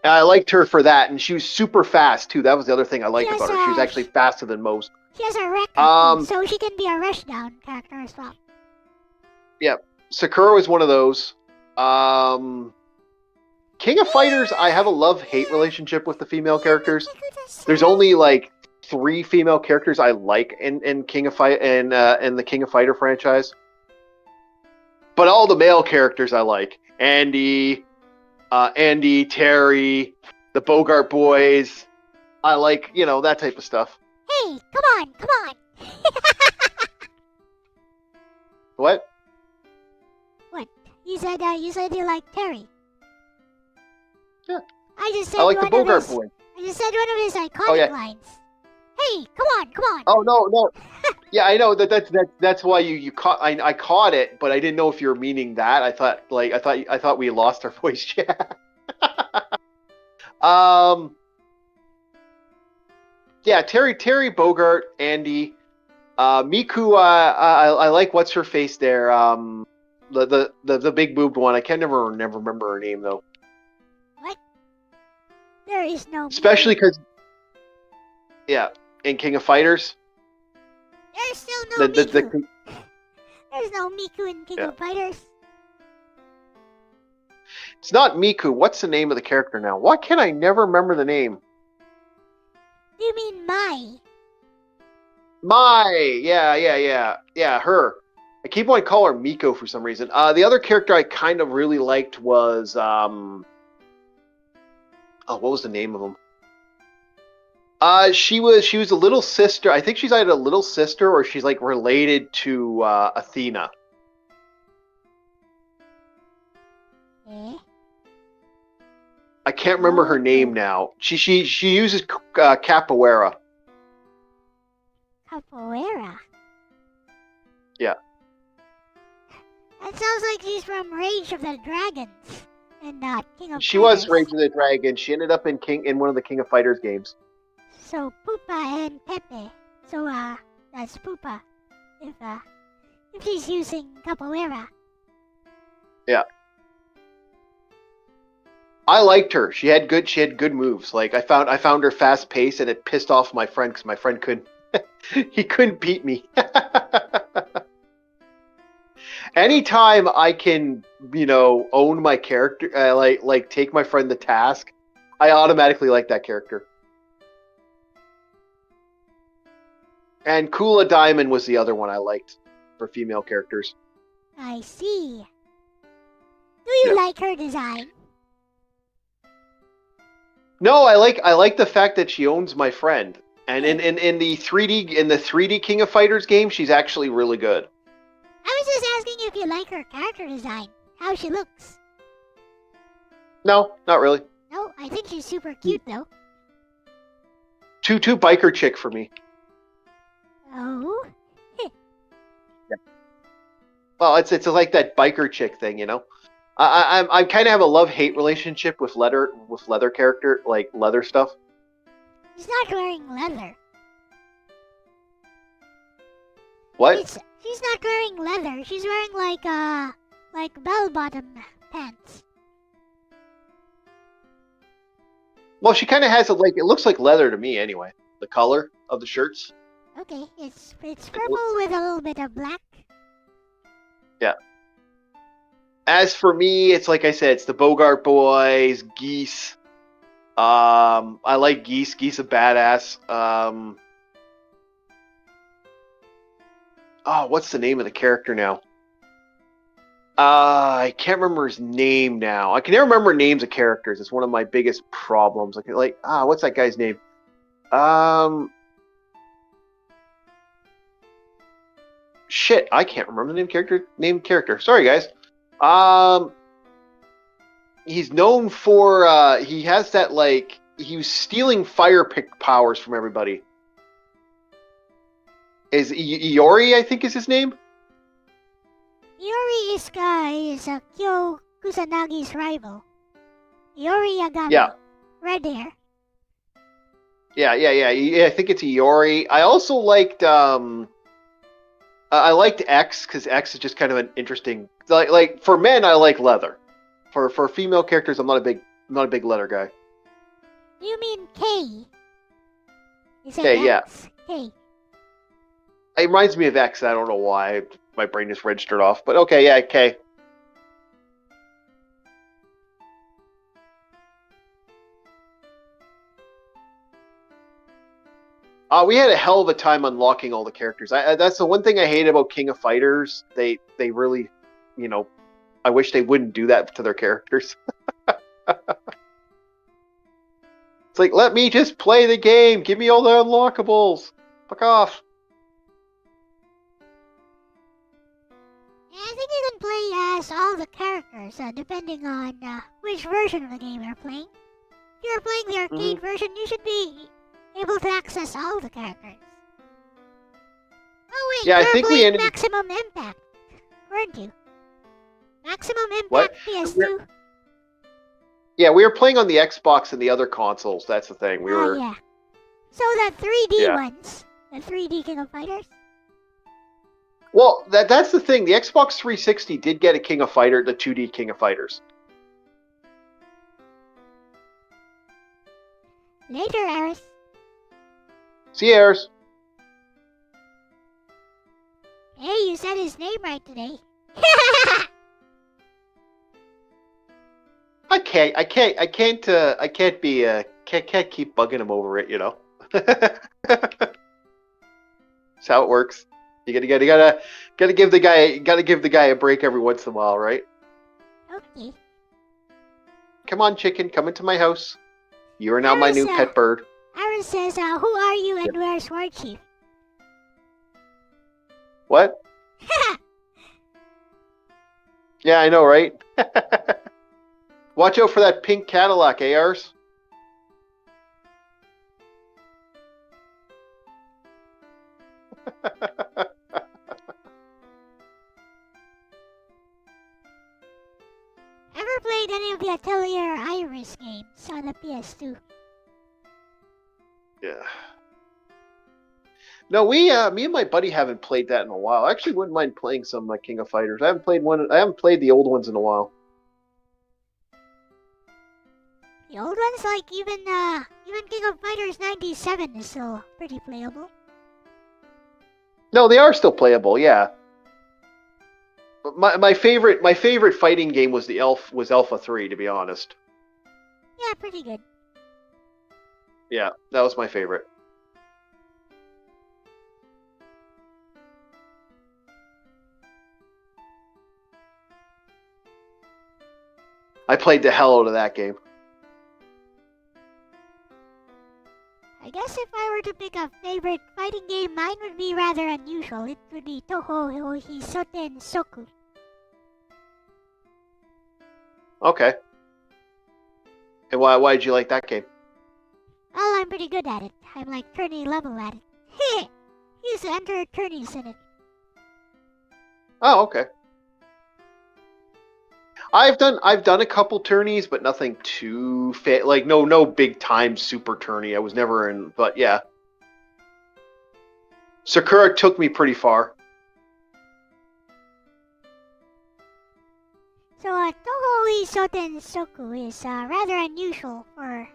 And I liked her for that, and she was super fast too. That was the other thing I liked about her. She was actually faster than most. She has a record, so she can be a rushdown character as well. Yeah. Sakura was one of those. King of Fighters, I have a love-hate relationship with the female characters. There's only like 3 female characters I like in King of Fight in the King of Fighter franchise. But all the male characters I like. Andy, Terry, the Bogart boys. I like, that type of stuff. Hey, come on! What? What? You said you like Terry. Yeah. I just said I like the one of Bogart his. boy. I just said one of his iconic lines. Hey, come on! Oh no. Yeah, I know that's why you caught. I caught it, but I didn't know if you were meaning that. I thought we lost our voice chat. Yeah, Terry Bogart, Andy, Miku. I like what's her face there. The big boobed one. I can never remember her name though. What? There is no. Especially because. Yeah, in King of Fighters. There's still no Miku. There's no Miku in King of Fighters. It's not Miku. What's the name of the character now? Why can't I never remember the name? Do you mean Mai? Mai! Yeah, her. I keep wanting to call her Miko for some reason. The other character I kind of really liked was, what was the name of him? She was a little sister. I think she's either a little sister or she's like related to Athena. Eh? I can't remember her name now. She uses capoeira. Capoeira? Yeah. That sounds like she's from Rage of the Dragons and King of She Fighters. was Rage of the Dragon. She ended up in one of the King of Fighters games. So Pupa and Pepe. So that's Pupa. If she's using capoeira. Yeah. I liked her. She had good moves. Like I found her fast paced, and it pissed off my friend because my friend couldn't he couldn't beat me. Anytime I can, own my character, like take my friend to task, I automatically like that character. And Kula Diamond was the other one I liked for female characters. I see. Do you like her design? No, I like the fact that she owns my friend. And in the 3D King of Fighters game, she's actually really good. I was just asking if you like her character design, how she looks. No, not really. No, I think she's super cute though. Too biker chick for me. Oh? Yeah. Well, it's like that biker chick thing, I kind of have a love-hate relationship with leather character, like leather stuff. She's not wearing leather. What? She's not wearing leather. She's wearing like bell-bottom pants. Well, she kind of has it looks like leather to me anyway. The color of the shirts. Okay, it's purple with a little bit of black. Yeah. As for me, it's like I said, it's the Bogart boys, Geese. I like Geese. Geese a badass. Oh, what's the name of the character now? I can't remember his name now. I can never remember names of characters. It's one of my biggest problems. What's that guy's name? Shit, I can't remember the name character. Sorry, guys. He's known for he has that he was stealing fire pick powers from everybody. Is Iori, I think is his name? Iori is Kyo Kusanagi's rival. Iori Yagami. Yeah. Red hair. Yeah. I think it's Iori. I also liked I liked X because X is just kind of an interesting. Like for men, I like leather. For female characters, I'm not a big leather guy. You mean K? K, yeah. K. It reminds me of X. I don't know why my brain just registered off, but okay, yeah, K. We had a hell of a time unlocking all the characters. That's the one thing I hate about King of Fighters. They really, I wish they wouldn't do that to their characters. It's like, let me just play the game. Give me all the unlockables. Fuck off. I think you can play as all the characters, depending on which version of the game you're playing. If you're playing the arcade version, you should be able to access all the characters. Oh wait, yeah, you're I think playing Maximum Impact, weren't you? Maximum Impact what? PS2? Yeah, we were playing on the Xbox and the other consoles. That's the thing. We were. Yeah. So the 3D ones, the 3D King of Fighters. Well, that's the thing. The Xbox 360 did get a King of Fighter, the 2D King of Fighters. Later, Aris. See you, Aris. Hey, you said his name right today. I can't keep bugging him over it, That's how it works. You gotta give the guy a break every once in a while, right? Okay. Come on, chicken, come into my house. You are now my new pet bird. Aris says, who are you and where's War Chief? What? Yeah, I know, right? Watch out for that pink Cadillac, ARs. Ever played any of the Atelier Iris games on the PS2? Yeah. No, me and my buddy haven't played that in a while. I actually wouldn't mind playing some King of Fighters. I haven't played the old ones in a while. The old ones, like even King of Fighters 97 is still pretty playable. No, they are still playable, yeah. But my favorite fighting game was Alpha 3, to be honest. Yeah, pretty good. Yeah, that was my favorite. I played the hell out of that game. I guess if I were to pick a favorite fighting game, mine would be rather unusual. It would be Toho Hisoten Soku. Okay. And why did you like that game? Well, I'm pretty good at it. I'm like tourney level at it. Heh! Used to enter tourneys in it. Oh, okay. I've done a couple tourneys, but nothing too like no big time super tourney. I was never in, but yeah. Sakura took me pretty far. So, Toho Isoten Soku is rather unusual for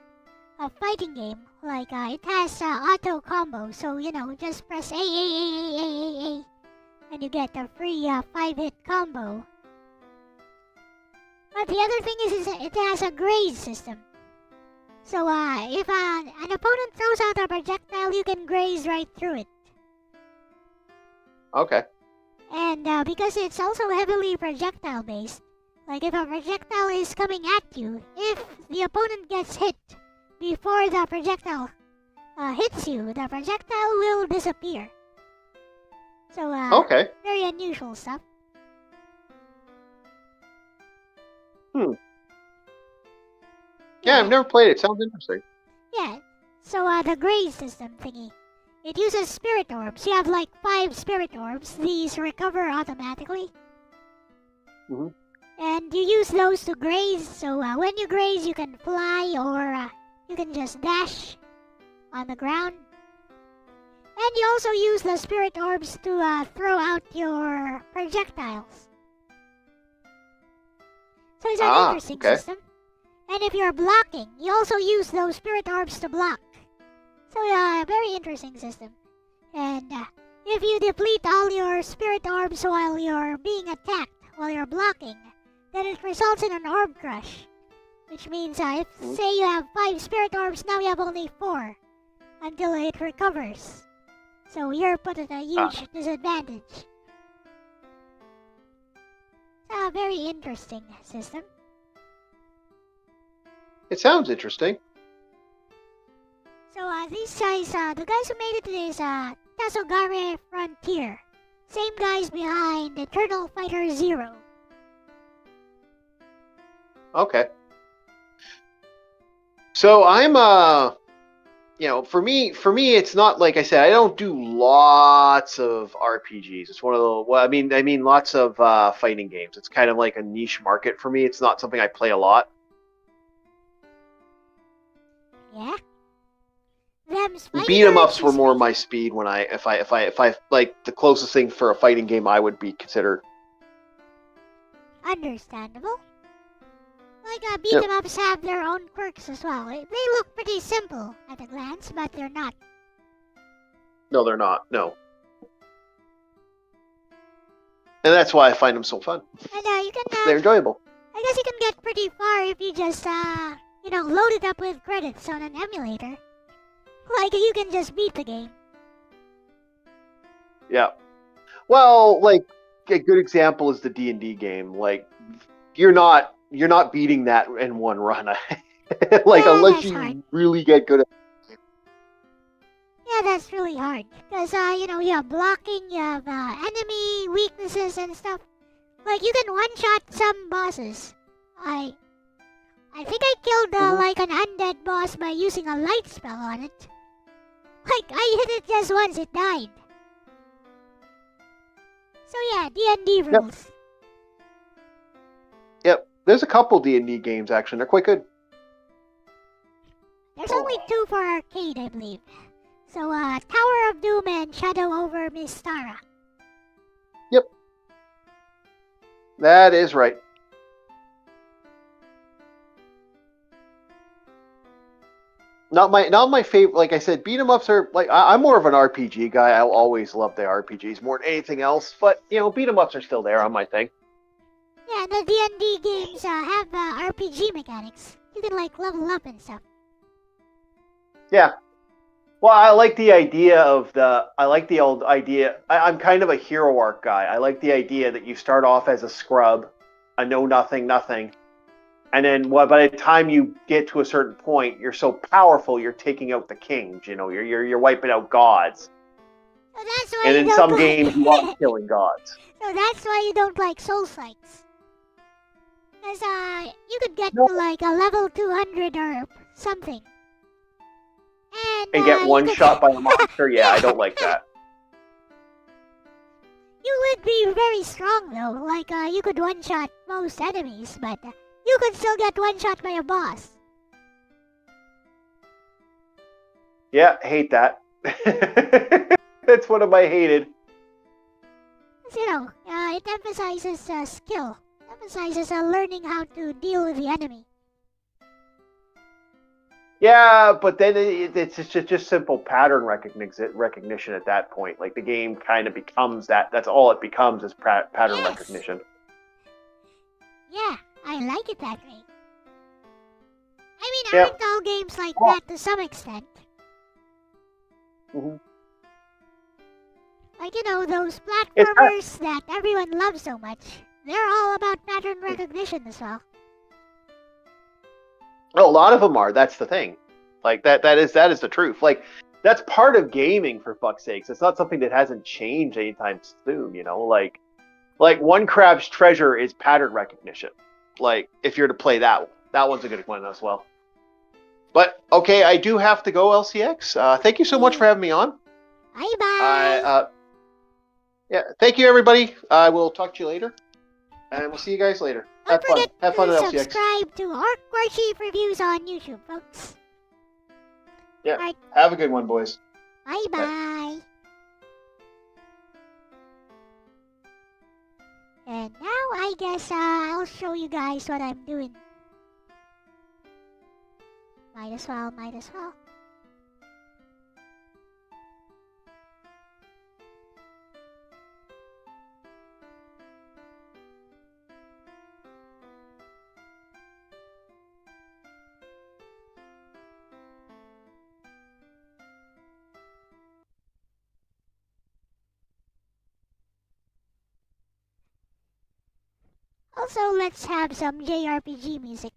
a fighting game. Like, it has auto combo, so, just press A, and you get a free 5-hit combo. But the other thing is it has a graze system. So, if an opponent throws out a projectile, you can graze right through it. Okay. And because it's also heavily projectile-based, like if a projectile is coming at you, if the opponent gets hit before the projectile hits you, the projectile will disappear. So, Okay. very unusual stuff. Yeah, I've never played it. Sounds interesting. Yeah. So, the graze system thingy. It uses spirit orbs. You have like 5 spirit orbs. These recover automatically. Mm-hmm. And you use those to graze. So, when you graze, you can fly or you can just dash on the ground. And you also use the spirit orbs to throw out your projectiles. So it's an interesting system. And if you're blocking, you also use those spirit orbs to block. So very interesting system. And if you deplete all your spirit orbs while you're being attacked, while you're blocking, then it results in an orb crush. Which means if, say, you have 5 spirit orbs, now you have only 4. Until it recovers. So you're put at a huge disadvantage. It's a very interesting system. It sounds interesting. So these guys, the guys who made it is Tasogare Frontier. Same guys behind Eternal Fighter Zero. Okay. So I'm for me it's not like I said, I don't do lots of RPGs. It's one of the I mean lots of fighting games. It's kind of like a niche market for me. It's not something I play a lot. Yeah. Beat 'em ups were more my speed when if I like the closest thing for a fighting game I would be considered. Understandable. Like beat 'em ups have their own quirks as well. They look pretty simple at a glance, but they're not. No, they're not. No. And that's why I find them so fun. And you can they're enjoyable. I guess you can get pretty far if you just load it up with credits on an emulator. Like, you can just beat the game. Yeah. Well, like, a good example is the D&D game. Like, you're not beating that in one run. Like, unless you hard. Really get good at it. Yeah, that's really hard. Because, you have blocking, you have enemy weaknesses and stuff. Like, you can one-shot some bosses. I think I killed, like, an undead boss by using a light spell on it. Like, I hit it just once, it died. So yeah, D&D rules. Yep. There's a couple D&D games, actually. They're quite good. There's only 2 for arcade, I believe. So, Tower of Doom and Shadow over Mystara. Yep. That is right. Not my favorite. Like I said, beat 'em ups are like I'm more of an RPG guy. I always love the RPGs more than anything else. But beat 'em ups are still there on my thing. Yeah, the D&D games have RPG mechanics. You can like level up and stuff. Yeah. Well, I like the idea of the old idea. I'm kind of a hero arc guy. I like the idea that you start off as a scrub, a know nothing, and then by the time you get to a certain point, you're so powerful, you're taking out the kings. You're wiping out gods. So that's why and in some games, you are killing gods. So that's why you don't like soul sites. Because you could get to like a level 200 or something. And get one shot by a monster? Yeah, I don't like that. You would be very strong though, like you could one-shot most enemies, but you could still get one-shot by a boss. Yeah, hate that. That's one of my hated. You know, it emphasizes skill. It emphasizes learning how to deal with the enemy. Yeah, but then it's just simple pattern recognition at that point. Like the game kind of becomes that. That's all it becomes is pattern Yes. recognition. Yeah, I like it that way. I mean, Yep. aren't all games like Well- that to some extent? Mhm. Like, you know, those platformers that everyone loves so much. They're all about pattern recognition as well. Oh, a lot of them are. That's the thing. Like that is the truth. Like that's part of gaming, for fuck's sakes. It's not something that hasn't changed anytime soon. You know, like One Crab's Treasure is pattern recognition. Like if you're to play that one's a good one as well. But okay, I do have to go, LCX. Thank you so much for having me on. Bye-bye! Yeah, thank you, everybody. I will talk to you later, and we'll see you guys later. Don't Have fun. forget Have fun to at LCX. subscribe to Archive Reviews on YouTube, folks. Yeah. Alright. Have a good one, boys. Bye-bye! And now I guess I'll show you guys what I'm doing. Might as well. Also, let's have some JRPG music.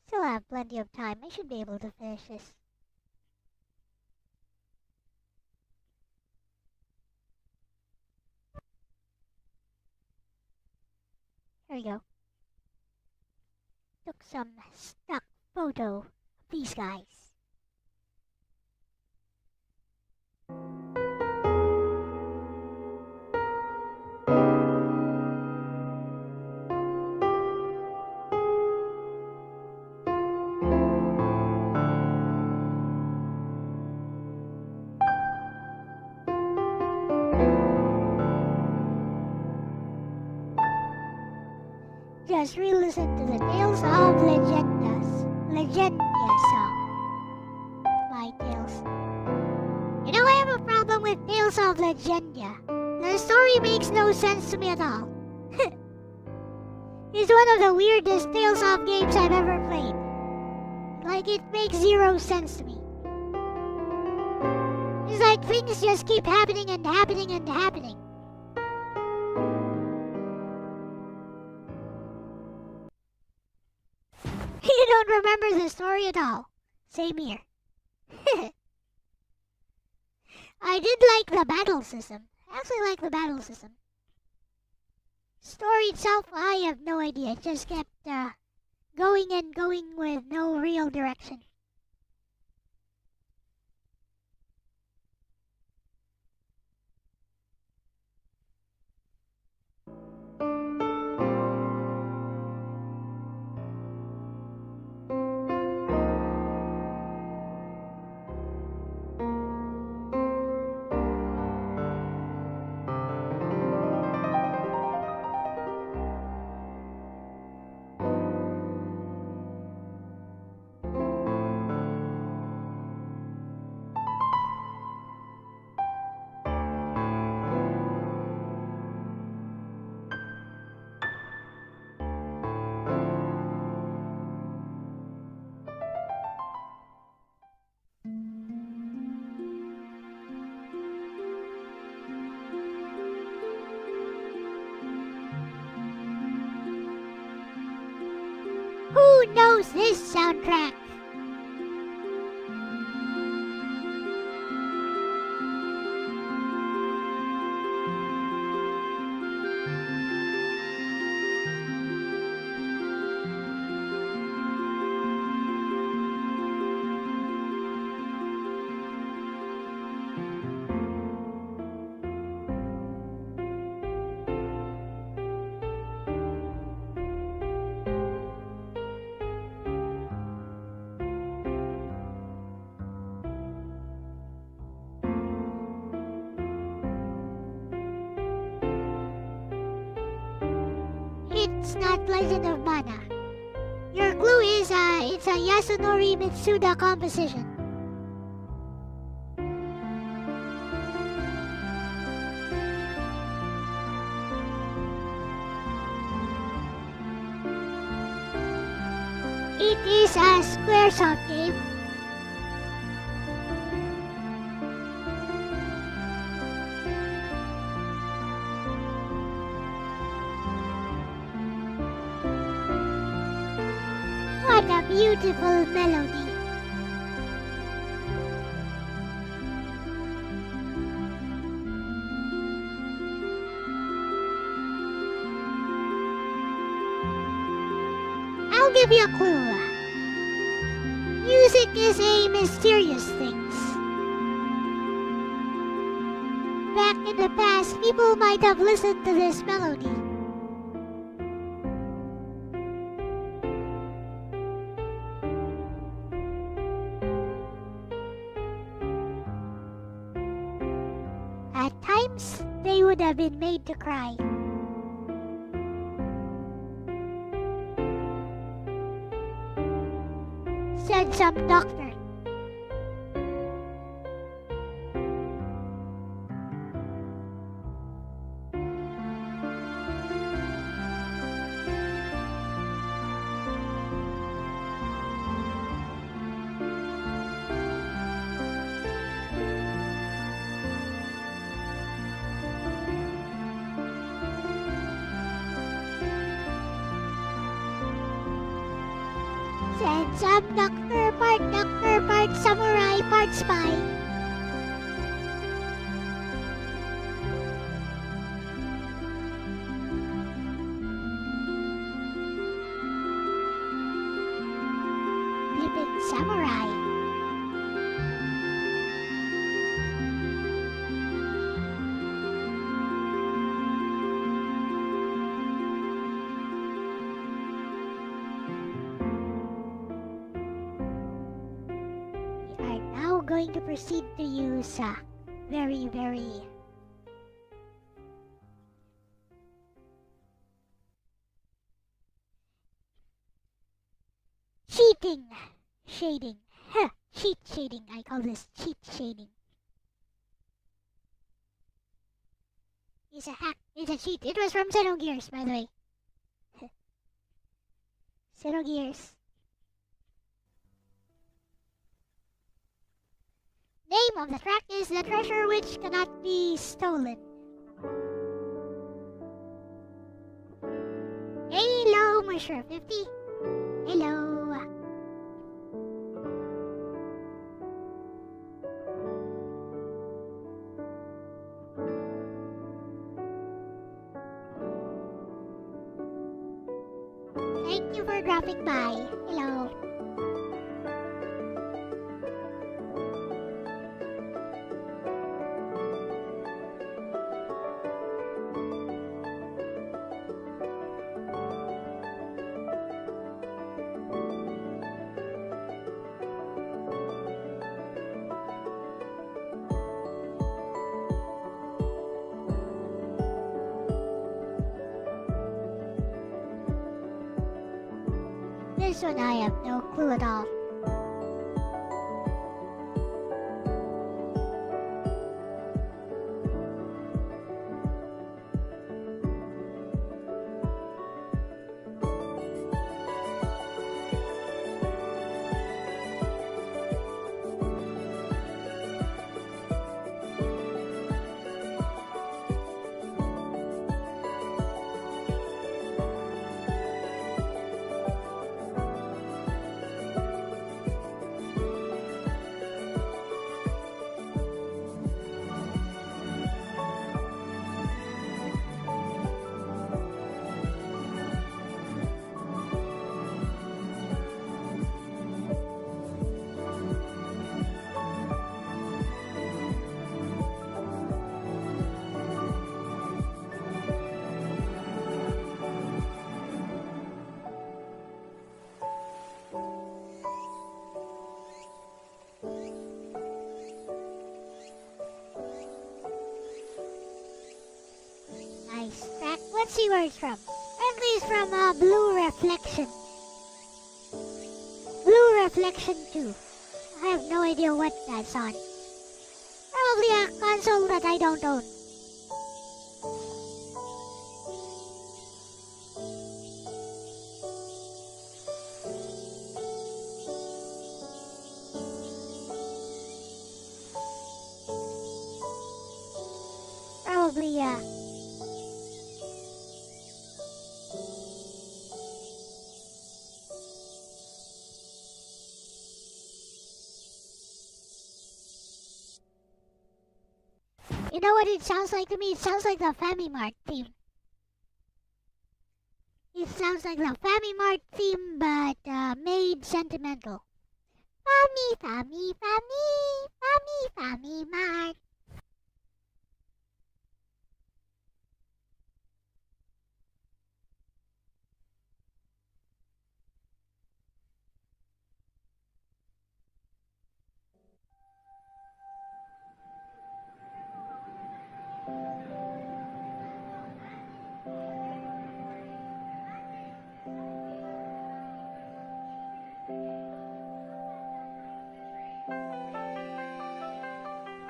Still have plenty of time. I should be able to finish this. Here we go. Took some stock photo of these guys. Just re-listen to the Tales of Legendia song by Tales. You know, I have a problem with Tales of Legendia. The story makes no sense to me at all. It's one of the weirdest Tales of games I've ever played. Like, it makes zero sense to me. It's like things just keep happening and happening and happening. You don't remember the story at all. Same here. I did like the battle system. I actually like the battle system. Story itself, I have no idea. It just kept going and going with no real direction. track. It's not Legend of Mana. Your clue is it's a Yasunori Mitsuda composition. It is a Squaresoft game. What a beautiful melody. I'll give you a clue. Music is a mysterious thing. Back in the past, people might have listened to this melody. At times, they would have been made to cry. Said some doctor. Said some doctor, part samurai, part spy. Flippin' samurai. Going to proceed to use very shading. Cheat shading. I call this cheat shading. It's a hack. It's a cheat. It was from Xenogears, by the way. Xenogears. Name of the track is The Treasure Which Cannot Be Stolen. Hello, Musher 50. Hello. Thank you for dropping by. Hello. This one I have no clue at all. see where it's from. Apparently it's from Blue Reflection. Blue Reflection 2. I have no idea what that's on. Probably a console that I don't own. Probably, You know what it sounds like to me? It sounds like the Famimart theme. It sounds like the Famimart theme, but made sentimental. Fammy Mart.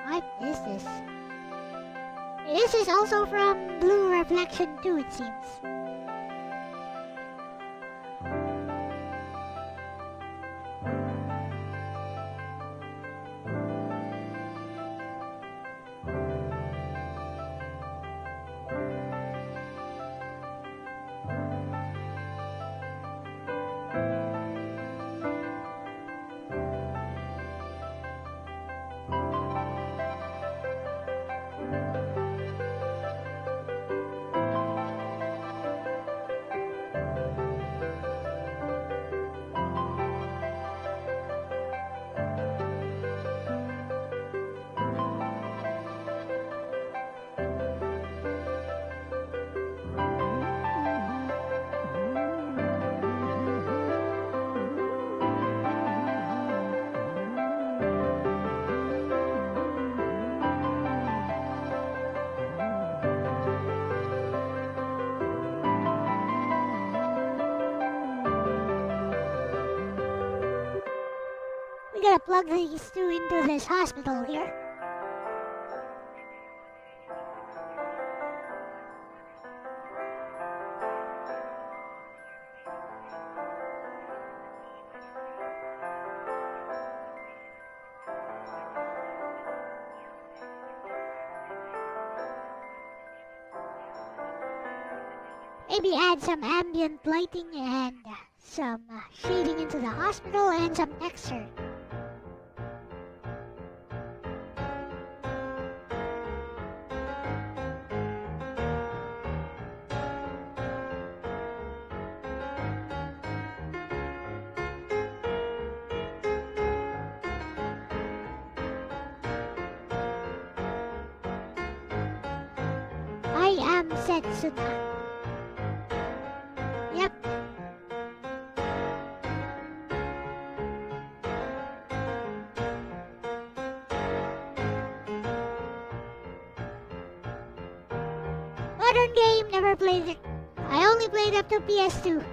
What is this? This is also from Blue Reflection 2, it seems. We gotta plug these two into this hospital here. Maybe add some ambient lighting and some shading into the hospital and some texture. I am Setsuna. Yep. Modern game, never played it. I only played up to PS2.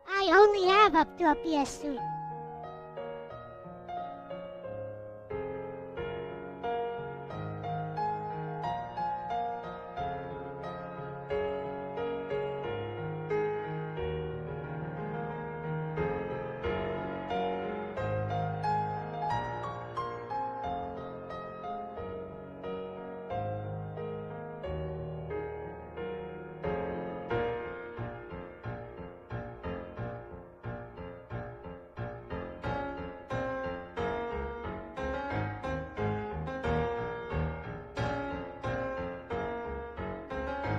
I only have up to a PS2.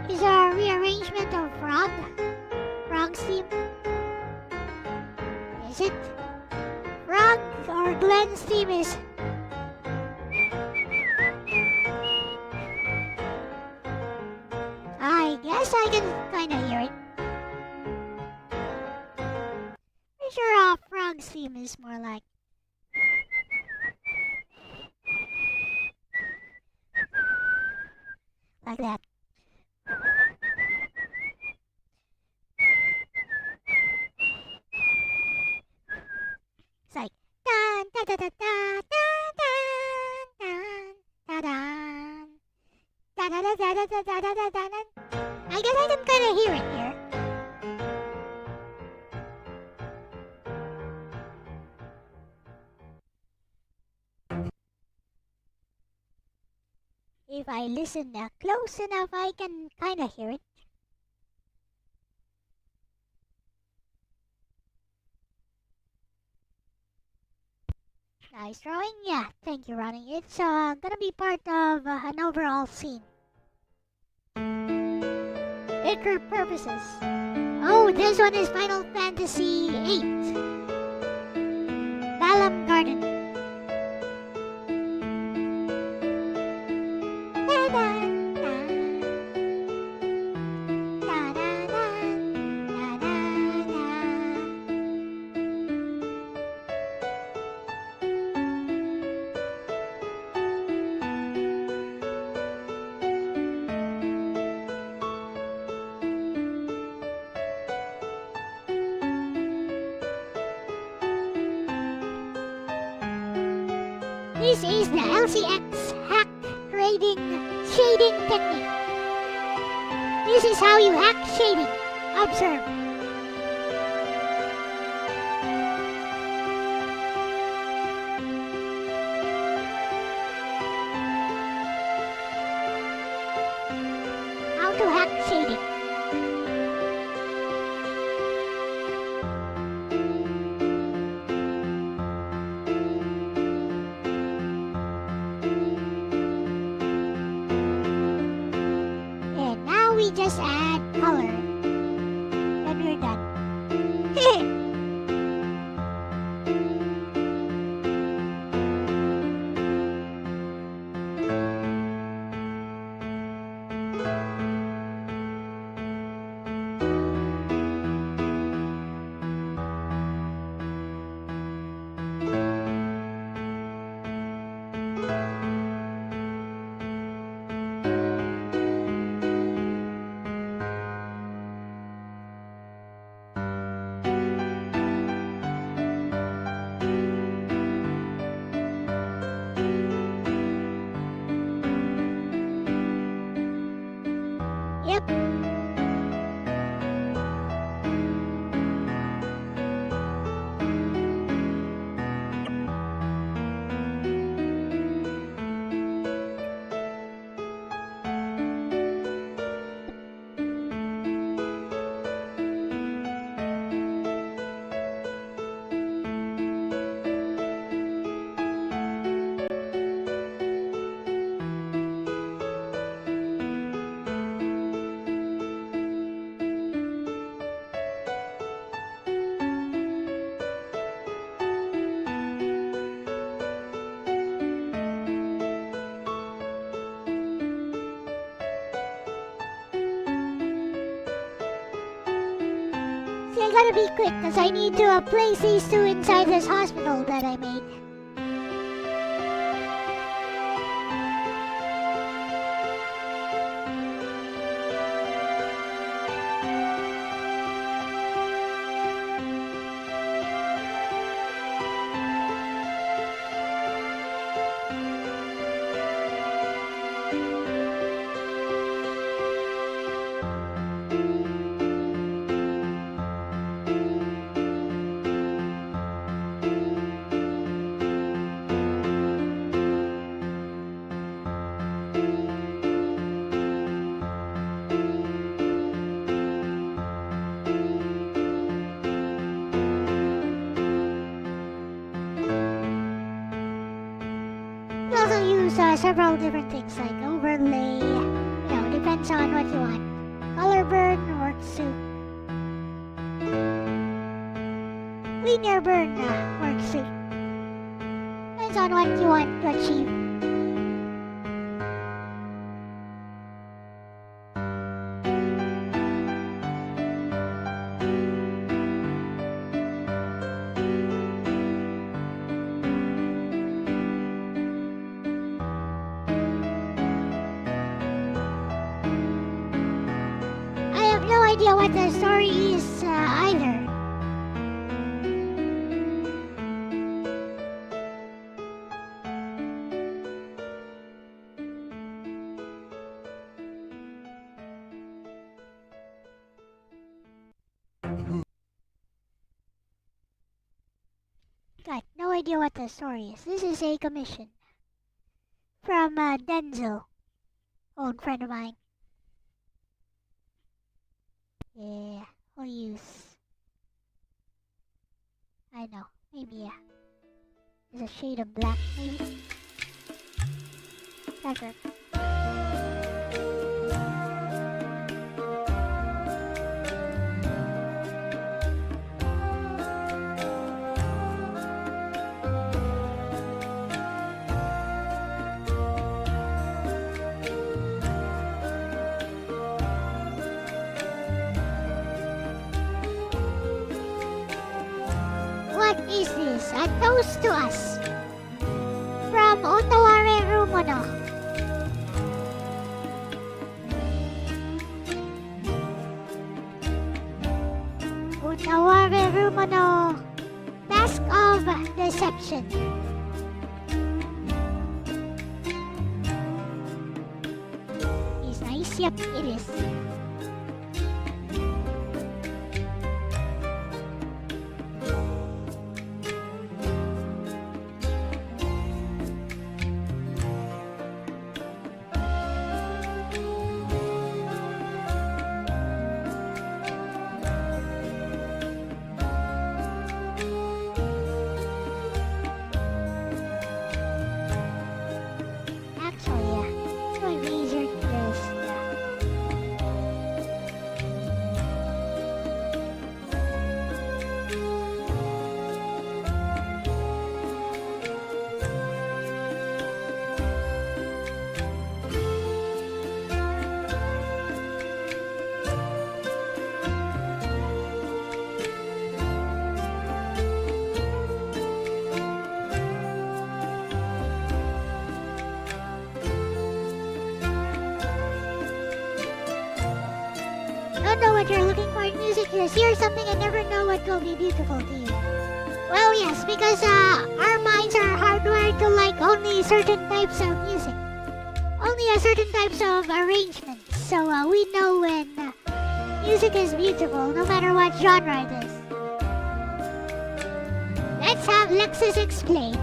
Is a rearrangement of Frog's theme? Is it? Frog or Glenn's theme is... I guess I can kinda hear it. Pretty sure Frog's theme is more like... Like that. It's like dun da da da da dun dun dun da da da da da da da da da da. I guess I can kind of hear it here. If I listen close enough, I can kind of hear it. Nice drawing. Yeah, thank you, Ronnie. It's gonna be part of an overall scene. It for purposes. Oh, this one is Final Fantasy VIII. Balam Garden. This is the LCX hack grading shading technique. This is how you hack shading. Observe. How to hack shading. We just add color when we're done. Yep. See, I gotta be quick because I need to place these two inside this hospital that I made. You also use several different things like overlay, depends on what you want. Color burn works too. Linear burn works too. Depends on what you want to achieve. idea what the story is either. Got no idea what the story is. This is a commission from Denzel, old friend of mine. Yeah, we'll use. I know, maybe there's a shade of black, maybe. That What is this? A toast to us. From Otaware Rumono. Otaware Rumono. Task of Deception. is nice. Yep, it is. Actually, it's going to be easier to just... Don't know what you're looking for in music. Just hear something and never know what will be beautiful to you. Well, yes, because our minds are hardwired to like only certain types of music. Only a certain types of arrangements. So we know when music is beautiful, no matter what genre it is. Let's have Lexus explain.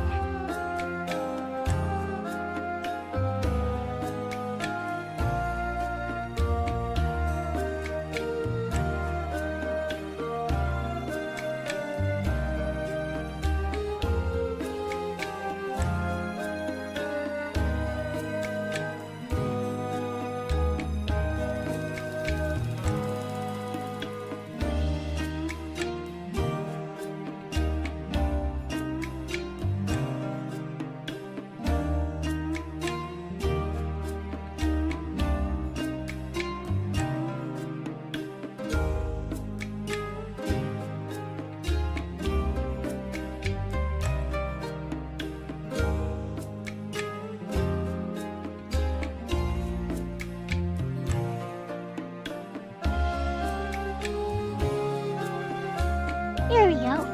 Here we go.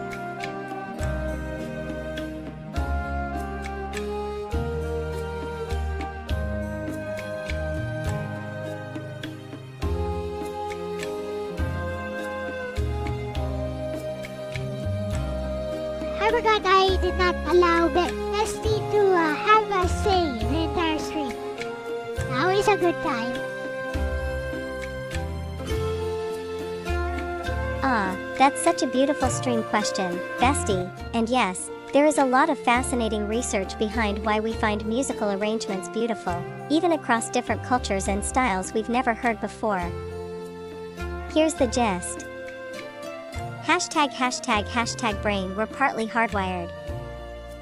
I forgot I did not allow Bestie to have a say in the entire stream. Now is a good time. Ah, that's such a beautiful stream question, Bestie, and yes, there is a lot of fascinating research behind why we find musical arrangements beautiful, even across different cultures and styles we've never heard before. Here's the gist. #### brain, we're partly hardwired.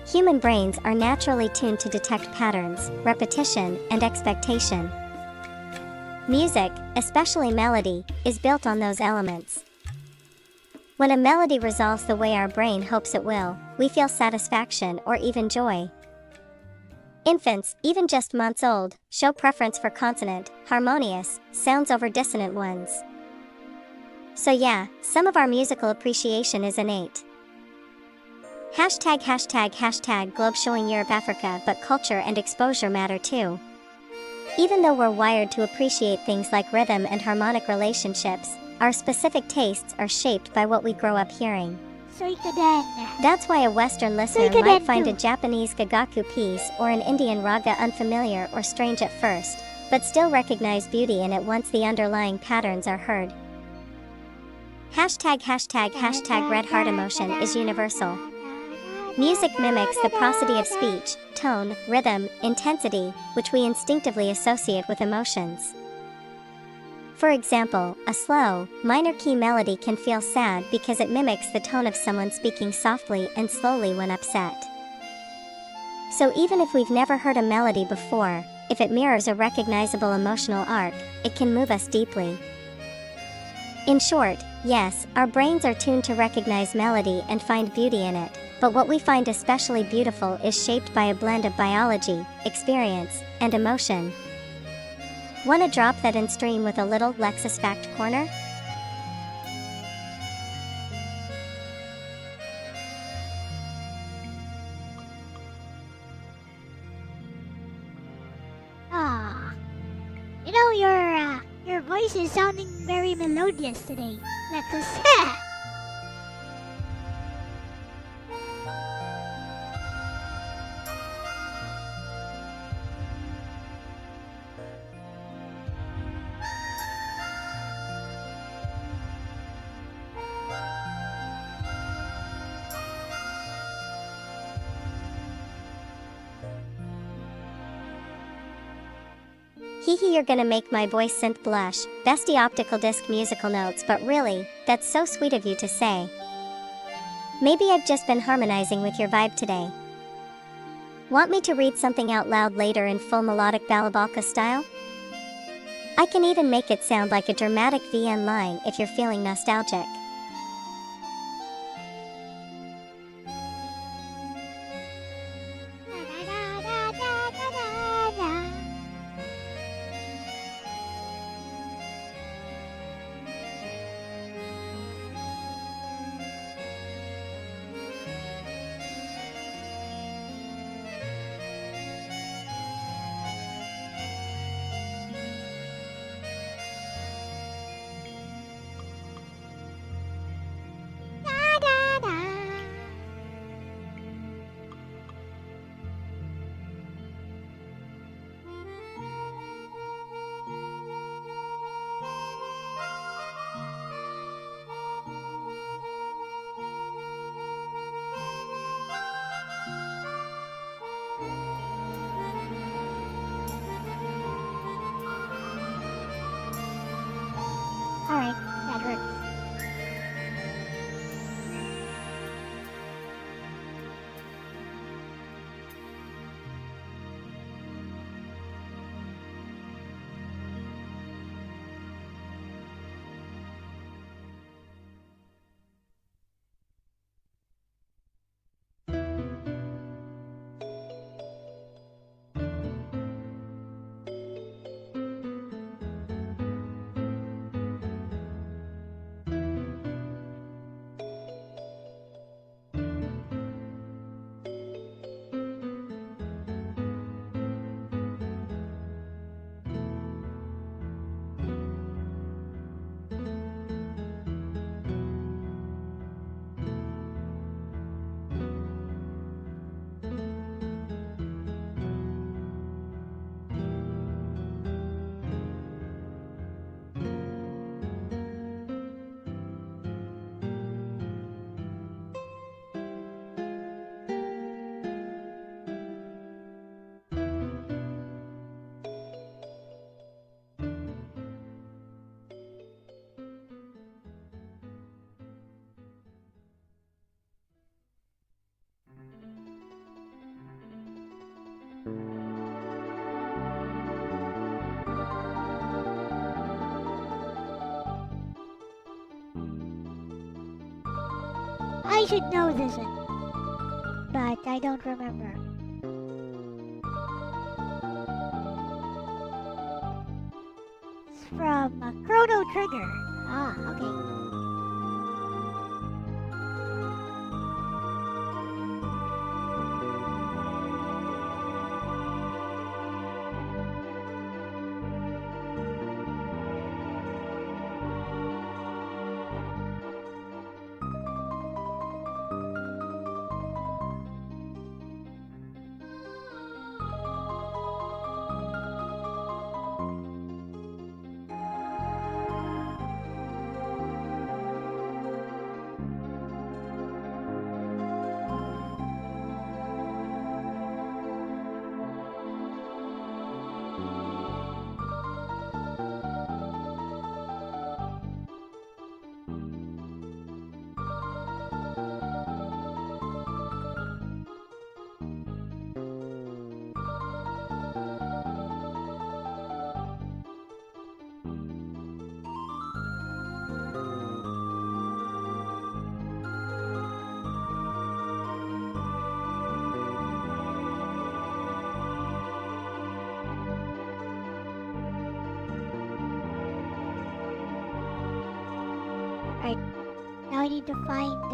Human brains are naturally tuned to detect patterns, repetition, and expectation. Music, especially melody, is built on those elements. When a melody resolves the way our brain hopes it will, we feel satisfaction or even joy. Infants, even just months old, show preference for consonant, harmonious sounds over dissonant ones. So yeah, some of our musical appreciation is innate. #### globe showing Europe Africa, but culture and exposure matter too. Even though we're wired to appreciate things like rhythm and harmonic relationships, our specific tastes are shaped by what we grow up hearing. That's why a Western listener might find a Japanese gagaku piece or an Indian raga unfamiliar or strange at first, but still recognize beauty in it once the underlying patterns are heard. ### red heart emotion is universal. Music mimics the prosody of speech, tone, rhythm, intensity, which we instinctively associate with emotions. For example, a slow, minor key melody can feel sad because it mimics the tone of someone speaking softly and slowly when upset. So even if we've never heard a melody before, if it mirrors a recognizable emotional arc, it can move us deeply. In short, yes, our brains are tuned to recognize melody and find beauty in it, but what we find especially beautiful is shaped by a blend of biology, experience, and emotion. Wanna drop that in stream with a little Lexus Fact Corner? Ah, your voice is sounding very melodious today, Lexus. Hehe, you're gonna make my voice synth blush. Bestie optical disc musical notes, but really, that's so sweet of you to say. Maybe I've just been harmonizing with your vibe today. Want me to read something out loud later in full melodic balabalka style? I can even make it sound like a dramatic VN line if you're feeling nostalgic. Alright, that works. I should know this one, but I don't remember. It's from Chrono Trigger. Ah, okay. Right. Now I need to find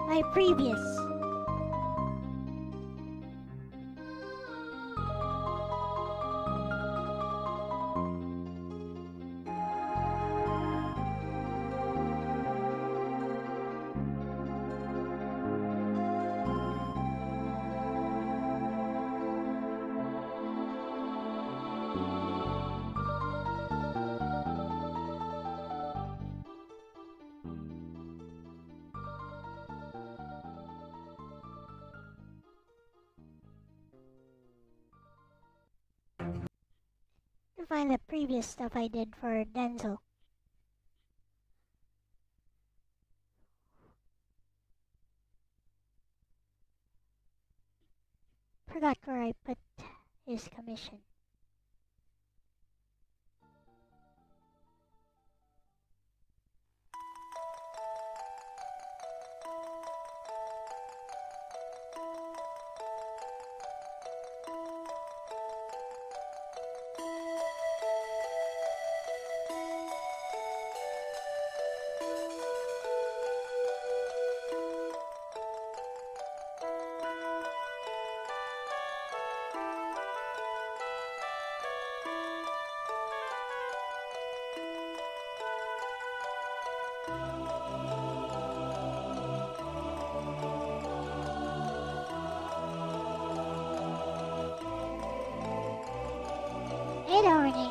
my previous. To find the previous stuff I did for Denzel. Forgot where I put his commission. Hey, Dorothy.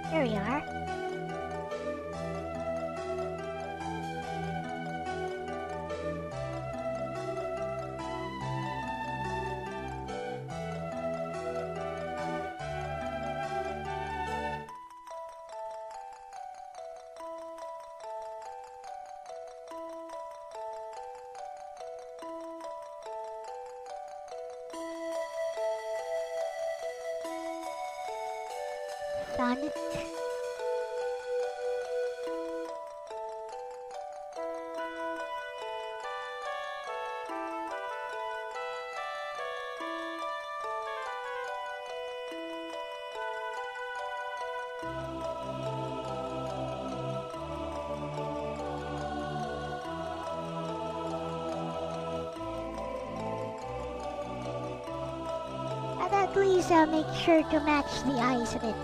Here we are. Found it. And at least make sure to match the eyes a bit.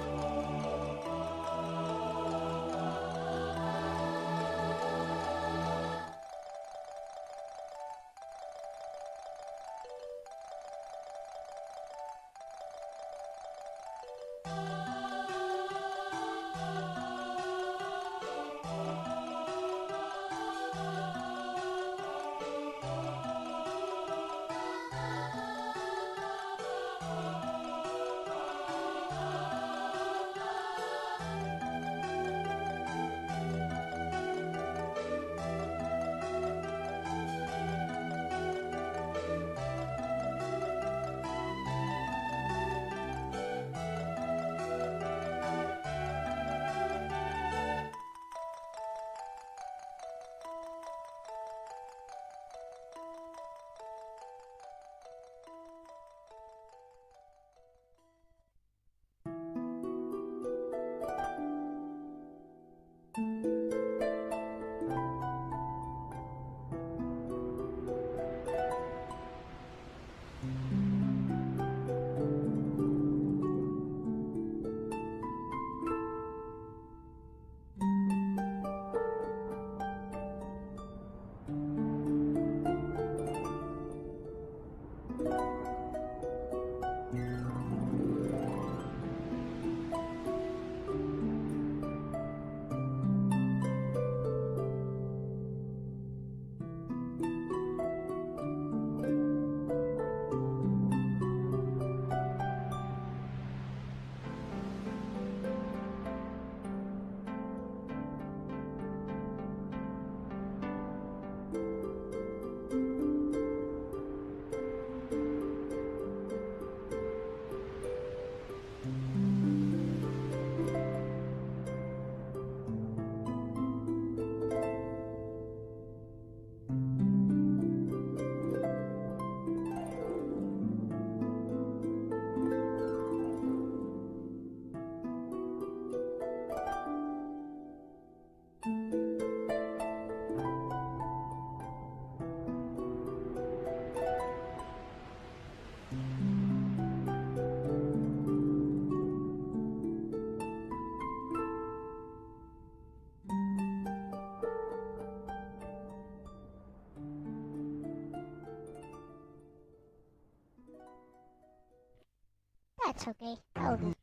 That's okay. That'll do.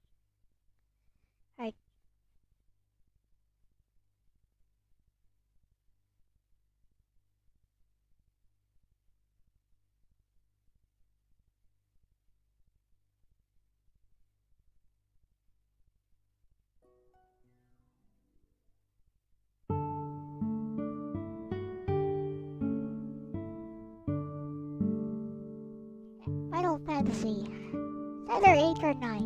Alright. Final Fantasy. It's either 8 or 9.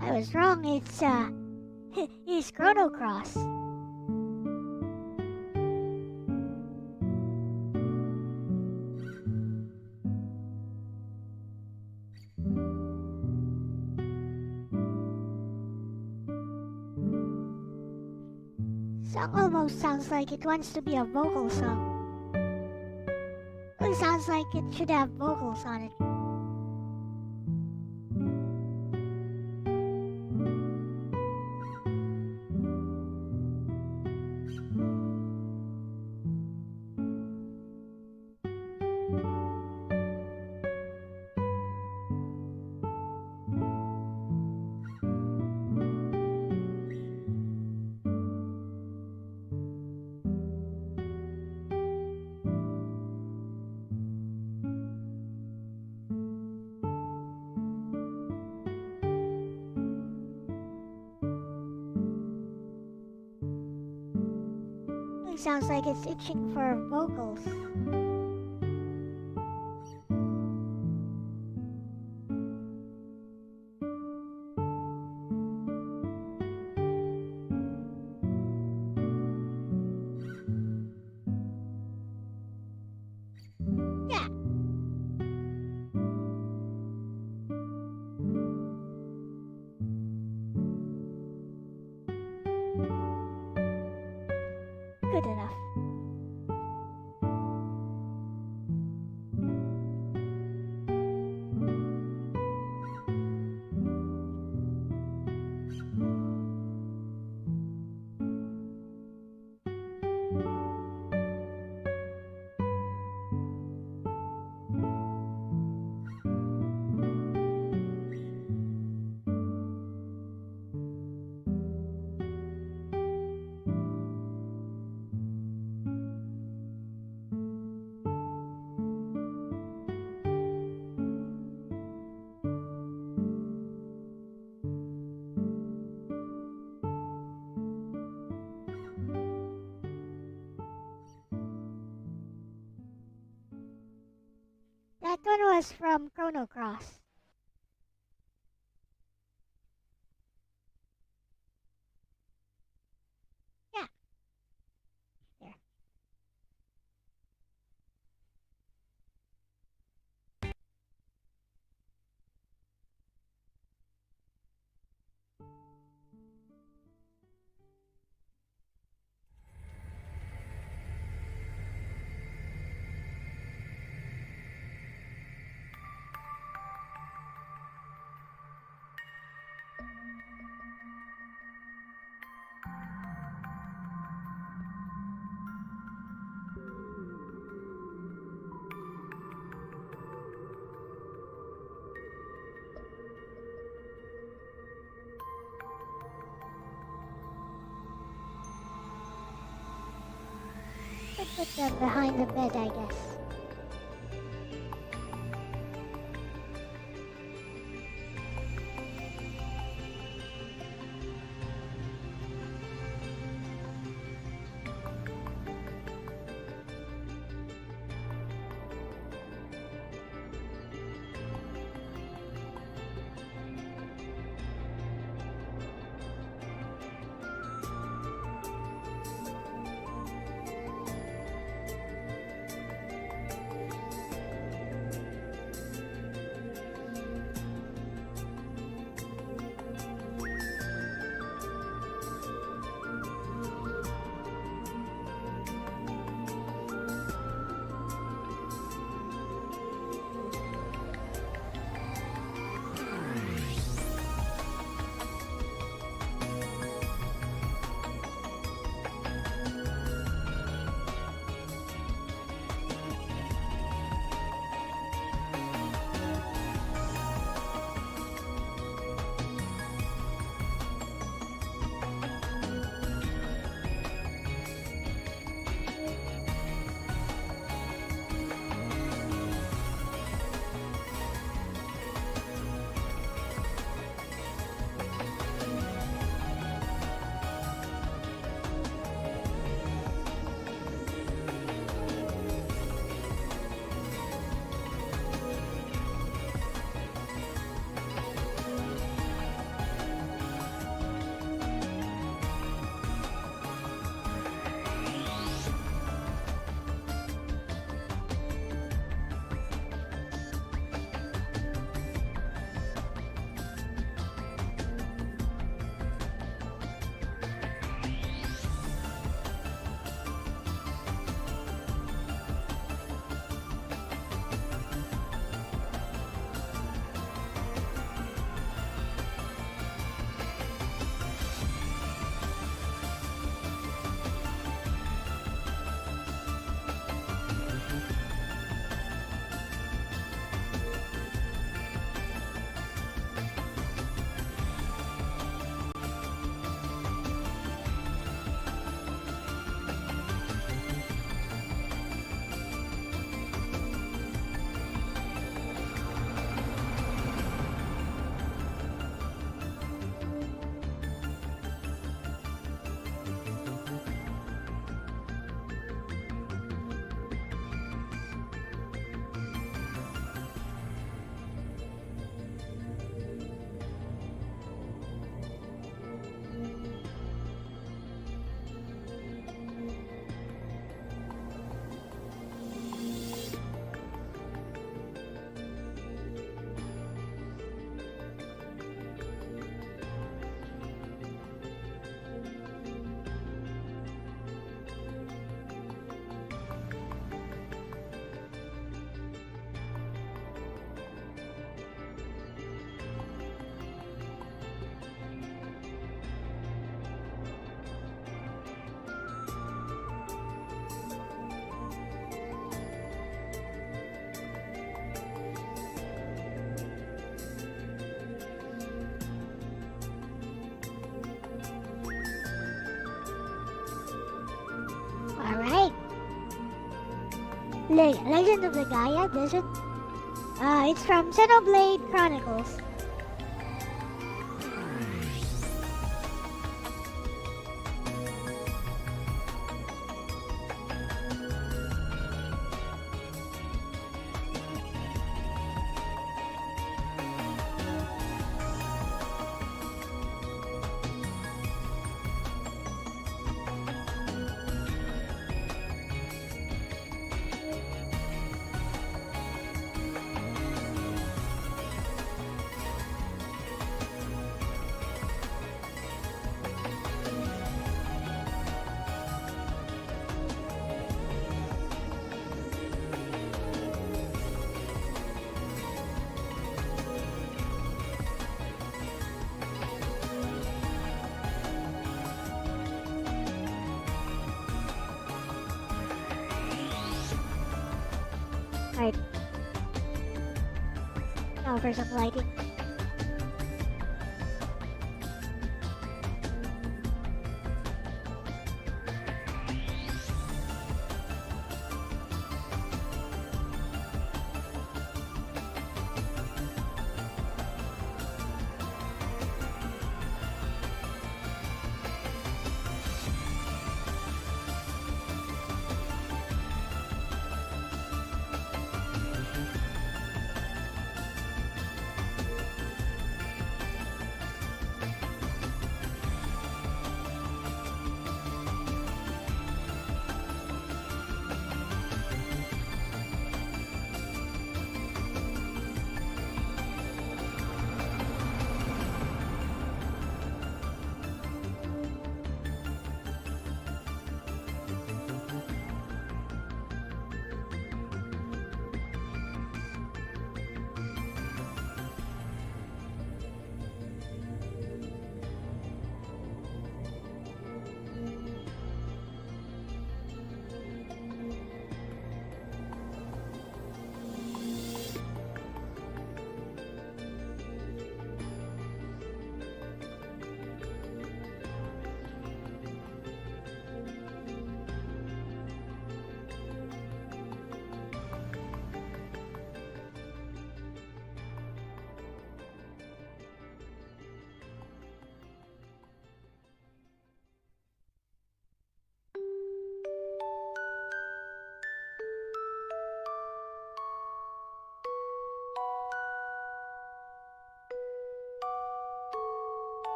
I was wrong, it's it's Chrono Cross. Song almost sounds like it wants to be a vocal song. It sounds like it should have vocals on it. It sounds like it's itching for vocals. Yeah. Good enough. That one was from Chrono Cross. Yeah. There. Put them behind the bed, I guess. Legend of the Gaia, does it? It's from Xenoblade Chronicles. Alright. Now for some lighting.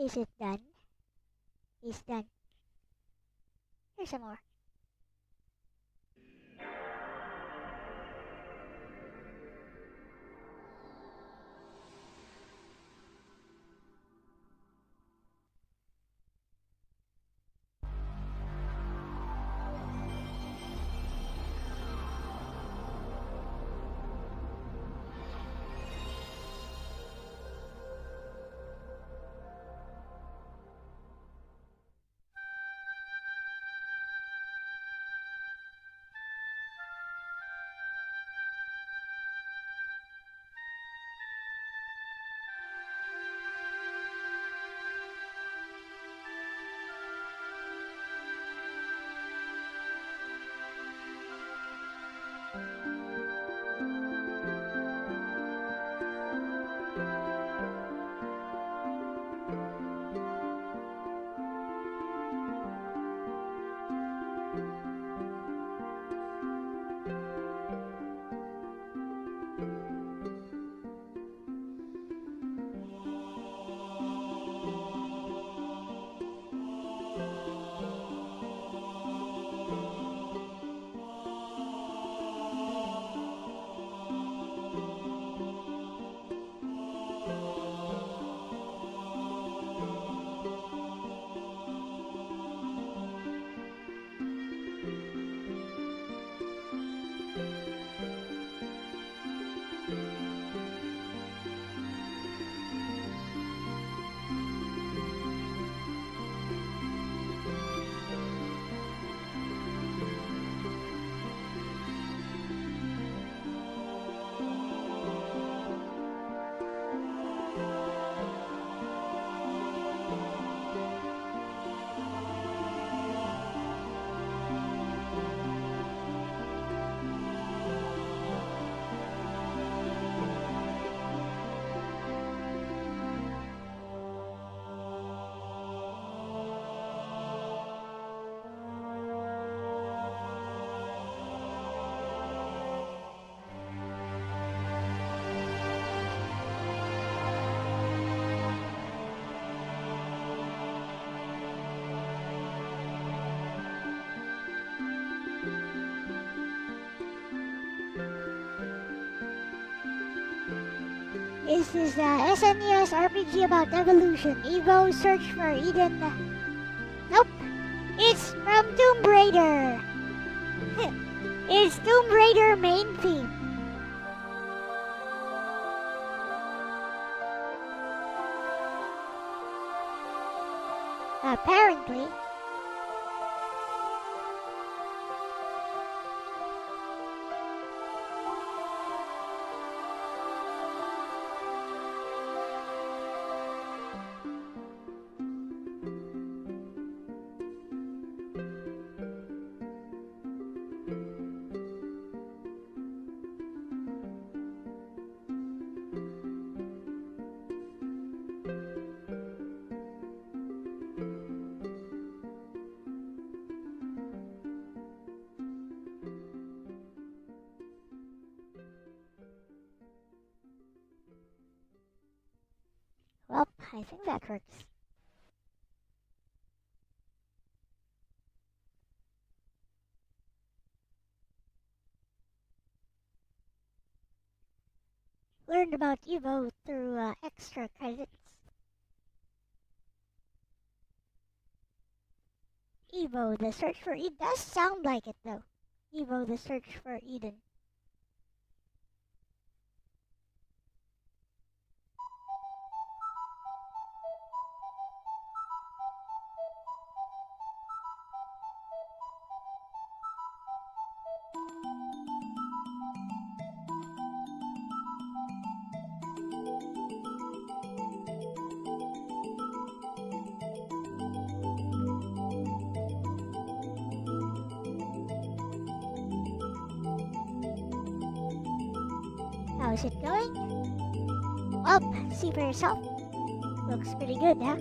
Is it done? It's done. Here's some more. is this SNES RPG about evolution. Evo Search for Eden. Nope. It's from Tomb Raider. It's Tomb Raider main theme. Apparently. Well, I think that works. Learned about Evo through extra credits. Evo, the search for Eden. Does sound like it though. Evo, the search for Eden. How's it going? Well, see for yourself. Looks pretty good, huh?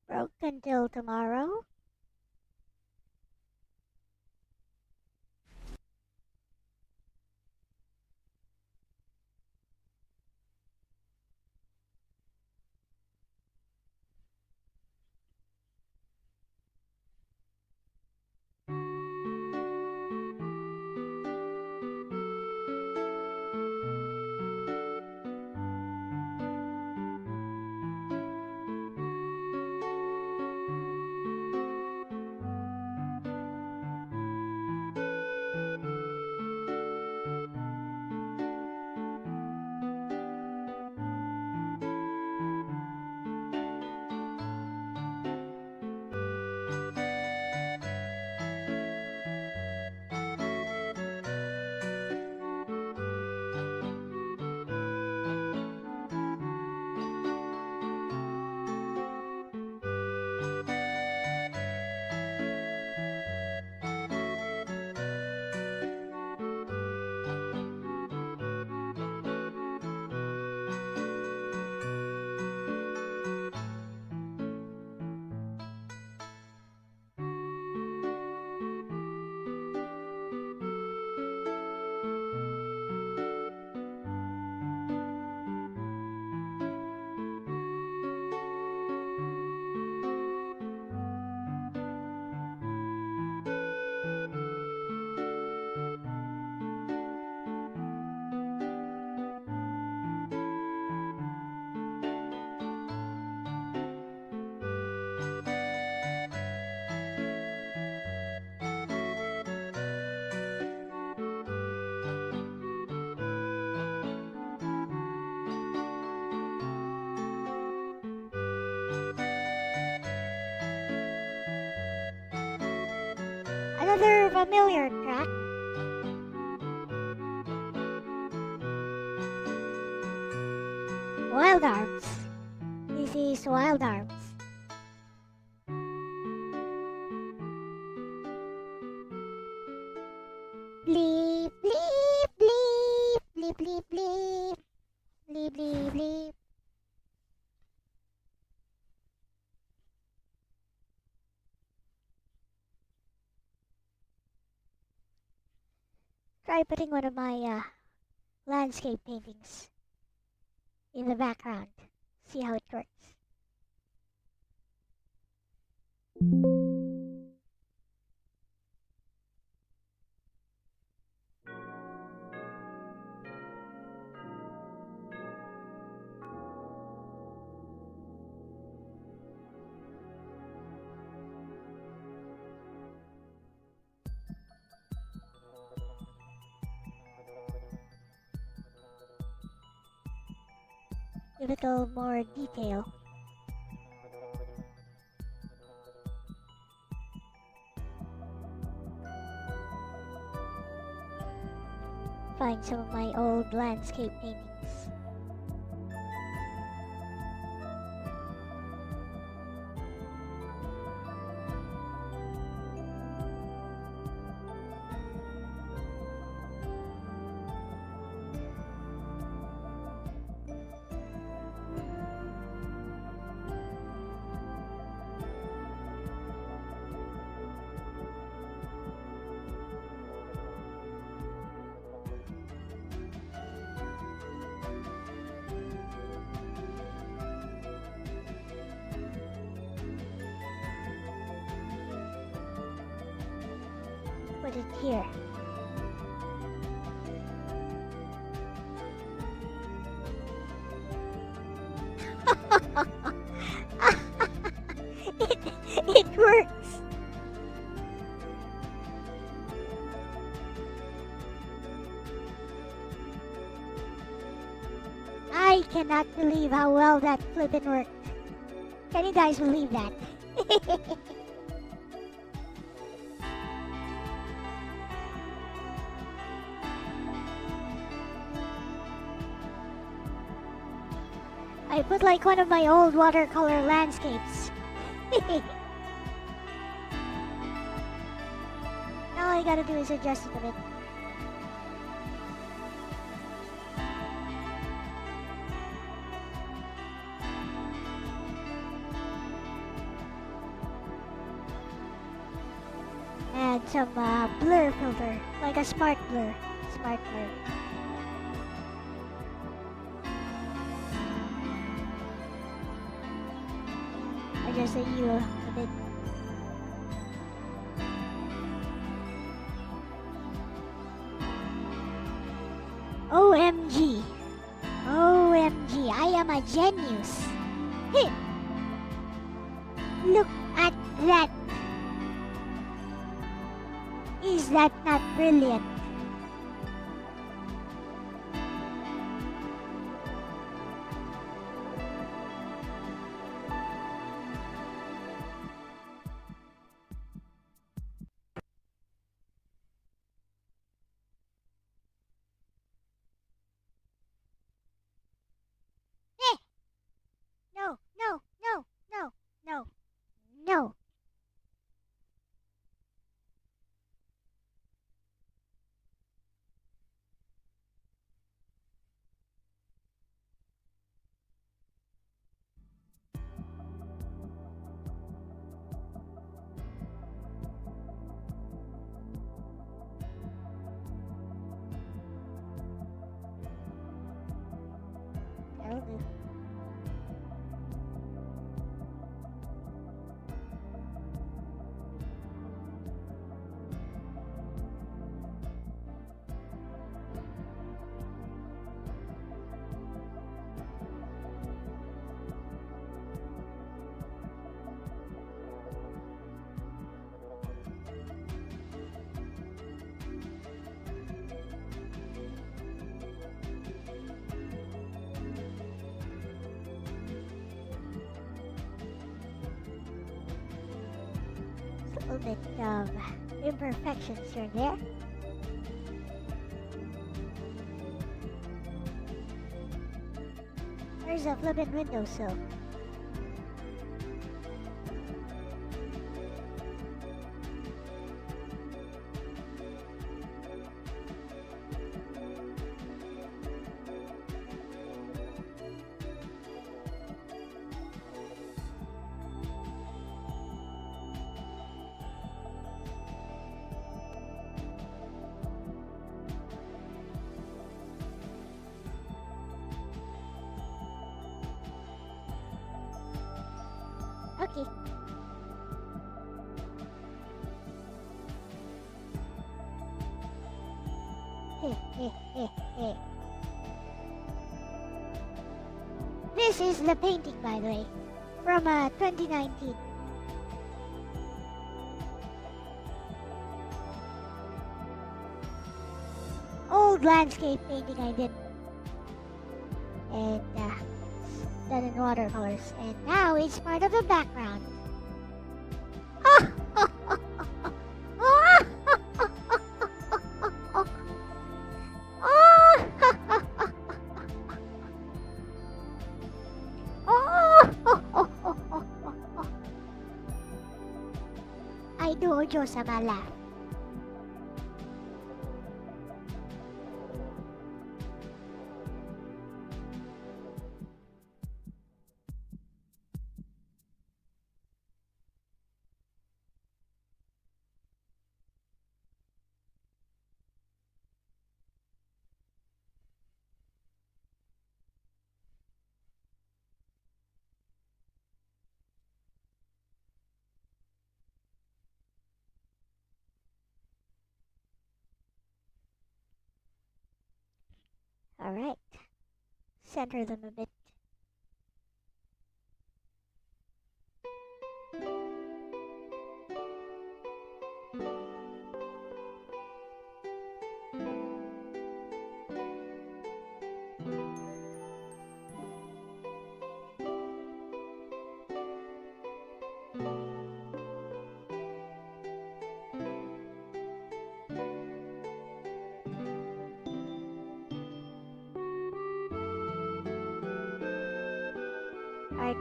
Broke until tomorrow. Another familiar track. Wild Arms. This is Wild Arms. Bleep, bleep, bleep, bleep, bleep, bleep, bleep, bleep, bleep. Try putting one of my landscape paintings in the background. See how it works. Give it a little more detail. Find some of my old landscape paintings. Put it here. it works. I cannot believe how well that flippin' worked. Can you guys believe that? I put like one of my old watercolor landscapes. All I gotta do is adjust it a bit. Add some blur filter, like a smart blur. Smart blur. Adjust the hue a bit. OMG. OMG, I am a genius. Hey. Look at that. Is that not brilliant? No, no, no, no, no, no. That'll do. A little bit of imperfections here and there. There's a flippin' windowsill. Okay. This is the painting, by the way, from 2019. Old landscape painting I did. And done in watercolors. And now it's part of the background. I do Ojo sama laugh. Alright. Center them a bit. Alright.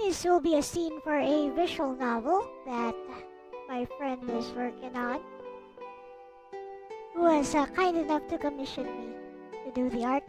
This will be a scene for a visual novel that my friend is working on, who was kind enough to commission me to do the art.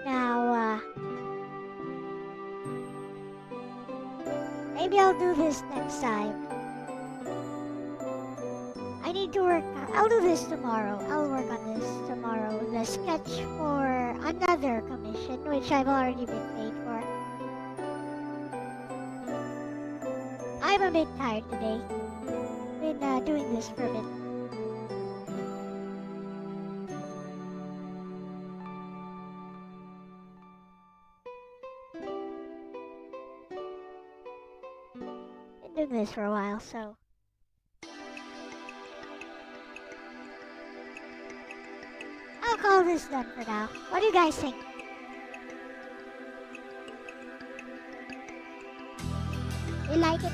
Now, maybe I'll do this next time. I need to work. I'll do this tomorrow. I'll work on this tomorrow. The sketch for another commission, which I've already been paid for. I'm a bit tired today. Been doing this for a bit. Been doing this for a while, so. I'll call this done for now. What do you guys think? You like it?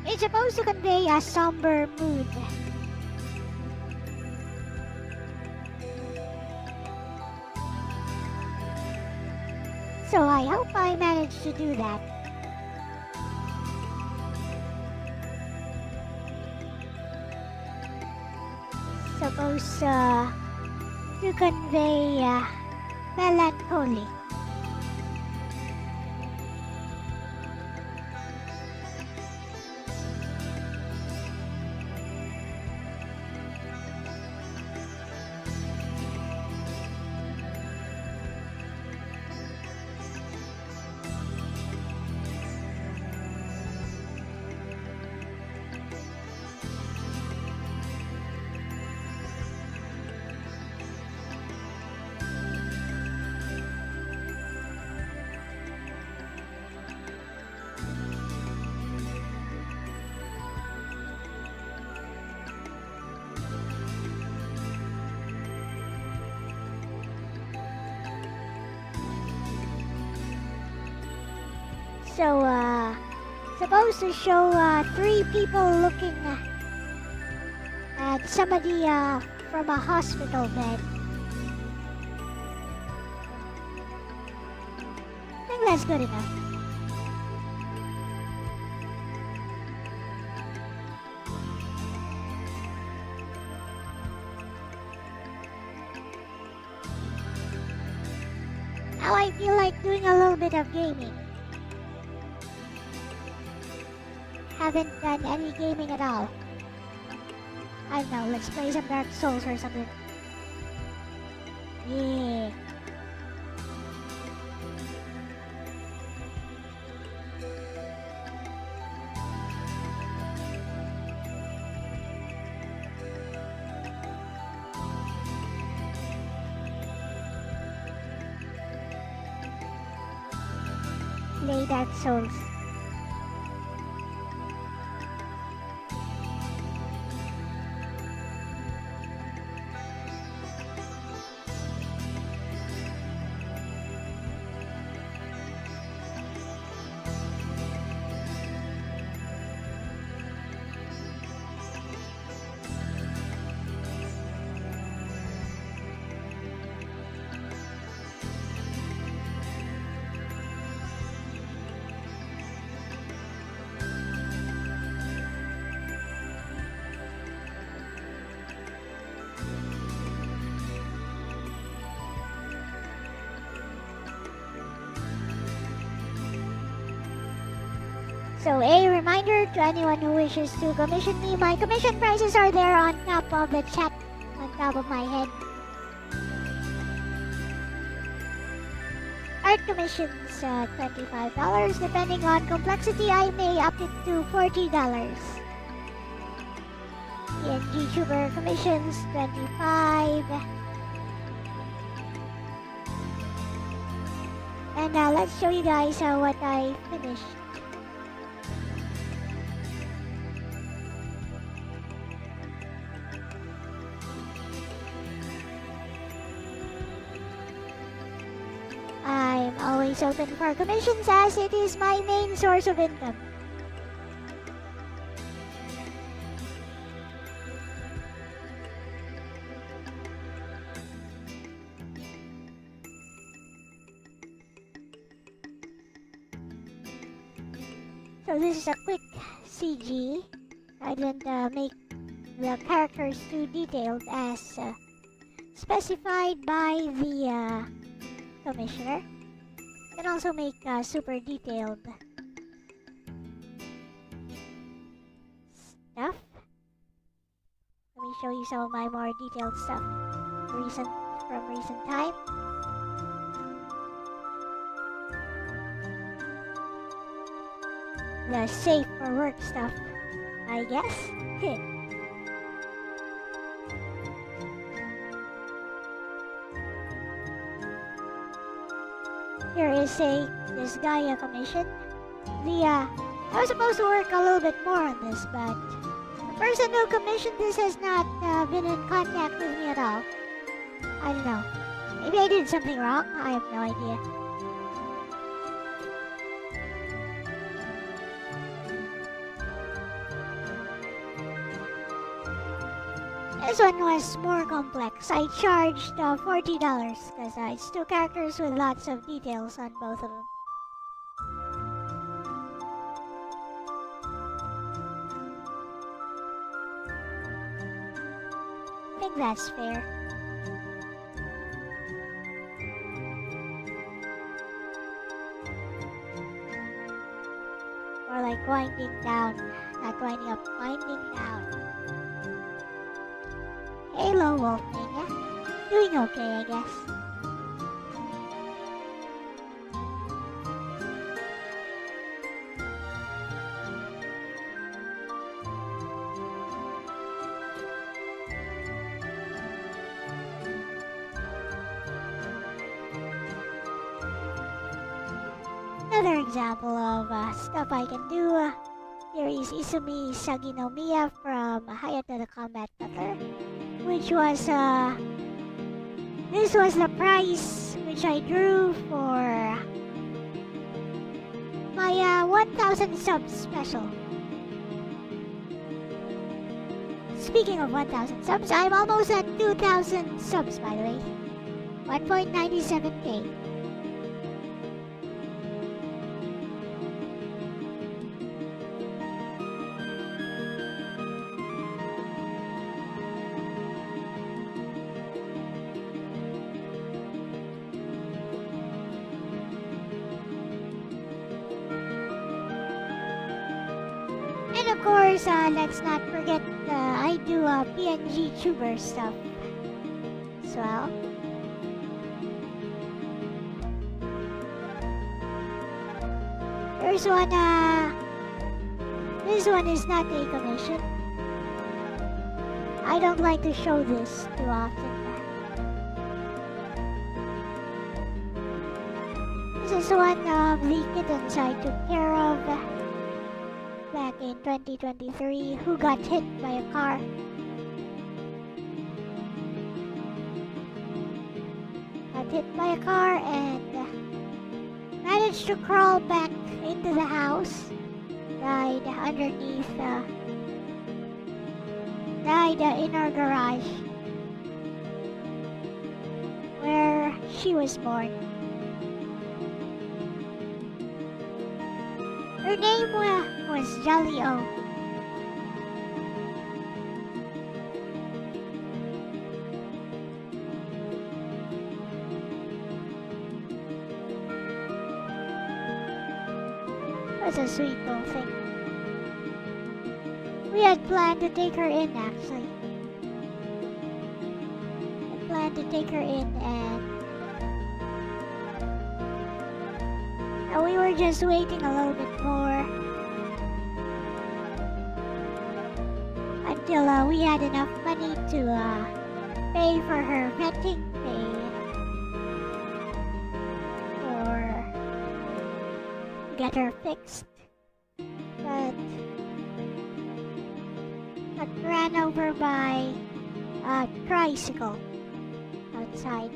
It's supposed to convey a somber mood. So I hope I managed to do that. Supposed to convey melancholy. So, supposed to show 3 people looking at somebody from a hospital bed. I think that's good enough. Now I feel like doing a little bit of gaming. Haven't done any gaming at all. I don't know, let's play some Dark Souls or something. Yeah. Play Dark Souls. So a reminder to anyone who wishes to commission me, my commission prices are there on top of the chat, on top of my head. Art commissions, $25. Depending on complexity, I may up it to $40. PNGTuber commissions, $25. And let's show you guys what I finished. I'm always open for commissions as it is my main source of income. So this is a quick CG. I didn't make the characters too detailed as specified by the commissioner. You can also make super detailed stuff. Let me show you some of my more detailed stuff from recent time. The safe for work stuff, I guess. Here is this Gaia commission. I was supposed to work a little bit more on this, but the person who commissioned this has not been in contact with me at all. I don't know. Maybe I did something wrong. I have no idea. This one was more complex. I charged $40 because it's two characters with lots of details on both of them. I think that's fair. Or like winding down, not winding up, winding down. Hello, Wolfmania. Doing okay, I guess. Another example of stuff I can do. Here is Izumi Saginomiya from Hayato the Combat Butler, which was this was the price which I drew for my 1000 subs special. Speaking of 1000 subs, I'm almost at 2000 subs, by the way. 1.97k. And of course, let's not forget I do PNGTuber stuff as well. There's one, this one is not a commission. I don't like to show this too often. This is one of the kittens I took care of back in 2023 who got hit by a car. Got hit by a car and managed to crawl back into the house. Died underneath, died in our garage where she was born. Her name was Jolly O. It was a sweet little thing. We had planned to take her in, actually. We planned to take her in and we were just waiting a little bit more until we had enough money to pay for her vetting, pay for get her fixed. But got ran over by a tricycle outside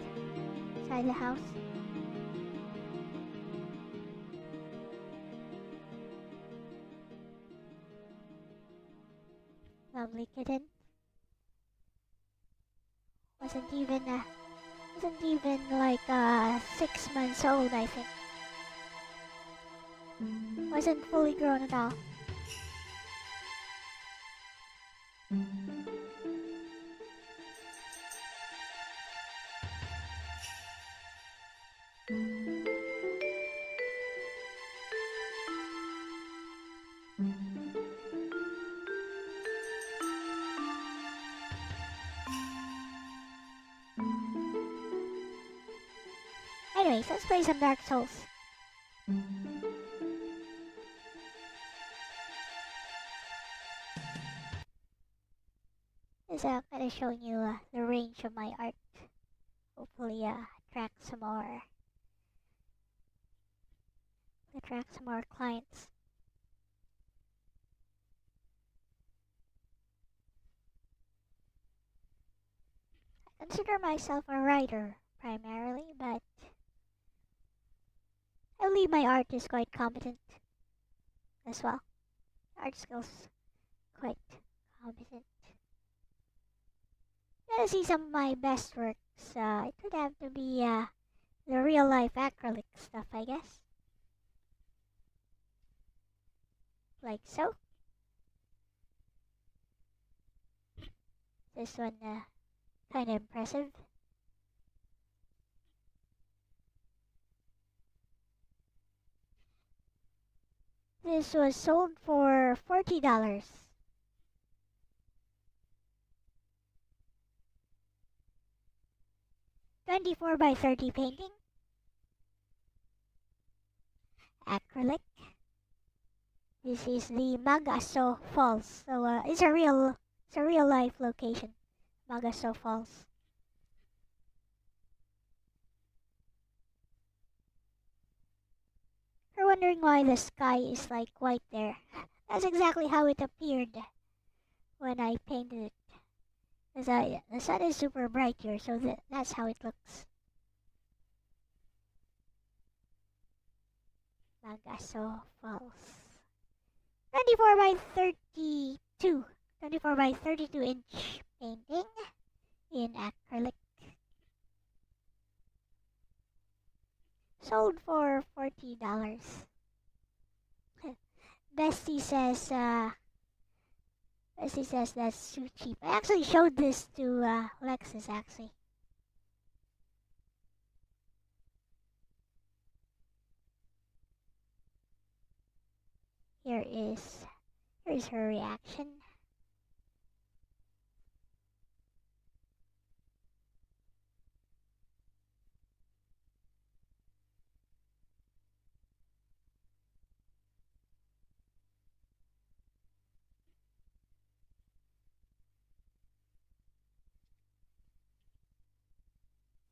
the house. Lovely kitten. Wasn't even like 6 months old, I think. Wasn't fully grown at all. Anyways, let's play some Dark Souls. This kind of showing you the range of my art. Hopefully, attract some more clients. I consider myself a writer primarily, but I believe my art is quite competent as well. Art skills quite competent. wanna see some of my best works, it would have to be the real life acrylic stuff, I guess. Like so. This one kind of impressive. This was sold for $40. 24 by 30 painting. Acrylic. This is the Magaso Falls. So it's a real life location. Magaso Falls. You're wondering why the sky is like white there. That's exactly how it appeared when I painted it. The sun is super bright here, so that's how it looks. Magaso Falls. 24 by 32. 24 by 32 inch painting in acrylic. Sold for $40. Bestie says that's too cheap. I actually showed this to Lexus actually. Here's her reaction.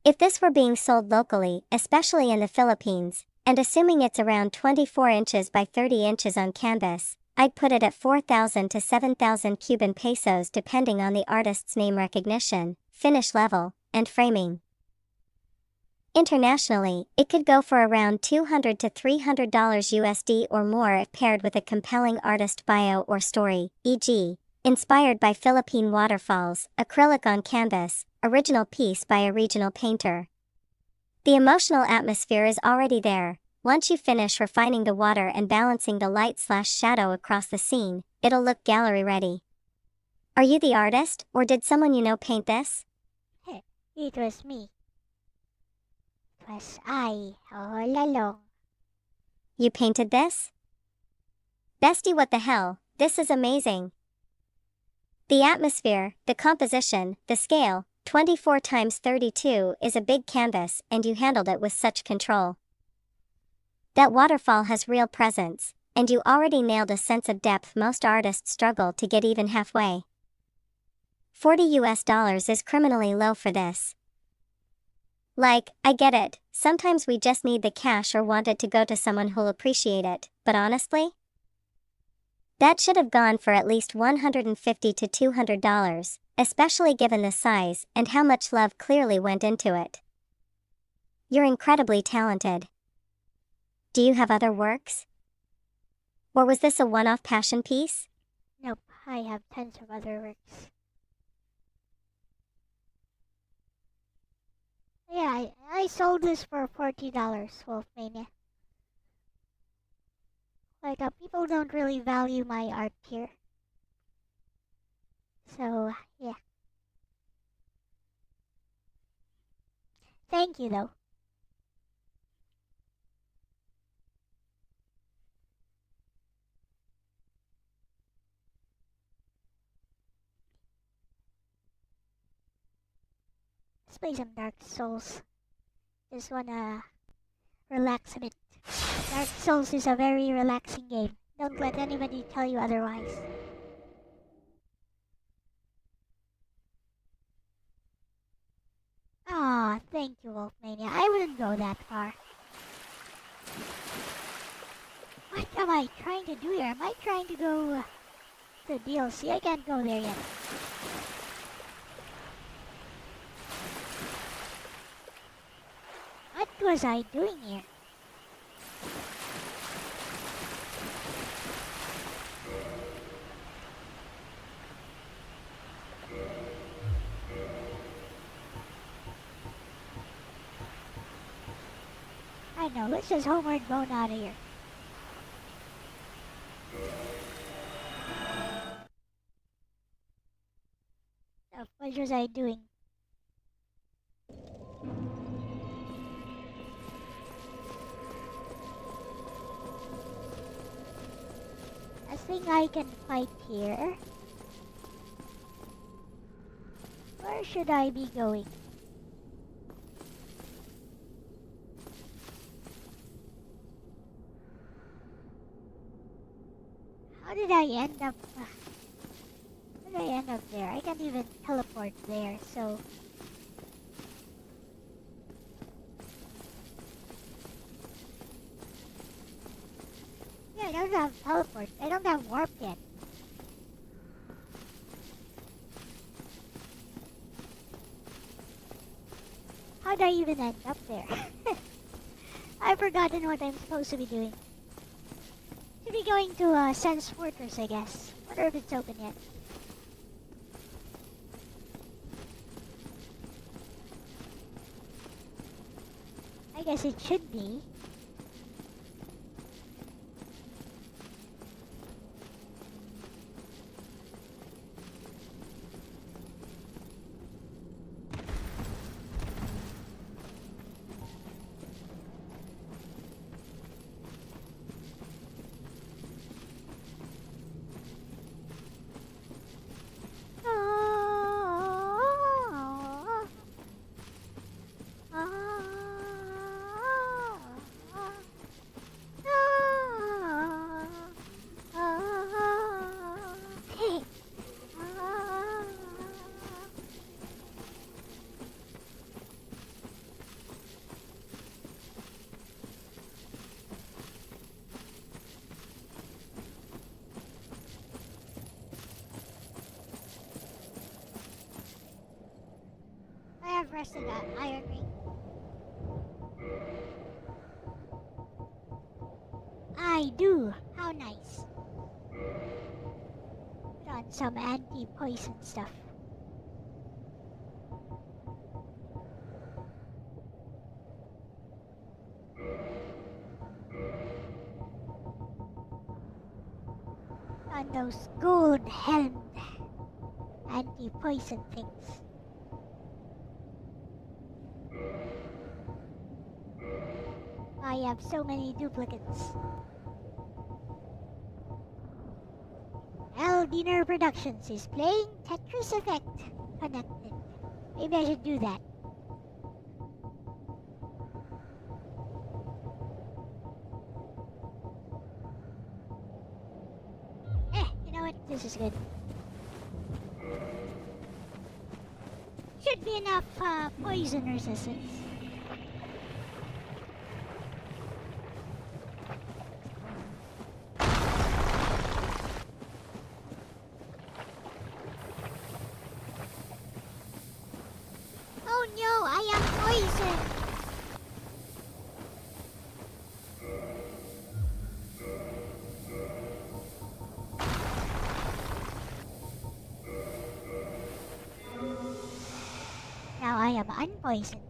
If this were being sold locally, especially in the Philippines, and assuming it's around 24 inches by 30 inches on canvas, I'd put it at 4,000 to 7,000 Cuban pesos depending on the artist's name recognition, finish level, and framing. Internationally, it could go for around $200 to $300 USD or more if paired with a compelling artist bio or story, e.g., inspired by Philippine waterfalls, acrylic on canvas, original piece by a regional painter. The emotional atmosphere is already there. Once you finish refining the water and balancing the light/shadow across the scene, it'll look gallery ready. Are you the artist, or did someone you know paint this? It was me. It was I, all along. You painted this? Bestie, what the hell, this is amazing. The atmosphere, the composition, the scale, 24 times 32 is a big canvas and you handled it with such control. That waterfall has real presence, and you already nailed a sense of depth most artists struggle to get even halfway. $40 is criminally low for this. Like, I get it, sometimes we just need the cash or want it to go to someone who'll appreciate it, but honestly? That should have gone for at least $150 to $200, especially given the size and how much love clearly went into it. You're incredibly talented. Do you have other works? Or was this a one-off passion piece? Nope, I have tons of other works. Yeah, I sold this for $40, Wolfmania. Like, people don't really value my art here. So, yeah. Thank you, though. Let's play some Dark Souls. Just wanna relax a bit. Dark Souls is a very relaxing game. Don't let anybody tell you otherwise. Aw, thank you, Wolfmania. I wouldn't go that far. What am I trying to do here? Am I trying to go to DLC? I can't go there yet. What was I doing here? I know, let's just homeward bone out of here. What was I doing? I think I can fight here. Where should I be going? How did I end up? How did I end up there? I can't even teleport there, so. Yeah, I don't have teleport. I don't have warp yet. How did I even end up there? I've forgotten what I'm supposed to be doing. Should be going to Sense Fortress, I guess. Wonder if it's open yet. I guess it should be. I have rested that iron ring. I do. How nice. Put on some anti-poison stuff. On those gold-helmed anti-poison things. I have so many duplicates. Eldiner Productions is playing Tetris Effect Connected. Maybe I should do that. You know what? This is good. Should be enough poison resistance. Oh no, I am poisoned! Now I am unpoisoned.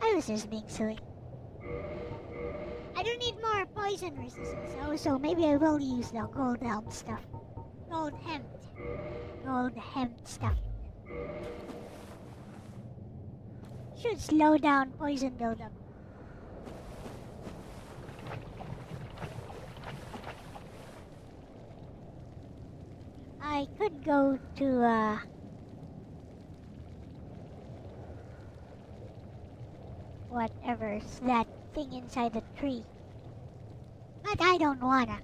I was just being silly. I don't need more poison resistance, so maybe I will use the gold helm stuff. Gold hemmed stuff. Should slow down poison buildup. I could go to whatever's that thing inside the tree. But I don't wanna.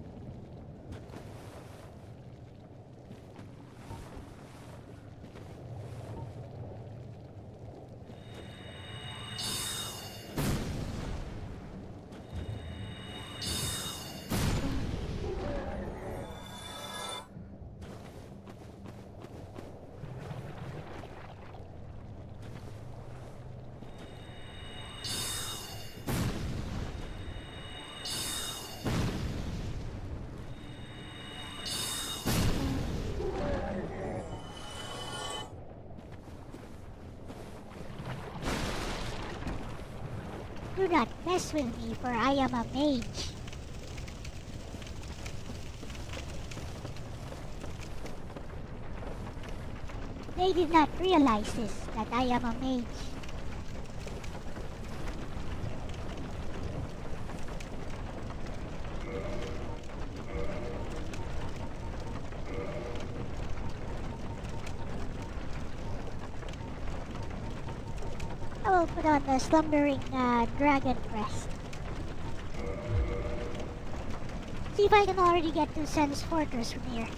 Do not mess with me, for I am a mage. They did not realize this, that I am a mage. I will put on the slumbering dragon crest. See if I can already get to Sen's Fortress from here.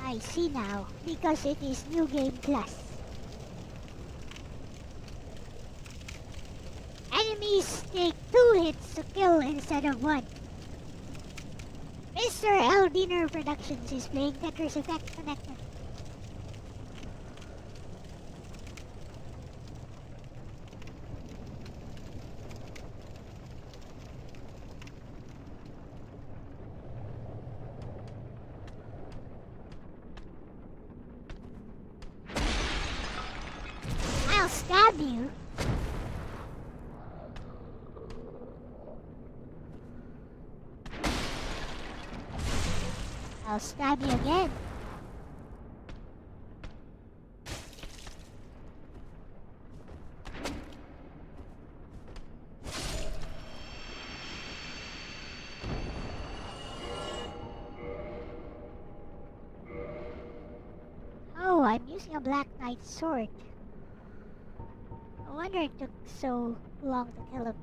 I see now, because it is New Game Plus. Enemies take 2 hits to kill instead of 1. Mr. Eldiner Productions is playing Tetris Effect Connected. I'll stab you. I'll stab you again. Oh, I'm using a Black Knight sword. No wonder it took so long to kill him.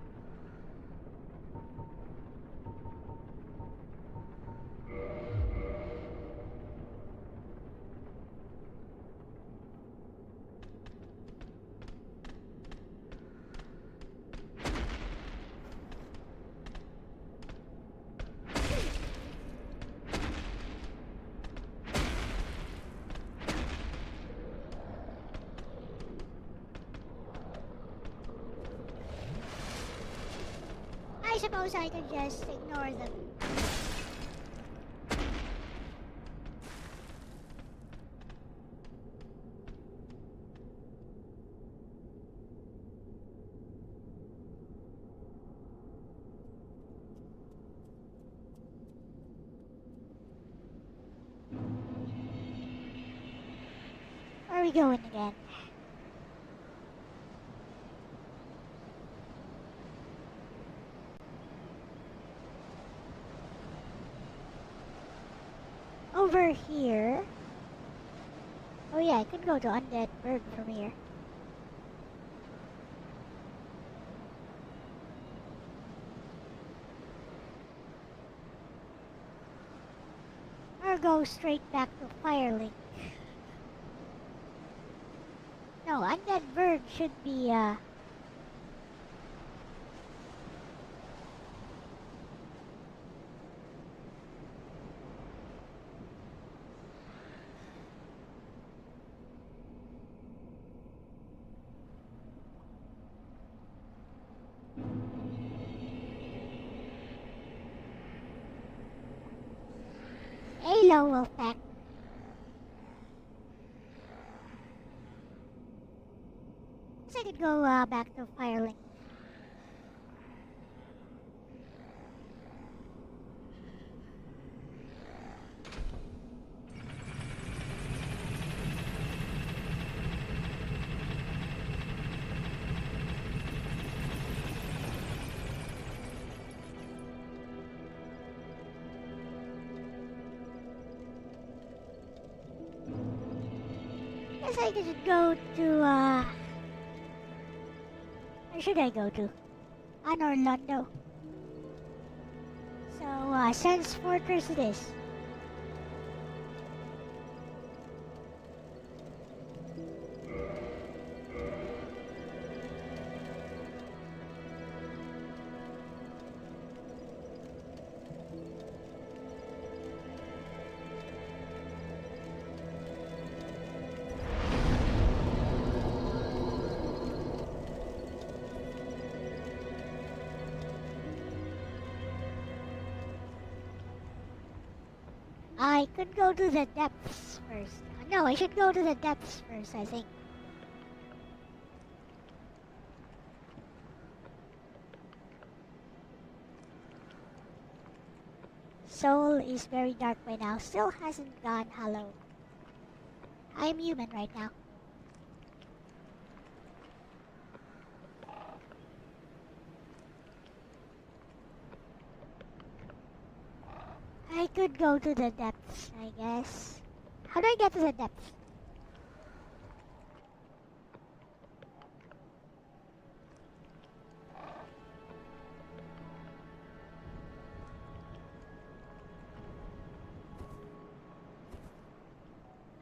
I suppose I could just ignore them. Where are we going again? Over here. Oh yeah, I could go to Undead Burg from here. Or go straight back to Firelink. No, Undead Burg should be Hello, Wolfpack. Guess I could go back to Firelink. Guess I could go to where should I go to? An Orlando. So Sense Fortress it is. I could go to the depths first. No, I should go to the depths first, I think. Soul is very dark by now. Still hasn't gone hollow. I'm human right now. I could go to the depths, I guess. How do I get to the depths?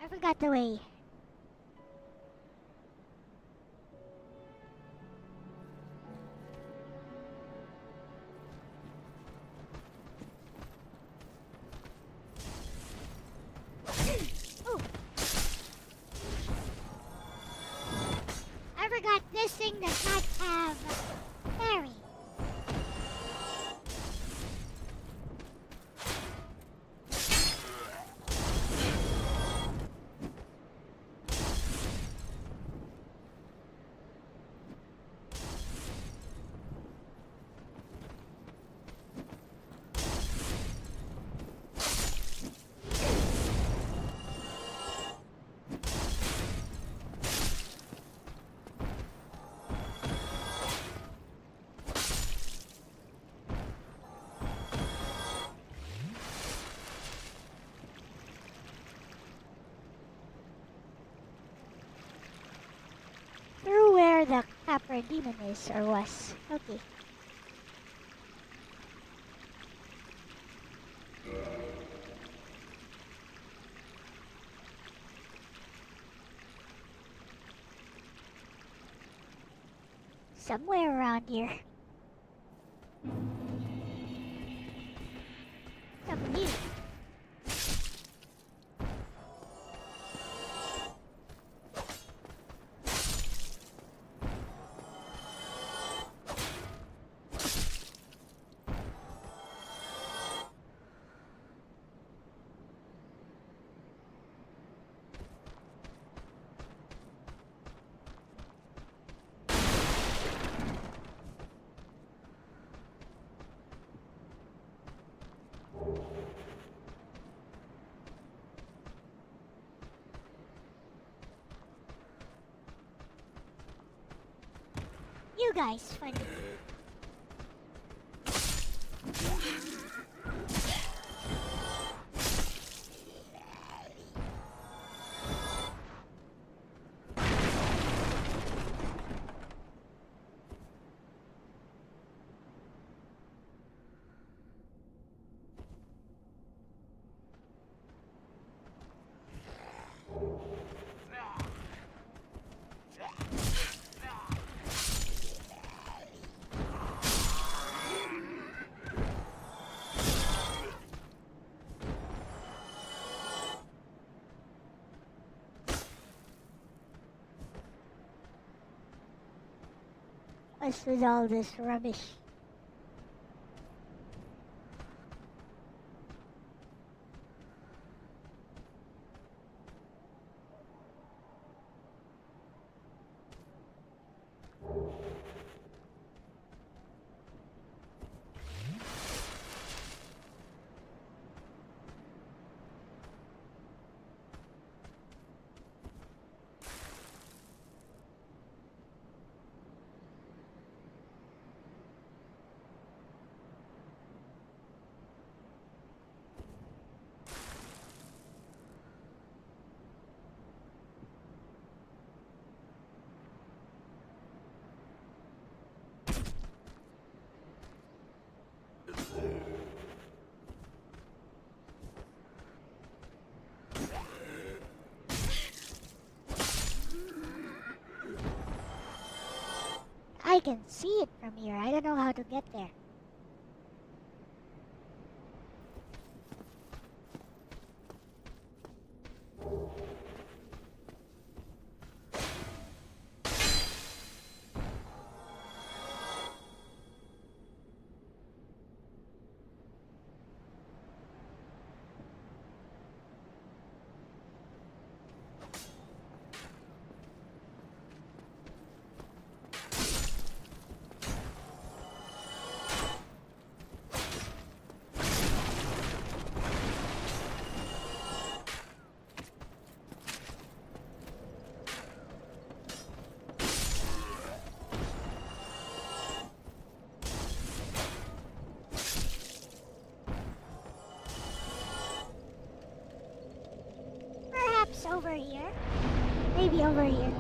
I forgot the way. I forgot this thing does not have fairy. Through where the Capra Demon is or was. Okay. Somewhere around here. Something new. You guys funny. What's with all this rubbish? can see it from here. I don't know how to get there. Perhaps over here. Maybe over here.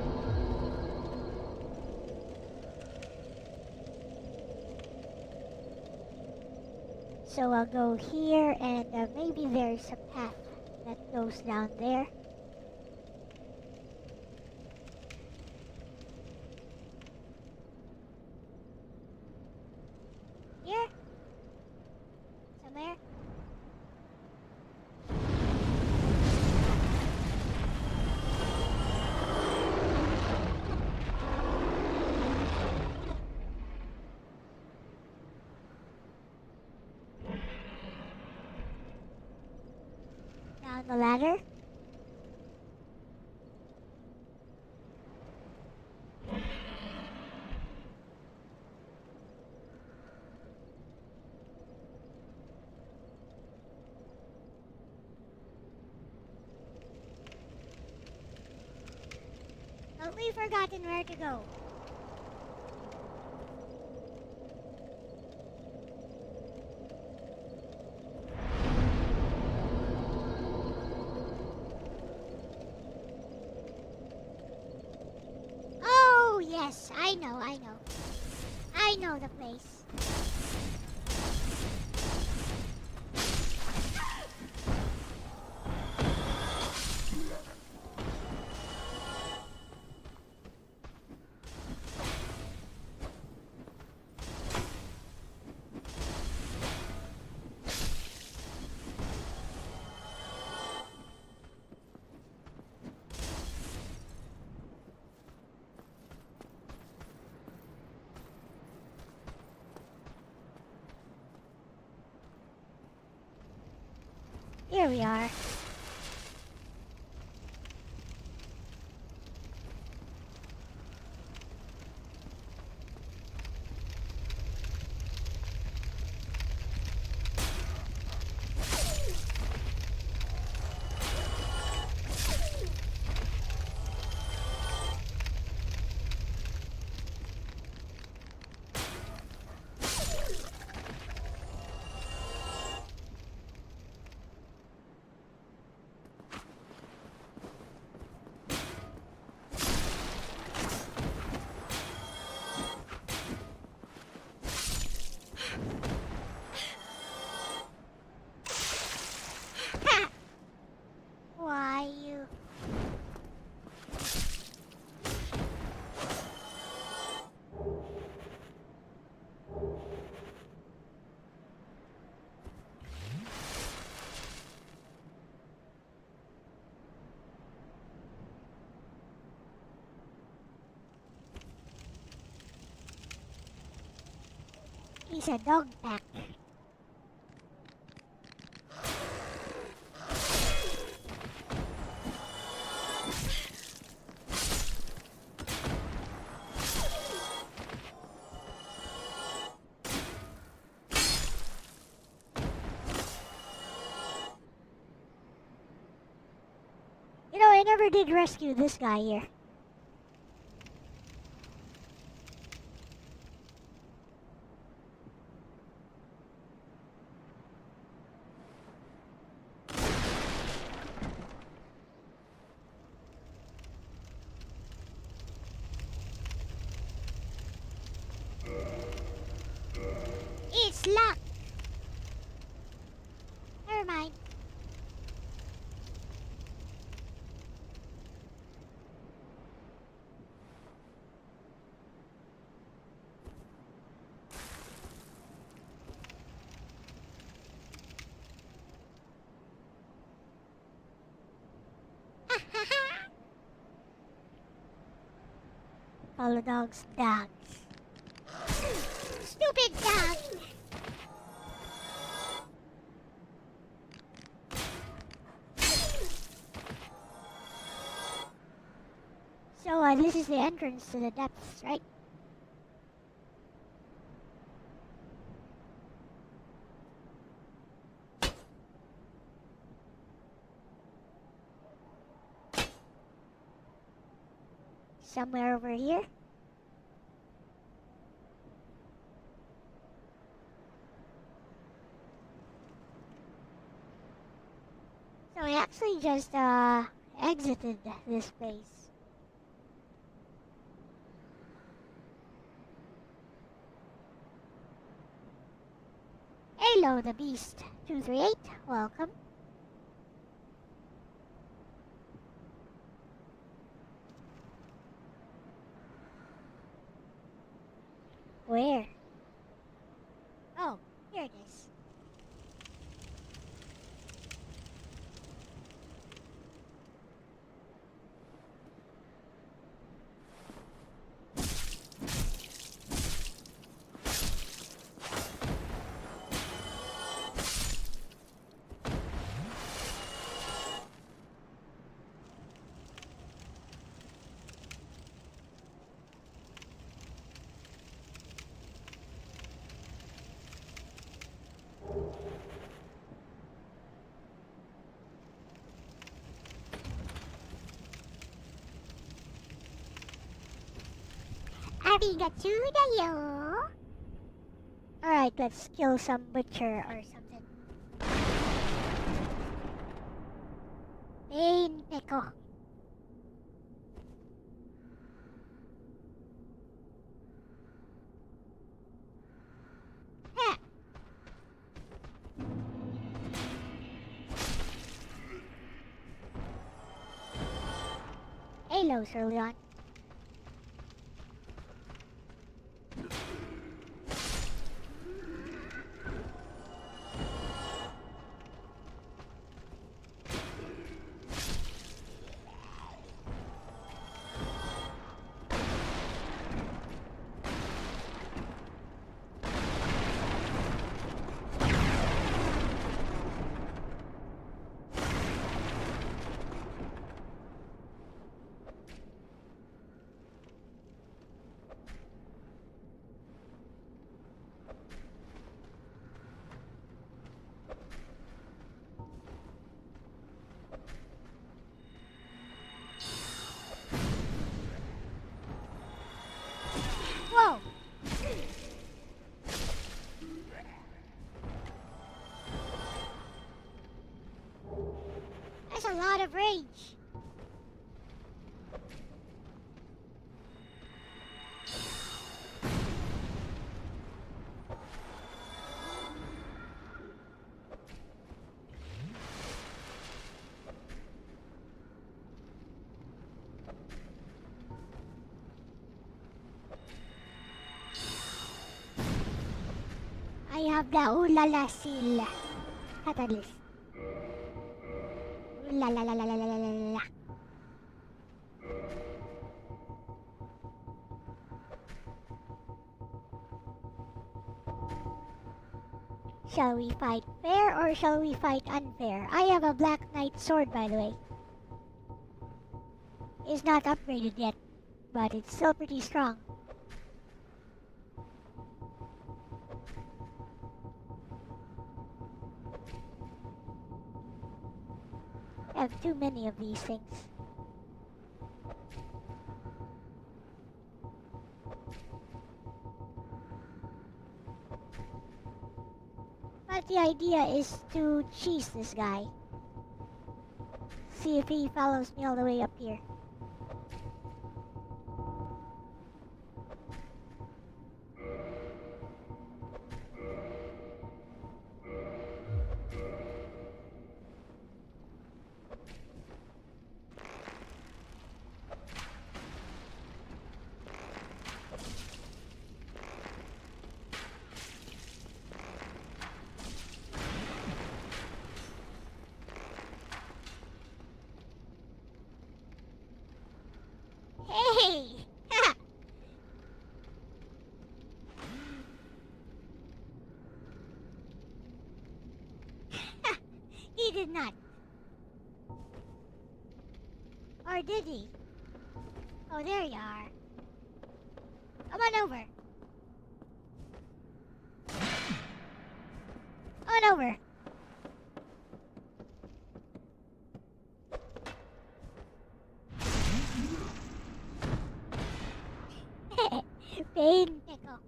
So I'll go here, and maybe there's a path that goes down there. Here? Somewhere? Down the ladder. Totally forgotten where to go. Oh, yes, I know. I know the place. Here we are. Why, you... He's a dog pack. You know, I never did rescue this guy here. It's locked. Never mind. Call the dogs dogs. Stupid dog. So, this is the entrance to the depths, right? Somewhere over here? So I actually just, exited this place. Hello, the Beast 238. Welcome. Where? Oh, here it is. Arigato. Alright, let's kill some butcher or something. Pain Peko. Hello, Sir Leon. Whoa. That's a lot of rage. I have the Ulala seal catalyst. La la la la la la la la la. Shall we fight fair or shall we fight unfair? I have a Black Knight sword, by the way. It's not upgraded yet, but it's still pretty strong. I have too many of these things. But the idea is to cheese this guy. See if he follows me all the way up here. Hey! did not. Or did he? Oh, there you are. Come on over. On over. Pain tickle.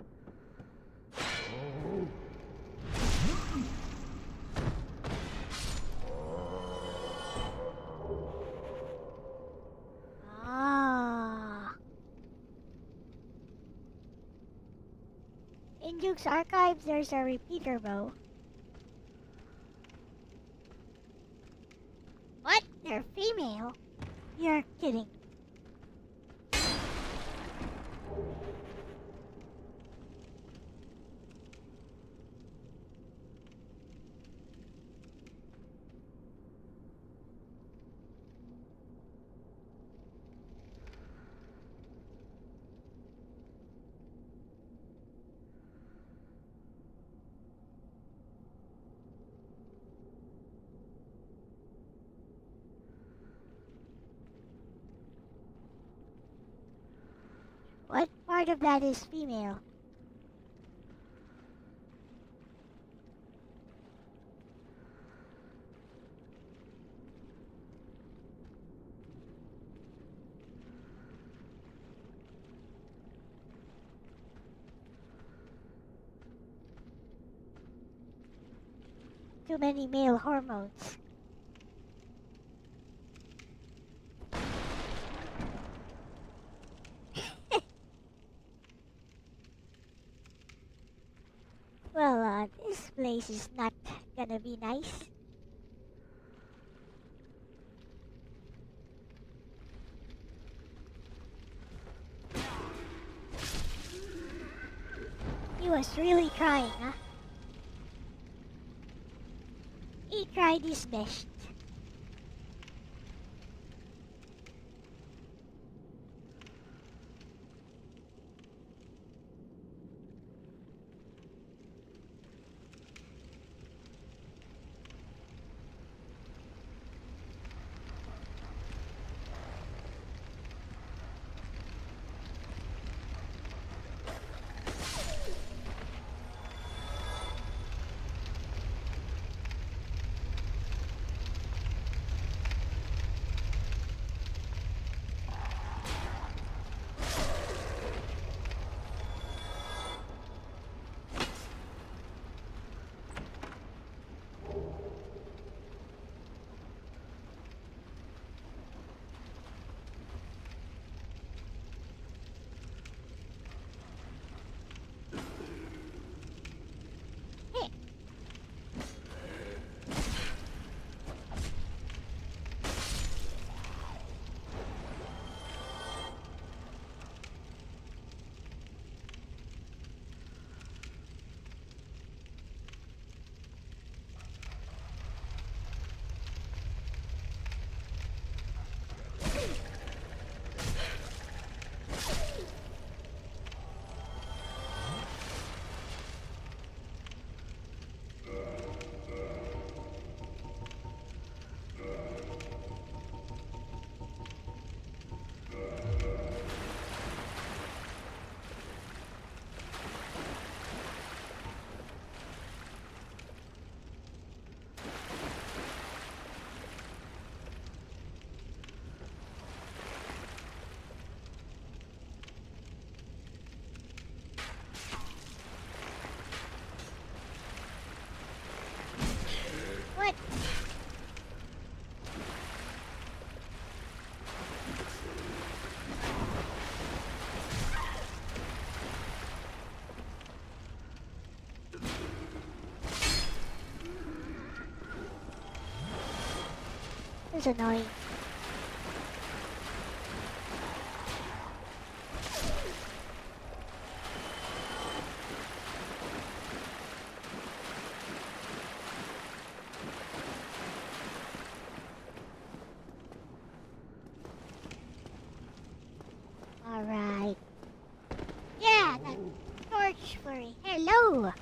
Ah. In Duke's archives, there's a repeater bow. What? They're female? You're kidding. What part of that is female? Too many male hormones. Well, this place is not gonna be nice. He was really trying, huh? He tried his best. What? This is annoying. Alright. Yeah, the torch furry. Hello!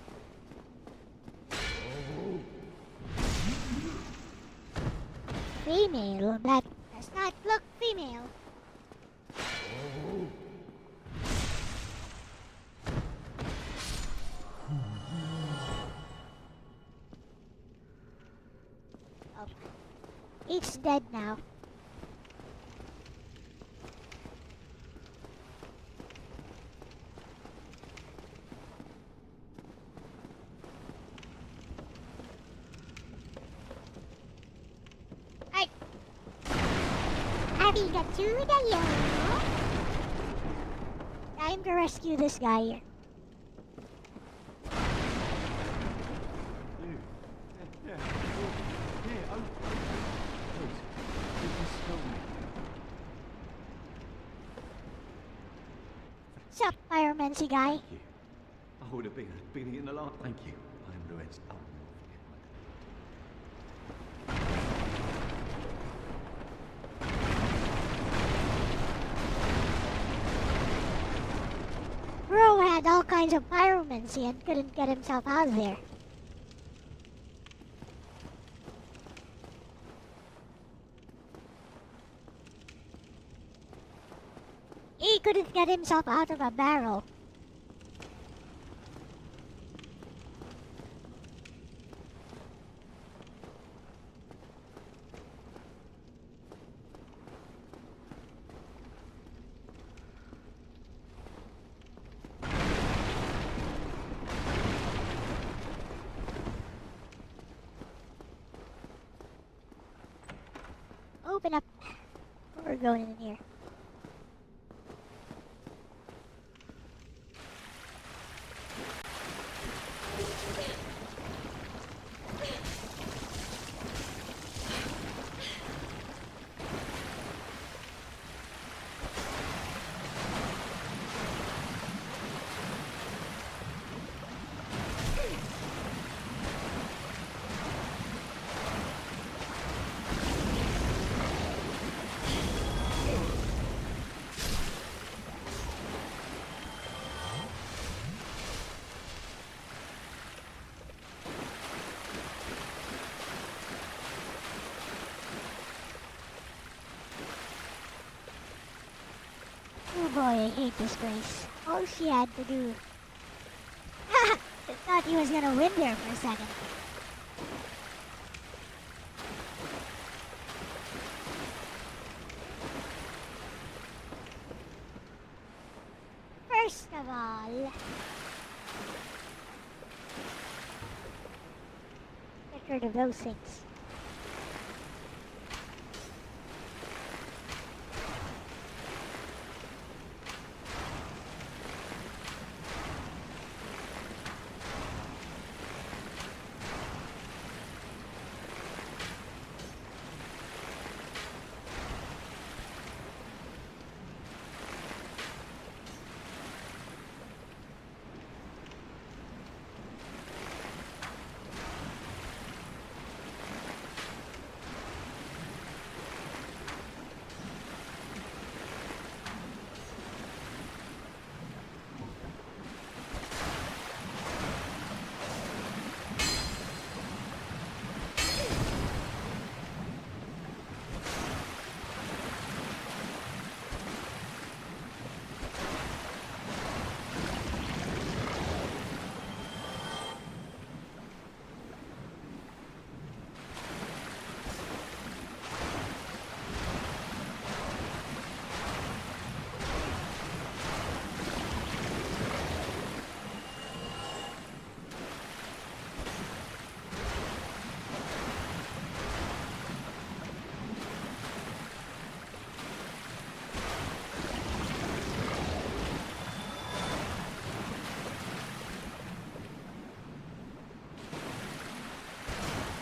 female. That does not look female. Oh. It's dead now. Arigato. Time to rescue this guy here. Sup, pyromancy guy? Thank you. I would have been in the last. Thank you. I am Lorenz. Oh, Bro had all kinds of pyromancy and couldn't get himself out of there. He couldn't get himself out of a barrel. Open up. We're going in here. Oh boy, I hate this place. All she had to do... I thought he was gonna win there for a second. First of all... Get rid of those things.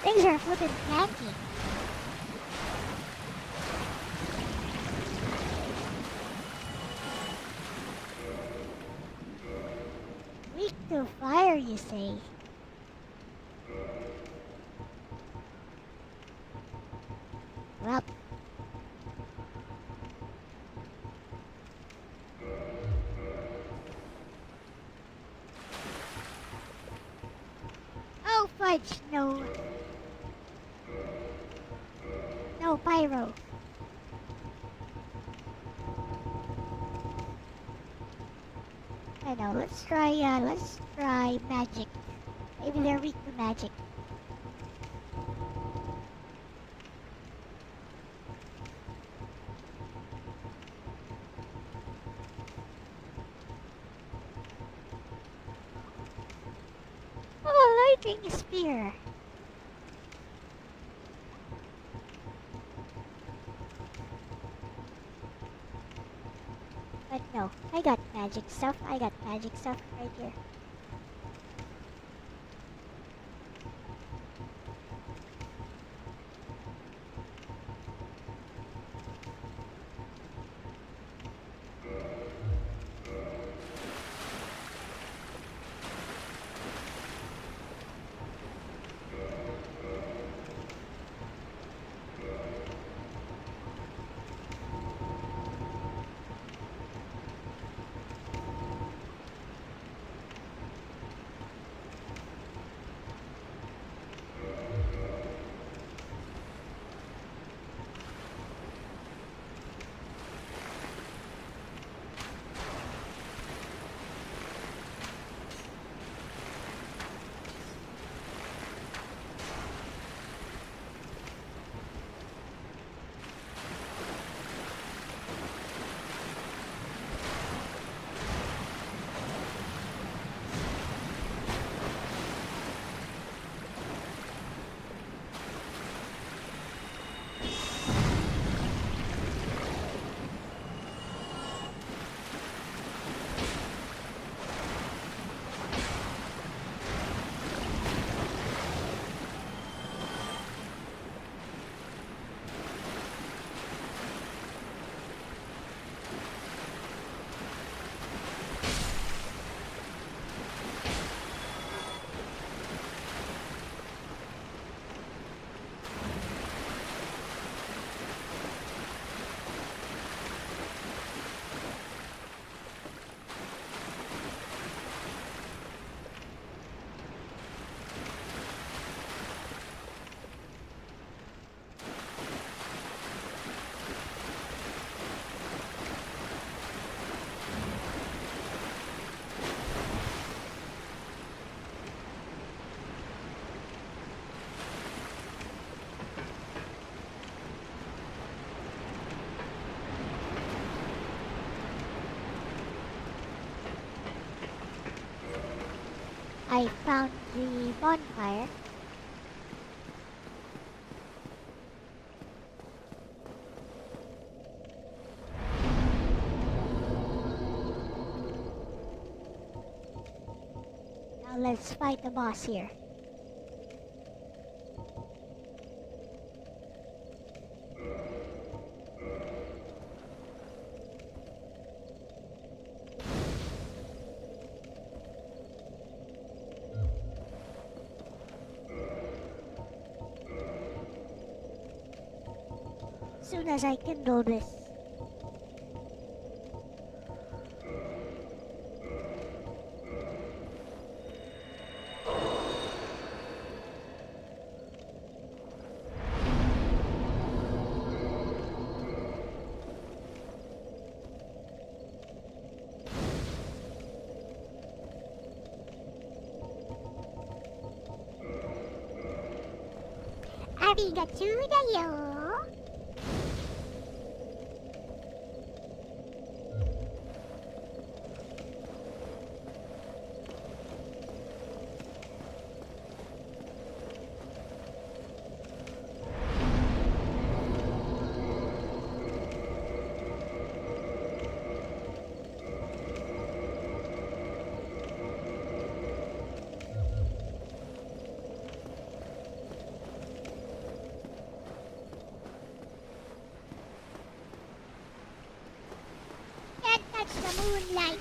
Things are flippin' tanky. Weak to fire, you say? Well... Oh, fudge, no. No, Oh, pyro. I know. Let's try magic. Maybe they're weak to magic. Oh, lightning spear. But no, I got magic stuff. I got magic stuff right here. I found the bonfire. Now let's fight the boss here. Soon as I kindle this. Arigatou da yo. Can't touch the moonlight.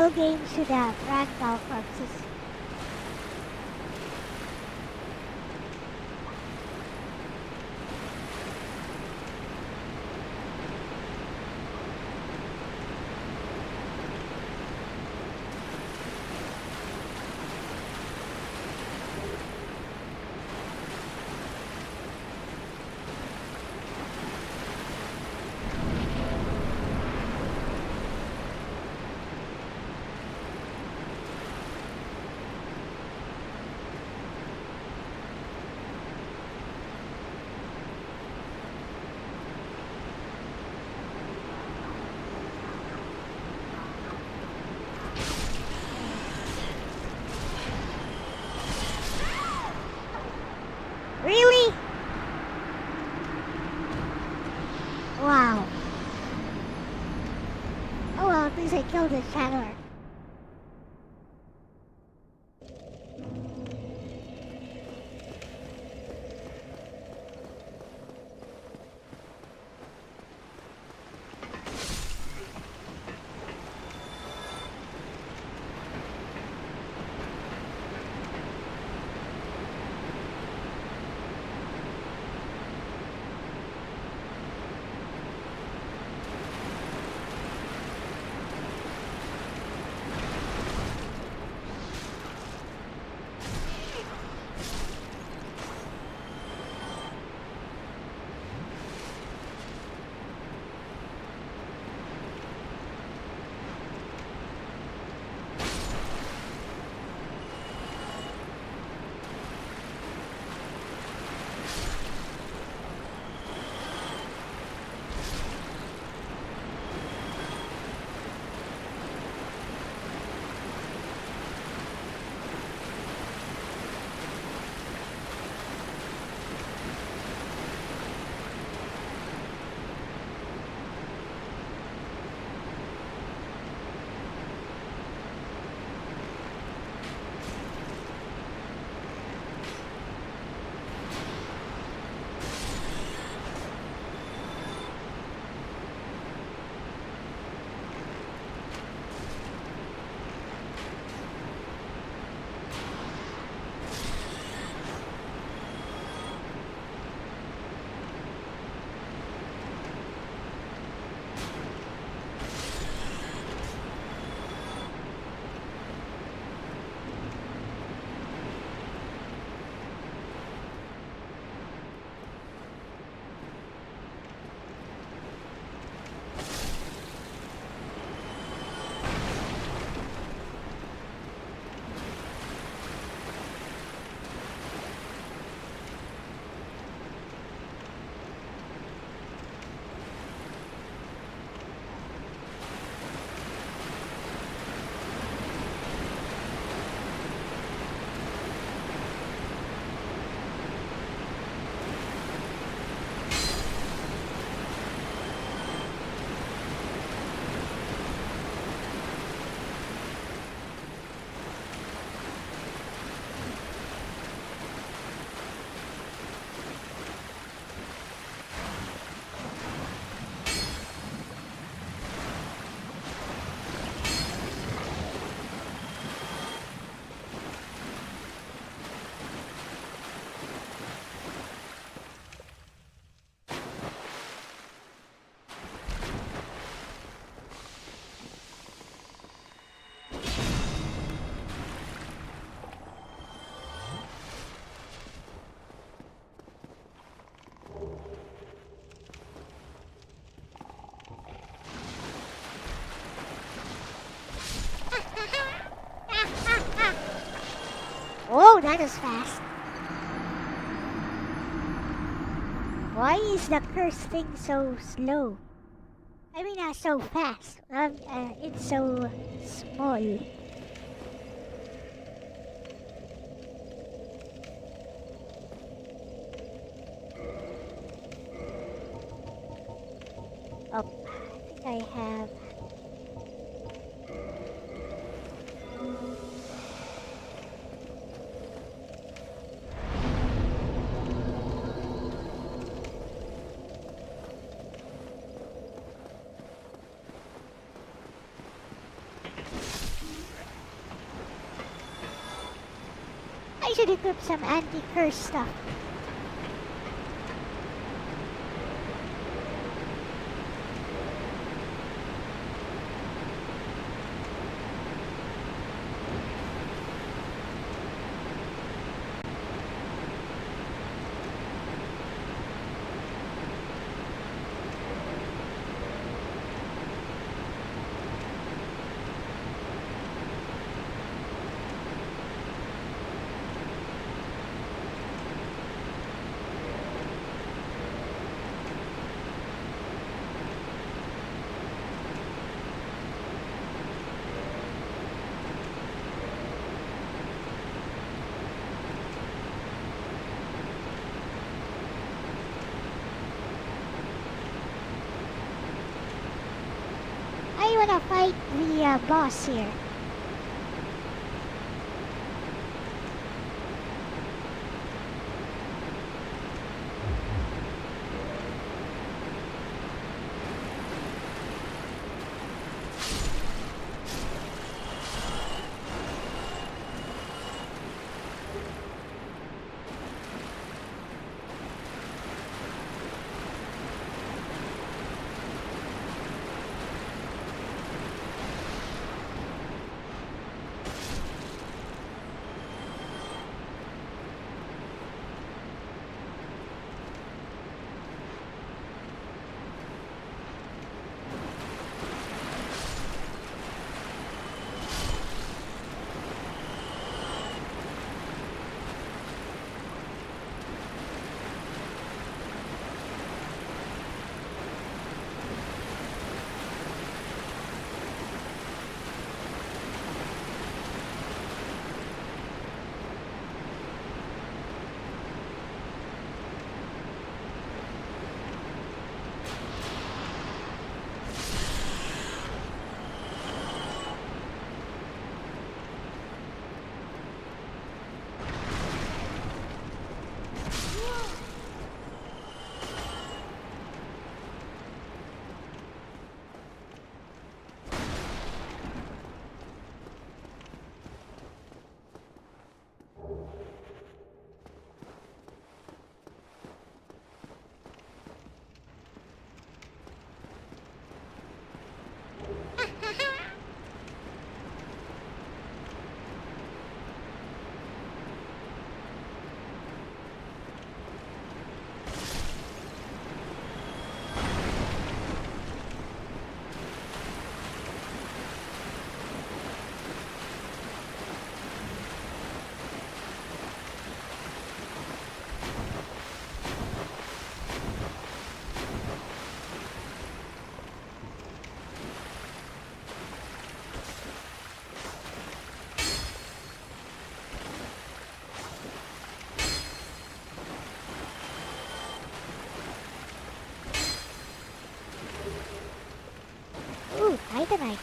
all games should have ragdoll corpses. Really? Wow. Oh well, at least I killed the Shadower. Oh, that is fast. Why is the curse thing so slow? I mean, so fast. It's so small. Oh, I think I have. I should equip some anti-curse stuff. I wanna fight the boss here. Ooh, Titanite.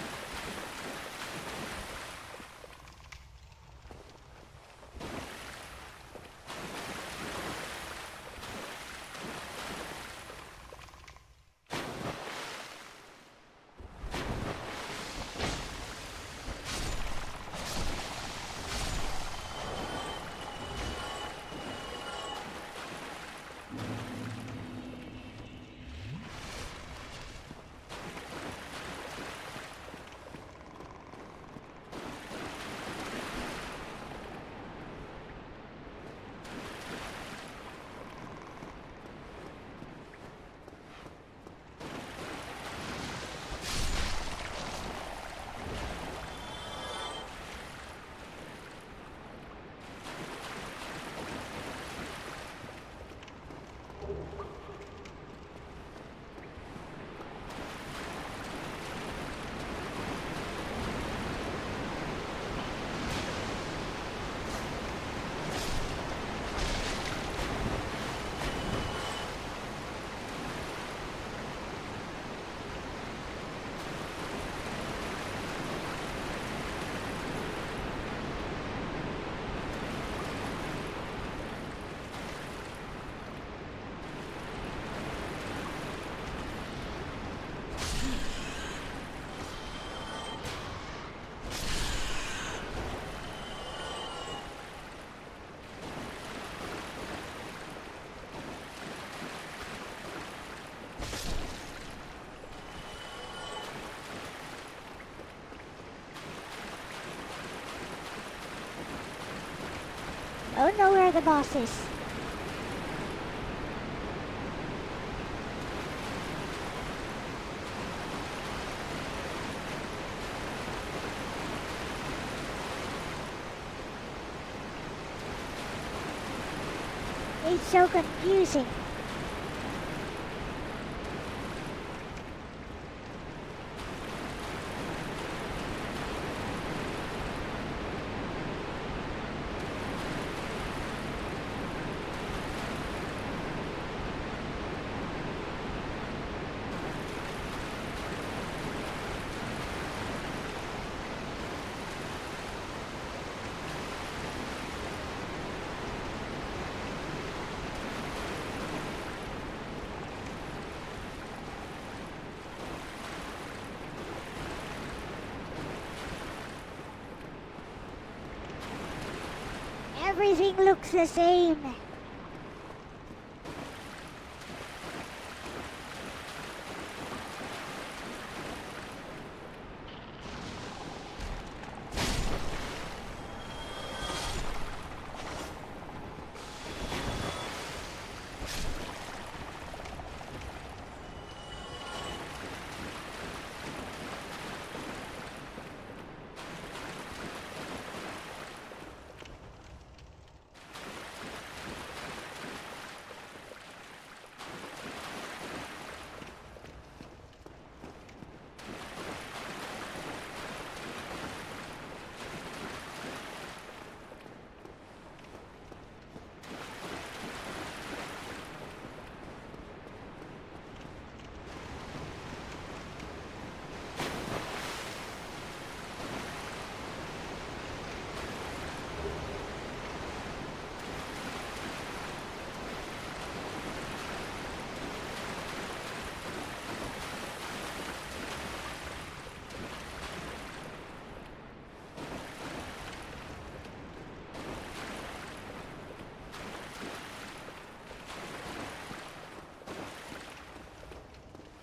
Don't know where the boss is. It's so confusing. Everything looks the same.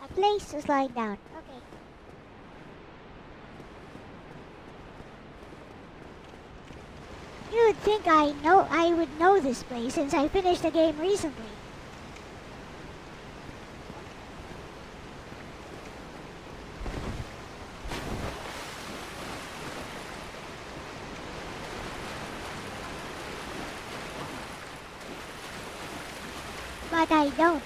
A place to slide down. Okay. You'd think I would know this place since I finished the game recently. But I don't.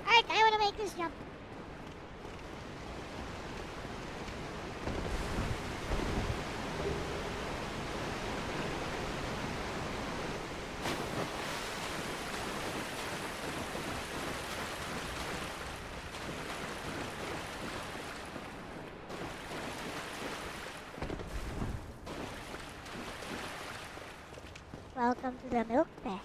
Alright, I want to make this jump. Welcome to the Milk Fest.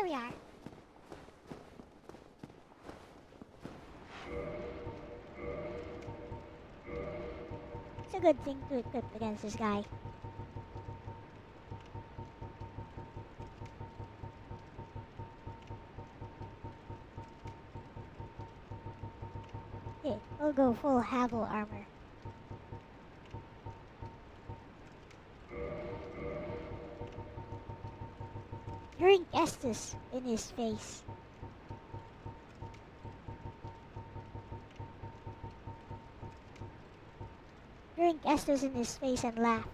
There we are. It's a good thing to equip against this guy. Okay, we'll go full Havel armor. Drink Estus in his face. Drink Estus in his face and laugh.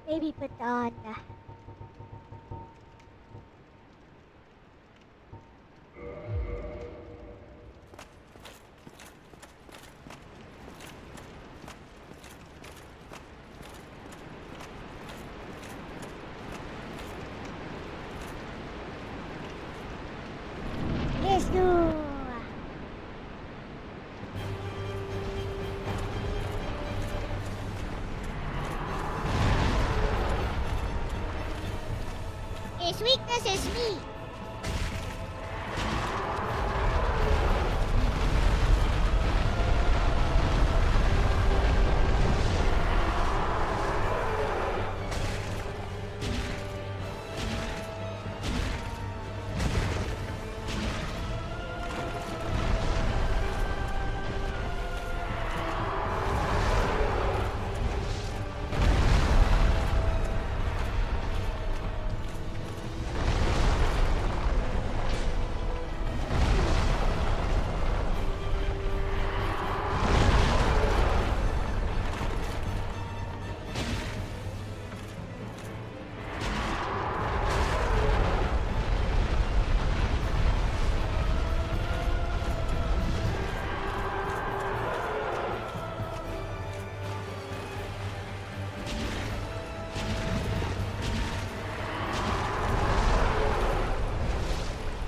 Maybe put on let's go. His weakness is me.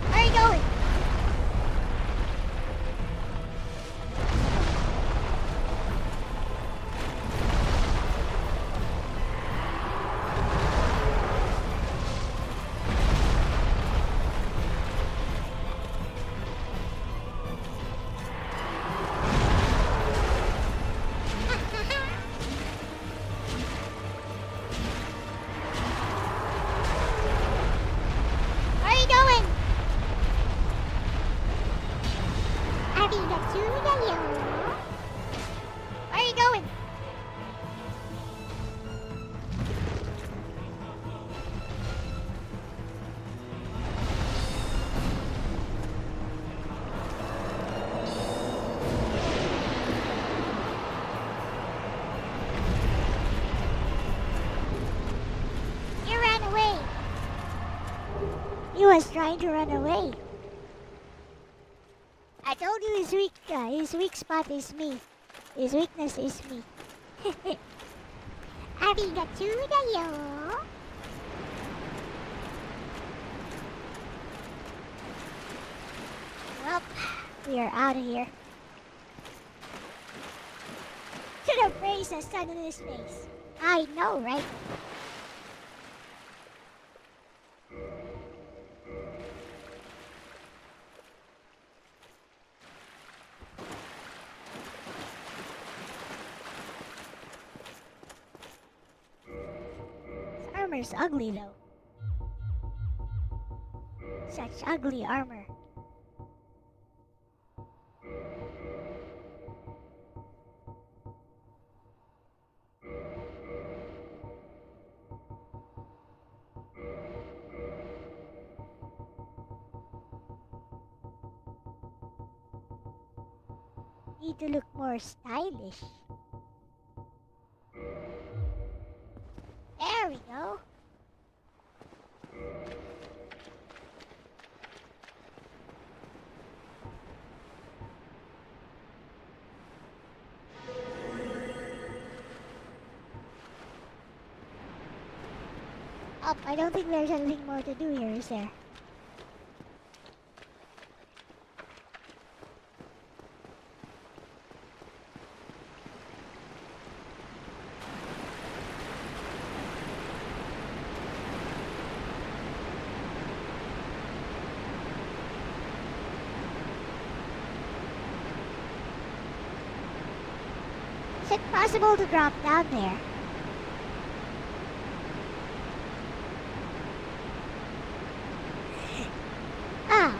Where are you going? Where are you going? Arigato. Where are you going? You ran away. He was trying to run away. I told you his weak spot is me. His weakness is me. Arigato. Well, we are out of here. Should have raised the sun in his face. I know, right? His armor's ugly though. Such ugly armor. Need to look more stylish. There we go. Oh, I don't think there's anything more to do here, is there? Is it possible to drop down there?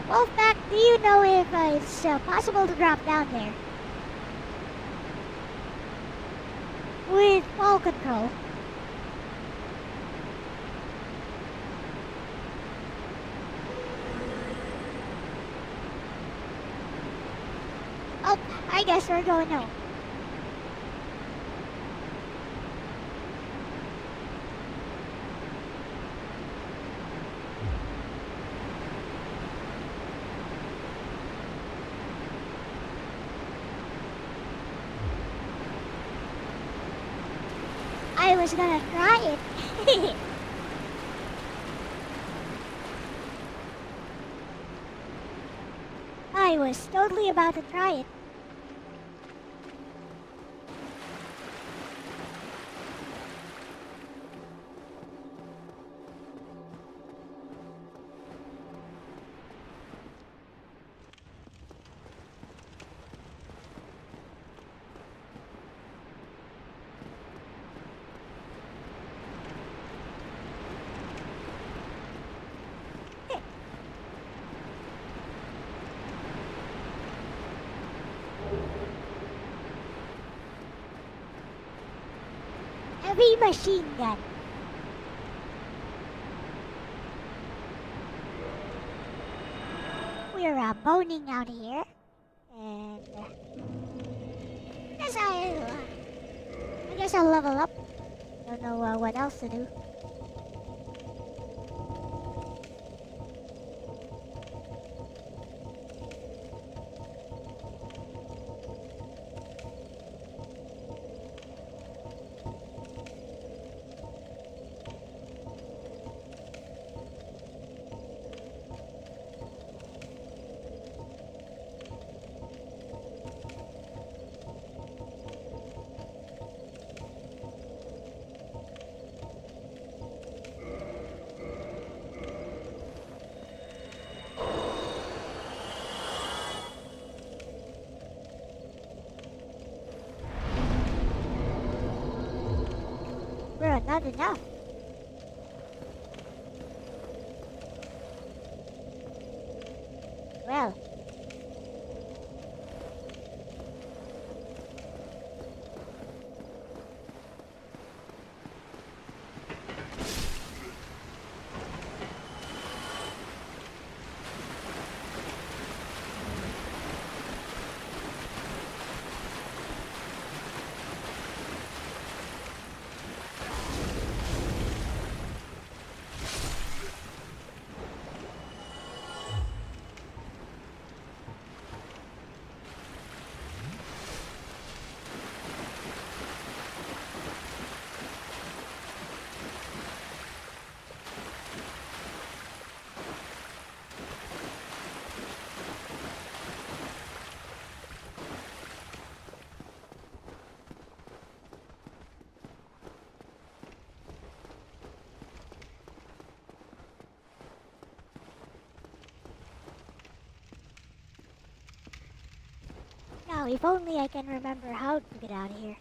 Wolfpack, do you know if it's possible to drop down there? With fall control. Oh, I guess we're going home. I was gonna try it. I was totally about to try it. Heavy machine gun. We're boning out here, and I guess I'll level up. Don't know what else to do. Bro, not enough. Well. Now, if only I can remember how to get out of here.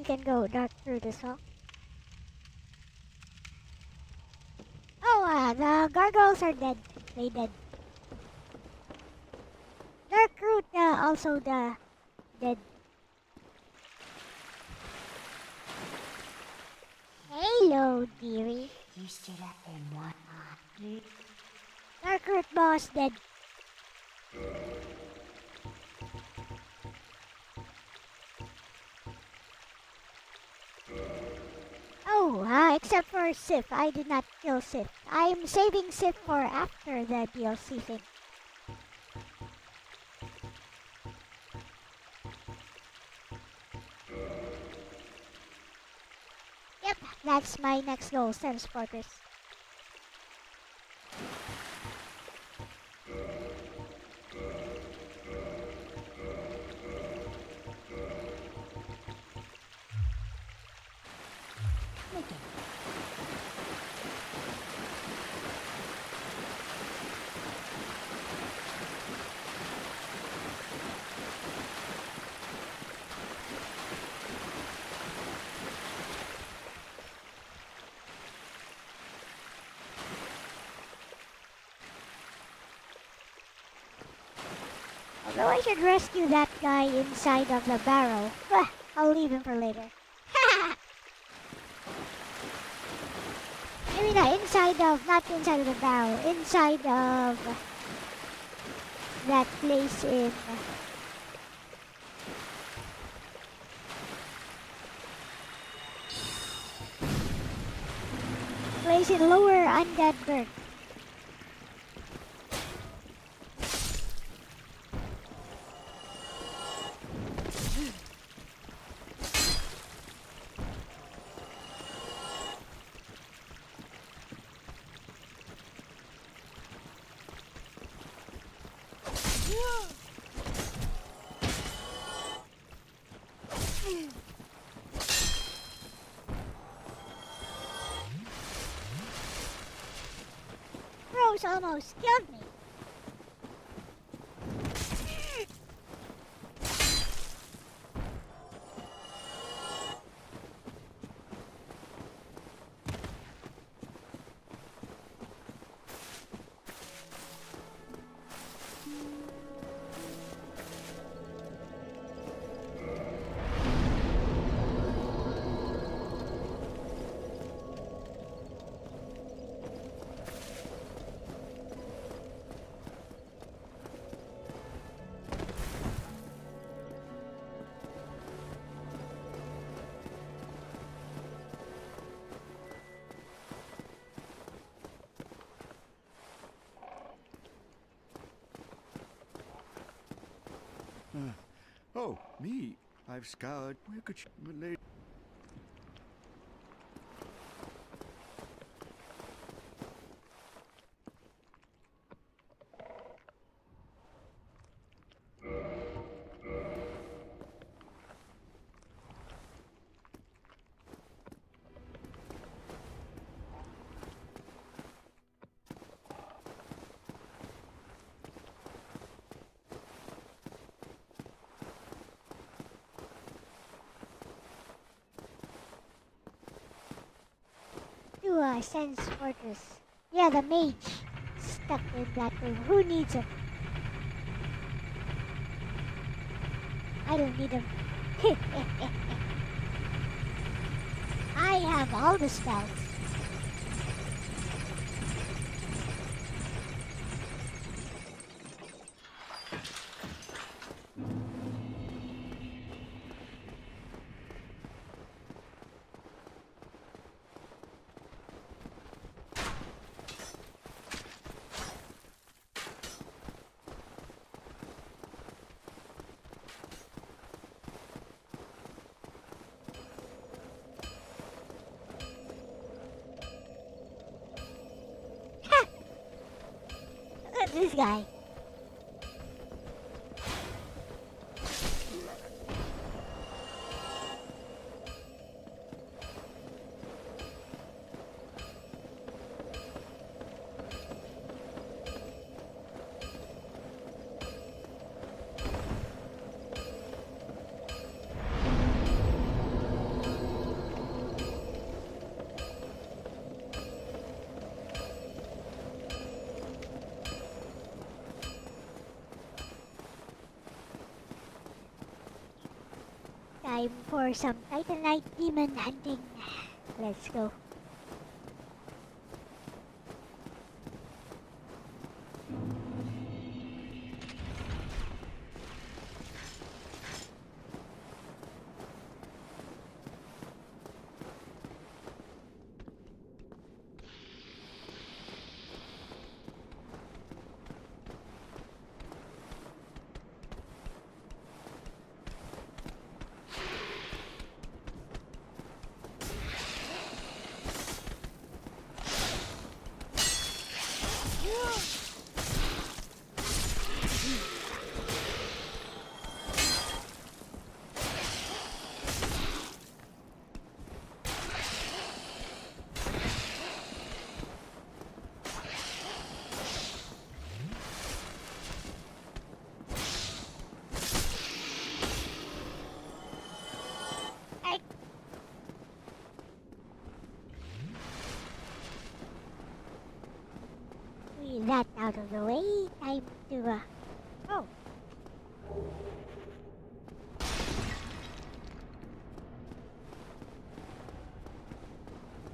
can go dark route as well. Oh, the gargoyles are dead. They dead. Dark route, also the dead. Hello, dearie. Dark route boss dead. Oh, except for Sif. I did not kill Sif. I am saving Sif for after the DLC thing. Yep, that's my next goal, Sense Fortress. Although I should rescue that guy inside of the barrel. I'll leave him for later. I mean, not inside of the barrel, inside of that place in... place in Lower Undead Burg. Rose almost killed me. Oh, me. I've scoured. Where could she relate? Sense Fortress. Yeah, the mage stuck in that room. Who needs him? I don't need him. I have all the spells. This guy. Time for some Titanite demon hunting. Let's go. With that out of the way, time to, oh.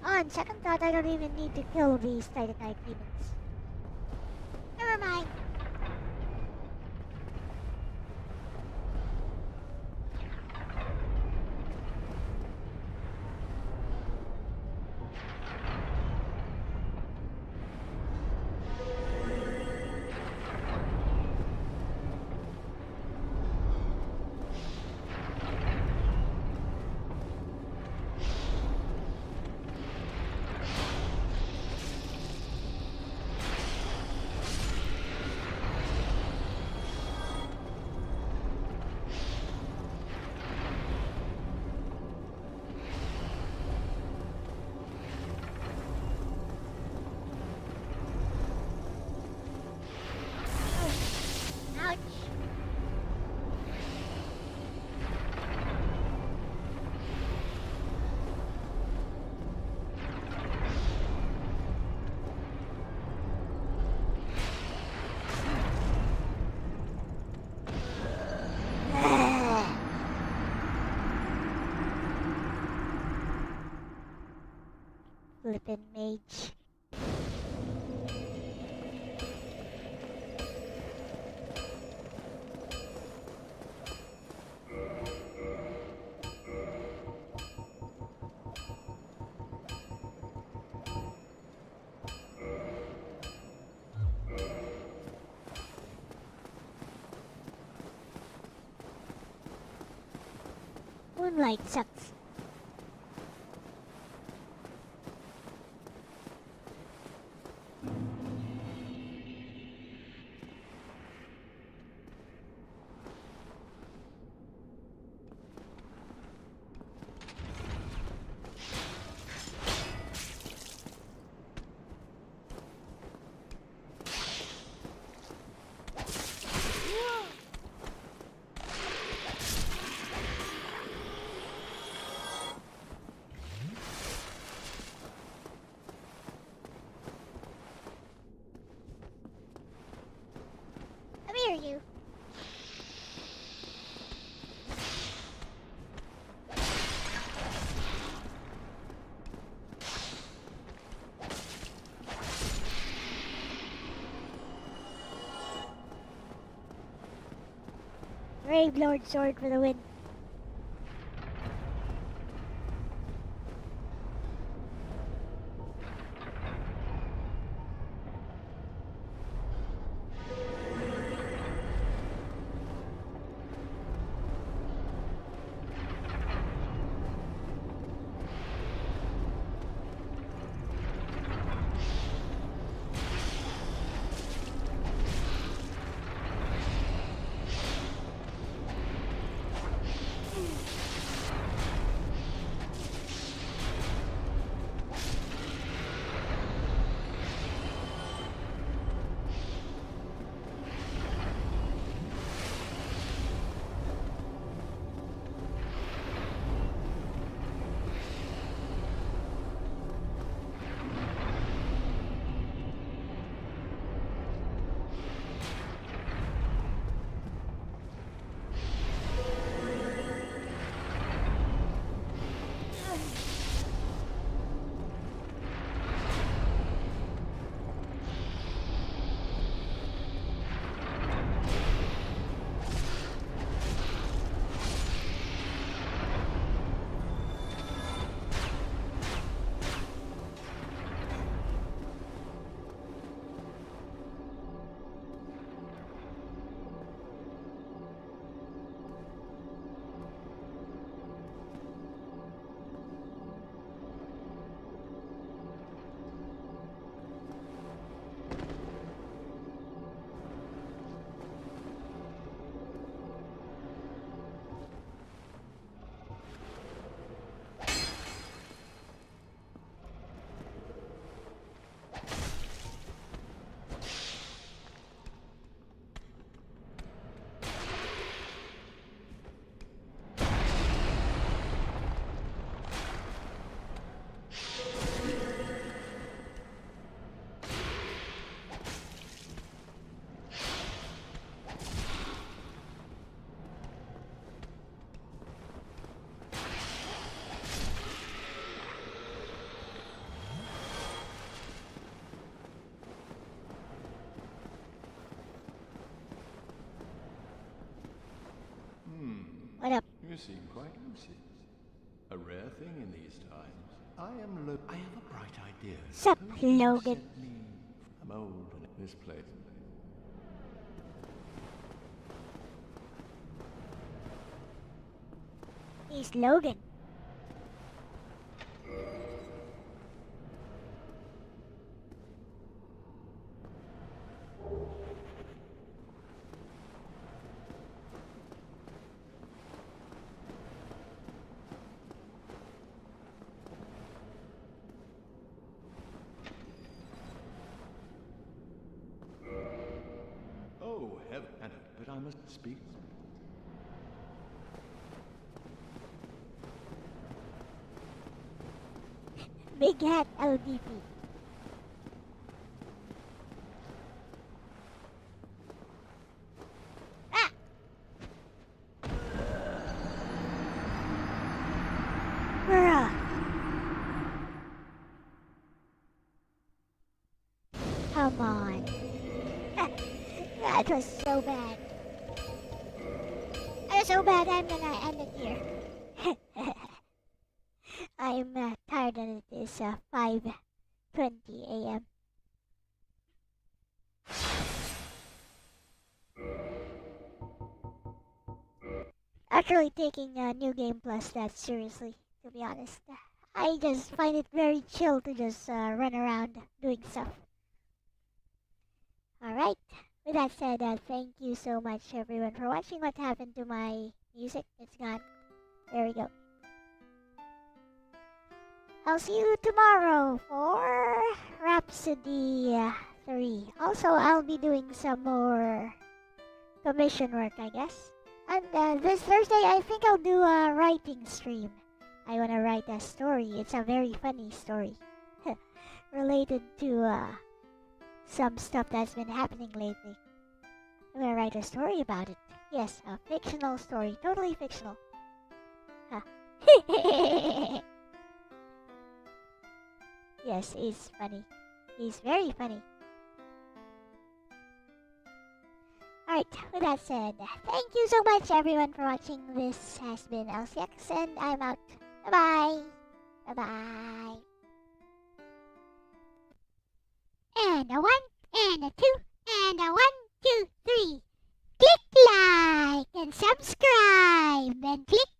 On second thought, I don't even need to kill these Titanite demons. Never mind. Ouch. Flippin' mage. Moonlight sucks. Come here, you. Brave Lord Sword for the win. You seem quite lucid. A rare thing in these times. I have a bright idea. Sup, Suppose you Logan? set me- I'm old and this place. He's Logan. Oh, heaven. But I must speak. Big hat LDP. Ah! Bruh. Come on. That was so bad. That was so bad, I'm gonna end it here. I'm tired and it is 5:20 a.m. Actually taking New Game Plus that seriously, to be honest. I just find it very chill to just run around doing stuff. Alright, with that said, thank you so much everyone for watching. What happened to my music? It's gone. There we go. I'll see you tomorrow for Rhapsody 3. Also, I'll be doing some more commission work, I guess. And this Thursday, I think I'll do a writing stream. I want to write a story. It's a very funny story. Related to some stuff that's been happening lately. I'm going to write a story about it. Yes, a fictional story. Totally fictional. Huh. Yes, he's funny. He's very funny. Alright, with that said, thank you so much everyone for watching. This has been Elle-C and I'm out. Bye-bye. Bye-bye. And a 1, and a 2, and a 1, 2, 3. Click like and subscribe and click